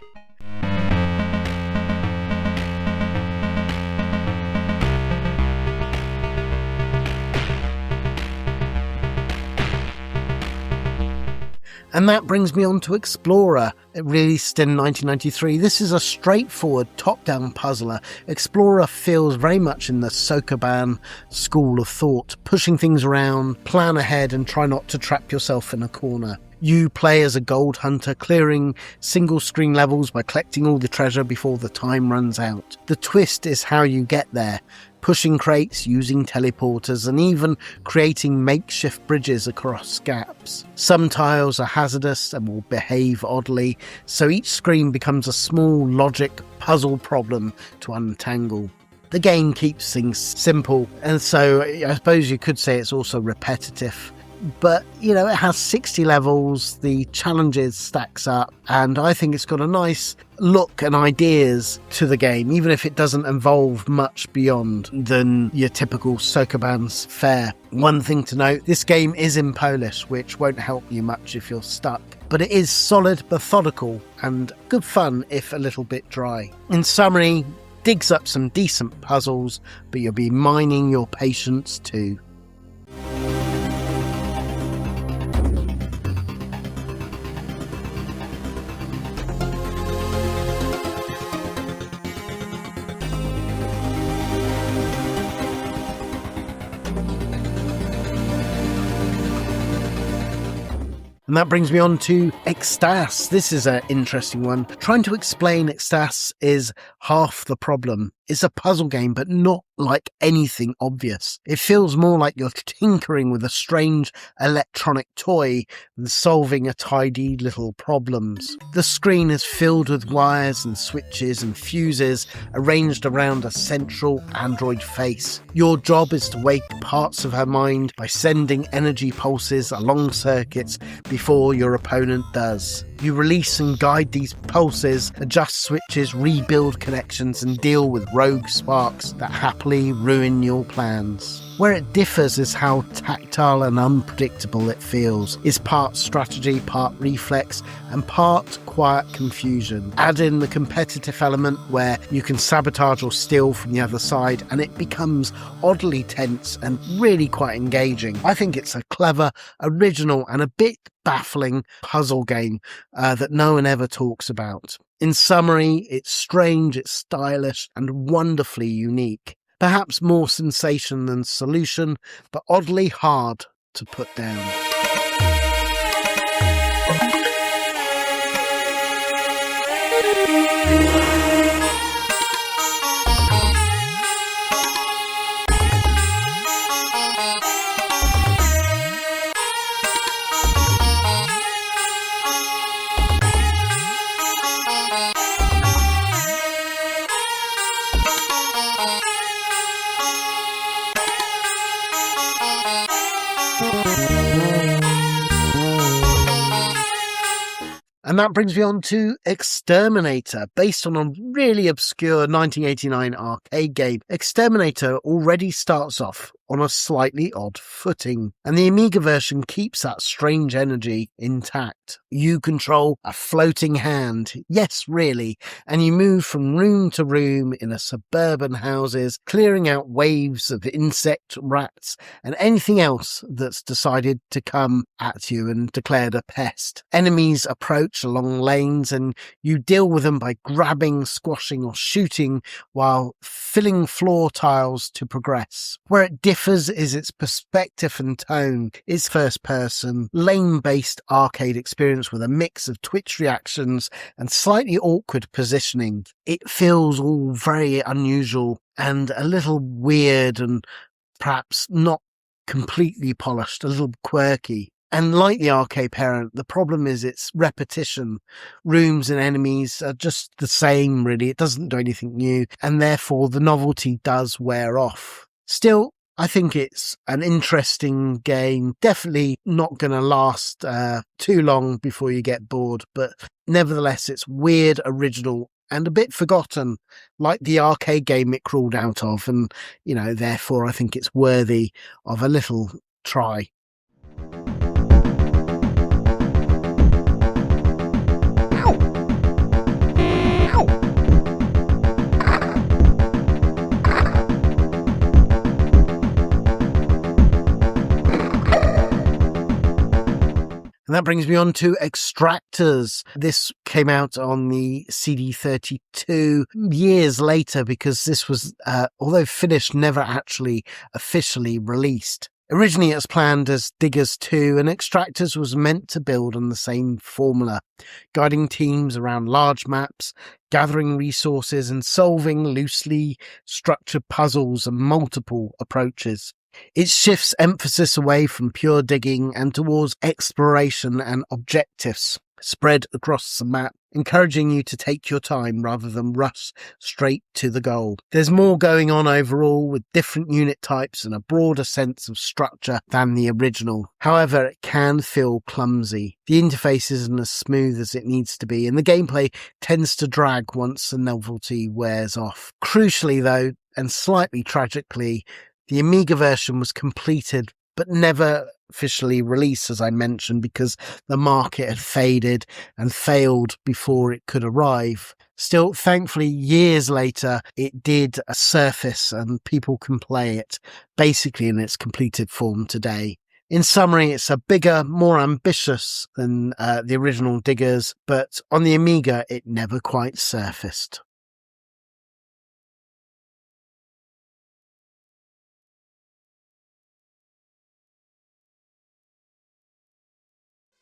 And that brings me on to Explora, released in 1993. This is a straightforward top-down puzzler. Explora feels very much in the Sokoban school of thought, pushing things around, plan ahead and try not to trap yourself in a corner. You play as a gold hunter, clearing single-screen levels by collecting all the treasure before the time runs out. The twist is how you get there, pushing crates, using teleporters, and even creating makeshift bridges across gaps. Some tiles are hazardous and will behave oddly, so each screen becomes a small logic puzzle problem to untangle. The game keeps things simple, and so I suppose you could say it's also repetitive. But, it has 60 levels, the challenges stacks up, and I think it's got a nice look and ideas to the game, even if it doesn't involve much beyond than your typical Sokoban's fare. One thing to note, this game is in Polish, which won't help you much if you're stuck. But it is solid, methodical, and good fun if a little bit dry. In summary, digs up some decent puzzles, but you'll be mining your patience too. And that brings me on to Extase. This is an interesting one. Trying to explain Extase is half the problem. It's a puzzle game, but not like anything obvious. It feels more like you're tinkering with a strange electronic toy than solving a tidy little problems. The screen is filled with wires and switches and fuses arranged around a central android face. Your job is to wake parts of her mind by sending energy pulses along circuits before your opponent does. You release and guide these pulses, adjust switches, rebuild connections, and deal with rogue sparks that happily ruin your plans. Where it differs is how tactile and unpredictable it feels. It's part strategy, part reflex, and part quiet confusion. Add in the competitive element where you can sabotage or steal from the other side, and it becomes oddly tense and really quite engaging. I think it's a clever, original, and a bit baffling puzzle game that no one ever talks about. In summary, it's strange, it's stylish, and wonderfully unique. Perhaps more sensation than solution, but oddly hard to put down. And that brings me on to Exterminator, based on a really obscure 1989 arcade game. Exterminator already starts off on a slightly odd footing, and the Amiga version keeps that strange energy intact. You control a floating hand, yes really, and you move from room to room in a suburban houses, clearing out waves of insect, rats, and anything else that's decided to come at you and declared a pest. Enemies approach along lanes and you deal with them by grabbing, squashing or shooting while filling floor tiles to progress. Where it differs is its perspective and tone. Its first-person, lane-based arcade experience with a mix of twitch reactions and slightly awkward positioning. It feels all very unusual and a little weird and perhaps not completely polished, a little quirky. And like the arcade parent, the problem is its repetition. Rooms and enemies are just the same, really. It doesn't do anything new, and therefore the novelty does wear off. Still, I think it's an interesting game. Definitely not going to last too long before you get bored, but nevertheless, it's weird, original, and a bit forgotten, like the arcade game it crawled out of, and, therefore I think it's worthy of a little try. And that brings me on to Extractors. This came out on the CD32 years later because this was, although finished, never actually officially released. Originally it was planned as Diggers 2, and Extractors was meant to build on the same formula, guiding teams around large maps, gathering resources and solving loosely structured puzzles and multiple approaches. It shifts emphasis away from pure digging and towards exploration and objectives spread across the map, encouraging you to take your time rather than rush straight to the goal. There's more going on overall, with different unit types and a broader sense of structure than the original. However, it can feel clumsy. The interface isn't as smooth as it needs to be, and the gameplay tends to drag once the novelty wears off. Crucially though, and slightly tragically, the Amiga version was completed but never officially released, as I mentioned, because the market had faded and failed before it could arrive. Still, thankfully, years later, it did surface and people can play it, basically in its completed form today. In summary, it's a bigger, more ambitious than the original Diggers, but on the Amiga, it never quite surfaced.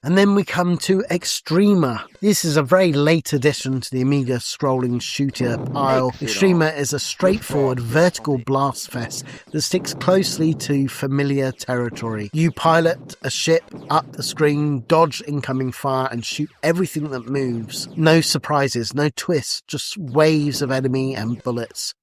And then we come to Extrema. This is a very late addition to the Amiga scrolling shooter pile. Extrema is a straightforward vertical blast fest that sticks closely to familiar territory. You pilot a ship up the screen, dodge incoming fire and shoot everything that moves. No surprises, no twists, just waves of enemy and bullets.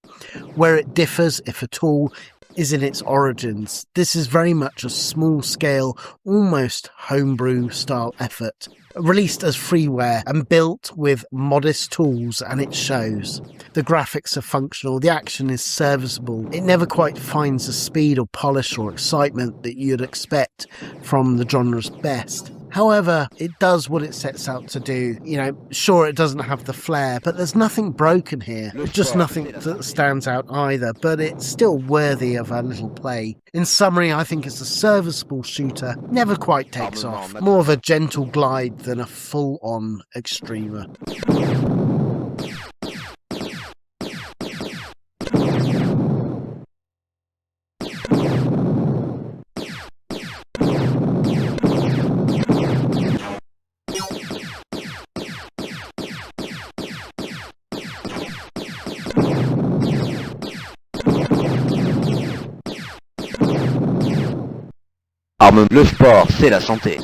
Where it differs, if at all, is in its origins. This is very much a small-scale, almost homebrew style effort, released as freeware and built with modest tools, and it shows. The graphics are functional, the action is serviceable. It never quite finds the speed or polish or excitement that you'd expect from the genre's best. However, it does what it sets out to do. Sure, it doesn't have the flair, but there's nothing broken here. Just nothing that stands out either, but it's still worthy of a little play. In summary, I think it's a serviceable shooter, never quite takes off. More of a gentle glide than a full-on Extrema. Le sport, c'est la santé.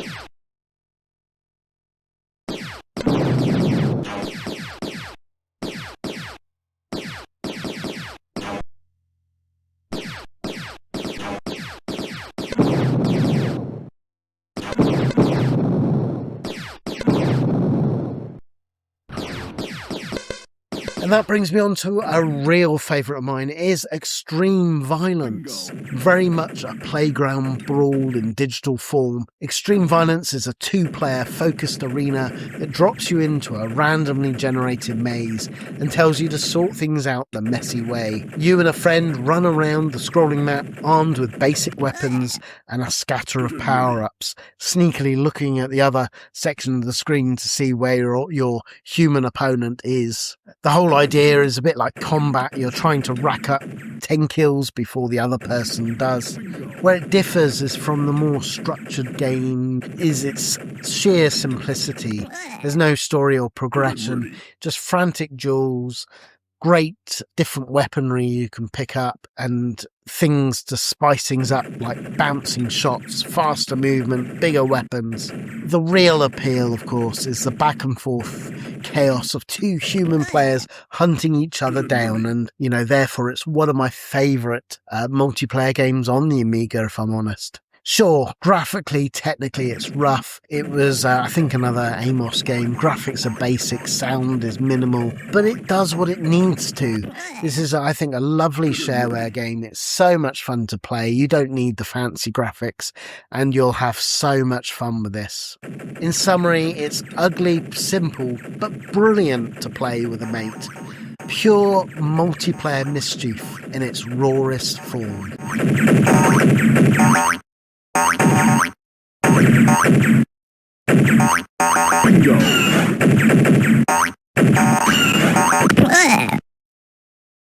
And that brings me on to a real favourite of mine. It is Extreme Violence. Very much a playground brawl in digital form. Extreme Violence is a 2-player focused arena that drops you into a randomly generated maze and tells you to sort things out the messy way. You and a friend run around the scrolling map armed with basic weapons and a scatter of power-ups, sneakily looking at the other section of the screen to see where your human opponent is. The whole idea is a bit like combat. You're trying to rack up 10 kills before the other person does. Where it differs is from the more structured game is its sheer simplicity. There's no story or progression, just frantic duels, great different weaponry you can pick up, and things to spice things up like bouncing shots, faster movement, bigger weapons. The real appeal, of course, is the back and forth chaos of 2 human players hunting each other down, and therefore it's one of my favourite multiplayer games on the Amiga, if I'm honest. Sure, graphically, technically it's rough. It was, I think, another Amos game. Graphics are basic, sound is minimal, but it does what it needs to. This is, I think, a lovely shareware game. It's so much fun to play. You don't need the fancy graphics, and you'll have so much fun with this. In summary, it's ugly, simple, but brilliant to play with a mate. Pure multiplayer mischief in its rawest form. Bingo!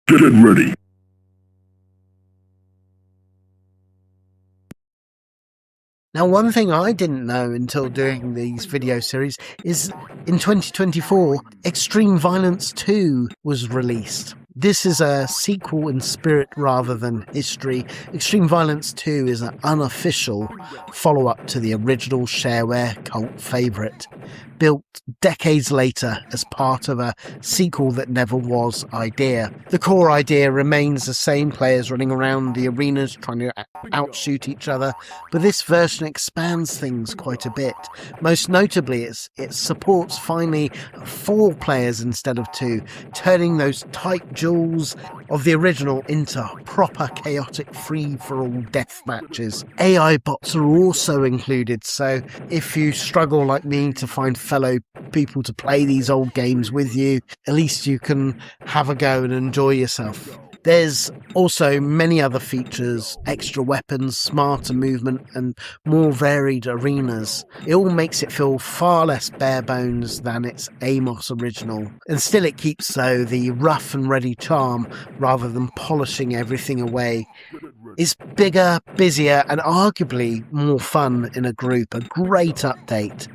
Get it ready! Now, one thing I didn't know until doing these video series is in 2024, Extreme Violence 2 was released. This is a sequel in spirit rather than history. Extreme Violence 2 is an unofficial follow-up to the original shareware cult favourite, built decades later as part of a sequel that never was idea. The core idea remains the same: players running around the arenas trying to outshoot each other, but this version expands things quite a bit. Most notably, it supports finally 4 players instead of 2, turning those tight duels of the original into proper chaotic free-for-all death matches. AI bots are also included, so if you struggle like me to find fellow people to play these old games with you, at least you can have a go and enjoy yourself. There's also many other features, extra weapons, smarter movement, and more varied arenas. It all makes it feel far less bare bones than its Amos original. And still it keeps, though, the rough and ready charm rather than polishing everything away. It's bigger, busier, and arguably more fun in a group. A great update,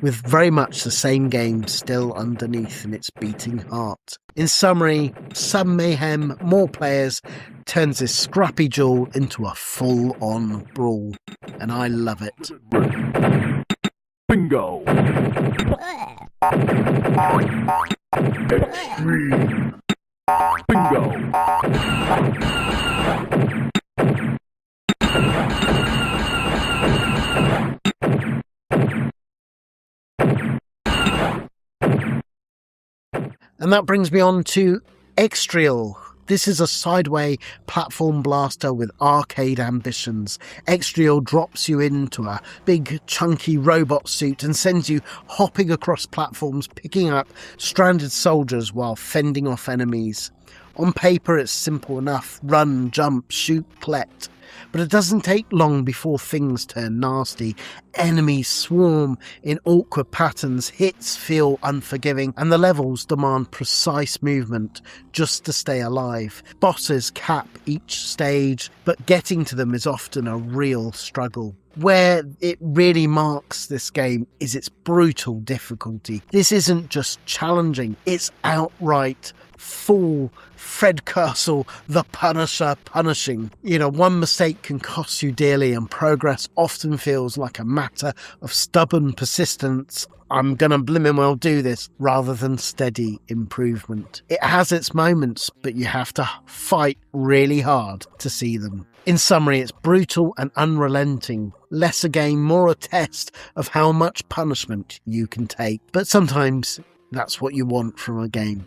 with very much the same game still underneath in its beating heart. In summary, some mayhem, more players, turns this scrappy duel into a full-on brawl, and I love it. Bingo! Extreme! Bingo! And that brings me on to Exile. This is a sideway platform blaster with arcade ambitions. Exile drops you into a big chunky robot suit and sends you hopping across platforms, picking up stranded soldiers while fending off enemies. On paper it's simple enough: run, jump, shoot, collect. But it doesn't take long before things turn nasty. Enemies swarm in awkward patterns, hits feel unforgiving, and the levels demand precise movement just to stay alive. Bosses cap each stage, but getting to them is often a real struggle. Where it really marks this game is its brutal difficulty. This isn't just challenging, it's outright full Fred Kastle, the Punisher, punishing. One mistake can cost you dearly, and progress often feels like a matter of stubborn persistence. I'm gonna blimmin' well do this, rather than steady improvement. It has its moments, but you have to fight really hard to see them. In summary, it's brutal and unrelenting. Less a game, more a test of how much punishment you can take. But sometimes that's what you want from a game.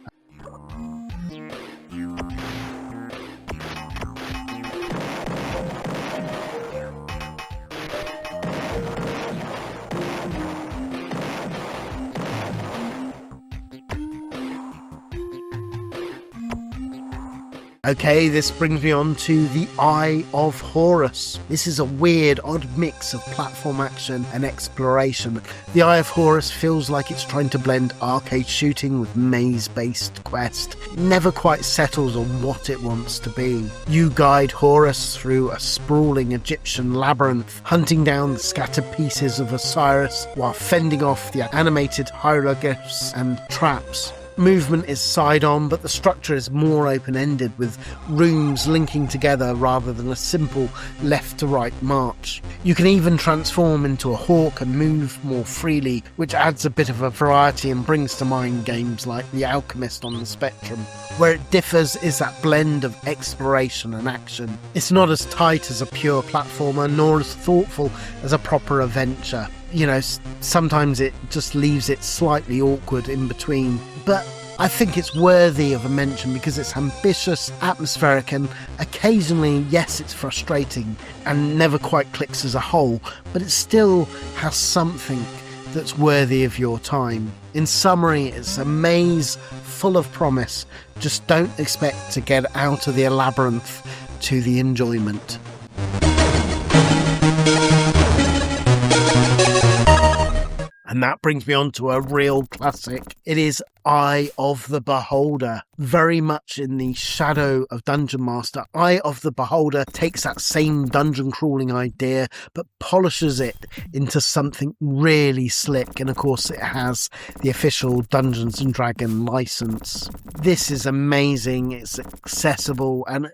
Okay, this brings me on to the Eye of Horus. This is a weird, odd mix of platform action and exploration. The Eye of Horus feels like it's trying to blend arcade shooting with maze-based quest. It never quite settles on what it wants to be. You guide Horus through a sprawling Egyptian labyrinth, hunting down the scattered pieces of Osiris while fending off the animated hieroglyphs and traps. Movement is side-on, but the structure is more open-ended, with rooms linking together rather than a simple left-to-right march. You can even transform into a hawk and move more freely, which adds a bit of a variety and brings to mind games like The Alchemist on the Spectrum. Where it differs is that blend of exploration and action. It's not as tight as a pure platformer, nor as thoughtful as a proper adventure. You know, sometimes it just leaves it slightly awkward in between. But I think it's worthy of a mention because it's ambitious, atmospheric, and occasionally, yes, it's frustrating and never quite clicks as a whole, but it still has something that's worthy of your time. In summary, it's a maze full of promise. Just don't expect to get out of the labyrinth to the enjoyment. And that brings me on to a real classic. It is Eye of the Beholder. Very much in the shadow of Dungeon Master, Eye of the Beholder takes that same dungeon crawling idea but polishes it into something really slick, and of course it has the official Dungeons & Dragons license. This is amazing, it's accessible and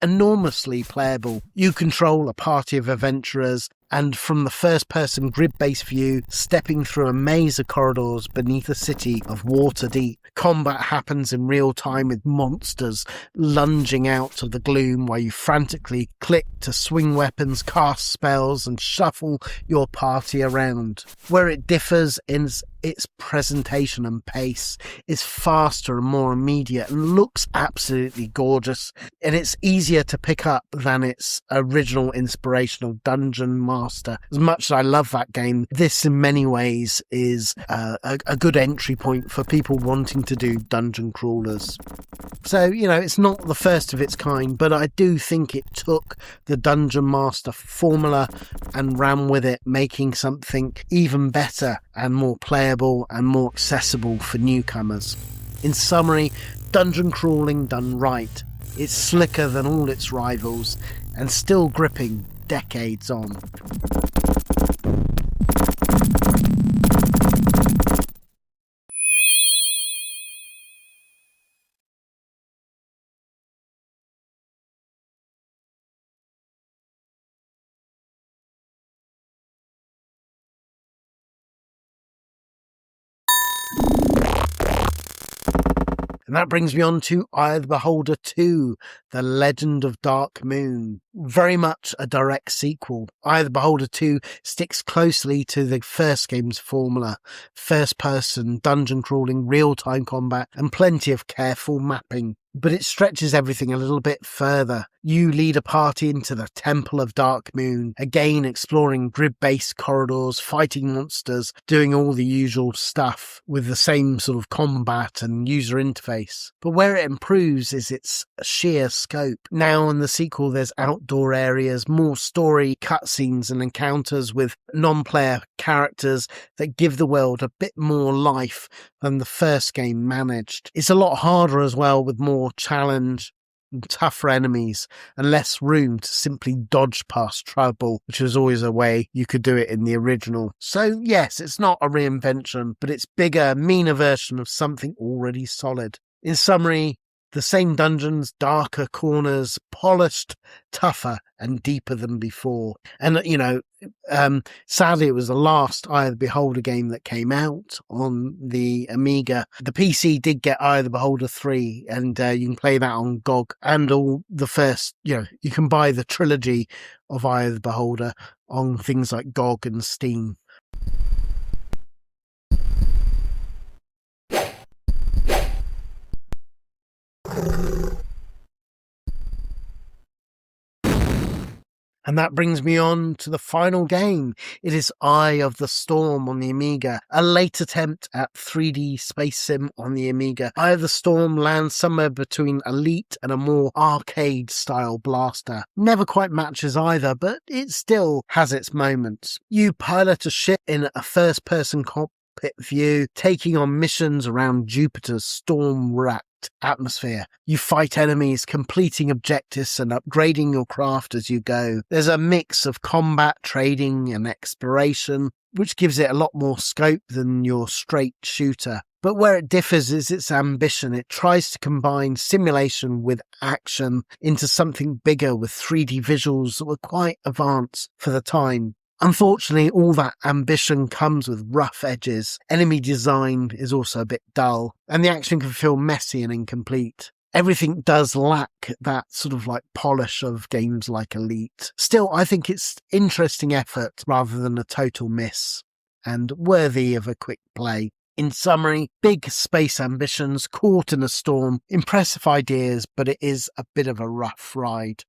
enormously playable. You control a party of adventurers, and from the first-person grid-based view, stepping through a maze of corridors beneath a city of water deep. Combat happens in real time with monsters lunging out of the gloom while you frantically click to swing weapons, cast spells, and shuffle your party around. Where it differs is its presentation and pace. It's faster and more immediate and looks absolutely gorgeous, and it's easier to pick up than its original inspirational Dungeon Master. As much as I love that game, this in many ways is a good entry point for people wanting to do dungeon crawlers. So, you know, it's not the first of its kind, but I do think it took the Dungeon Master formula and ran with it, making something even better and more playable and more accessible for newcomers. In summary, dungeon crawling done right. It's slicker than all its rivals and still gripping decades on. And that brings me on to Eye of the Beholder 2, The Legend of Dark Moon. Very much a direct sequel. Eye of the Beholder 2 sticks closely to the first game's formula. First-person, dungeon crawling, real-time combat, and plenty of careful mapping. But it stretches everything a little bit further. You lead a party into the Temple of Dark Moon, again exploring grid-based corridors, fighting monsters, doing all the usual stuff with the same sort of combat and user interface. But where it improves is its sheer scope. Now in the sequel there's outdoor areas, more story, cutscenes and encounters with non-player characters that give the world a bit more life than the first game managed. It's a lot harder as well, with more challenge and tougher enemies and less room to simply dodge past trouble, which was always a way you could do it in the original. So yes, it's not a reinvention, but it's bigger, meaner version of something already solid. In summary, the same dungeons, darker corners, polished, tougher and deeper than before. And, you know, sadly it was the last Eye of the Beholder game that came out on the Amiga. The PC did get Eye of the Beholder 3, and you can play that on GOG. And all the first, you know, you can buy the trilogy of Eye of the Beholder on things like GOG and Steam. And that brings me on to the final game. It is Eye of the Storm on the Amiga, a late attempt at 3D space sim on the Amiga. Eye of the Storm lands somewhere between Elite and a more arcade-style blaster. Never quite matches either, but it still has its moments. You pilot a ship in a first-person cockpit view, taking on missions around Jupiter's storm-racked atmosphere. You fight enemies, completing objectives and upgrading your craft as you go. There's a mix of combat, trading and exploration, which gives it a lot more scope than your straight shooter. But where it differs is its ambition. It tries to combine simulation with action into something bigger with 3D visuals that were quite advanced for the time. Unfortunately, all that ambition comes with rough edges. Enemy design is also a bit dull, and the action can feel messy and incomplete. Everything does lack that sort of like polish of games like Elite. Still, I think it's interesting effort rather than a total miss, and worthy of a quick play. In summary, big space ambitions, caught in a storm, impressive ideas, but it is a bit of a rough ride.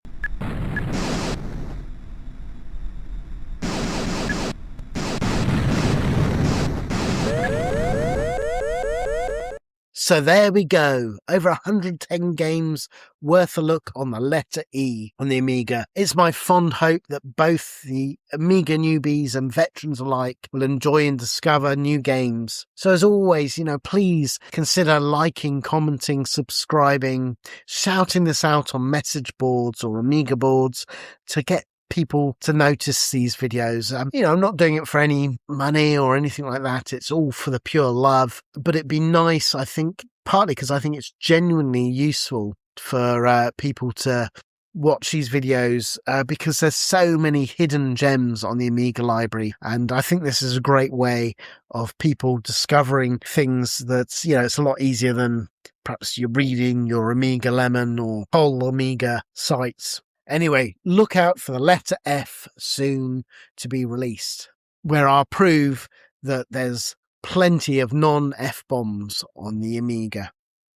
So there we go, over 110 games worth a look on the letter E on the Amiga. It's my fond hope that both the Amiga newbies and veterans alike will enjoy and discover new games. So as always, please consider liking, commenting, subscribing, shouting this out on message boards or Amiga boards to get people to notice these videos. I'm not doing it for any money or anything like that. It's all for the pure love. But it'd be nice, I think, partly because I think it's genuinely useful for people to watch these videos because there's so many hidden gems on the Amiga library. And I think this is a great way of people discovering things that's, it's a lot easier than perhaps you're reading your Amiga Lemon or whole Amiga sites. Anyway, look out for the letter F soon to be released, where I'll prove that there's plenty of non-F-bombs on the Amiga.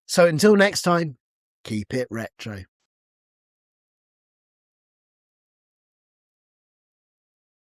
So until next time, keep it retro.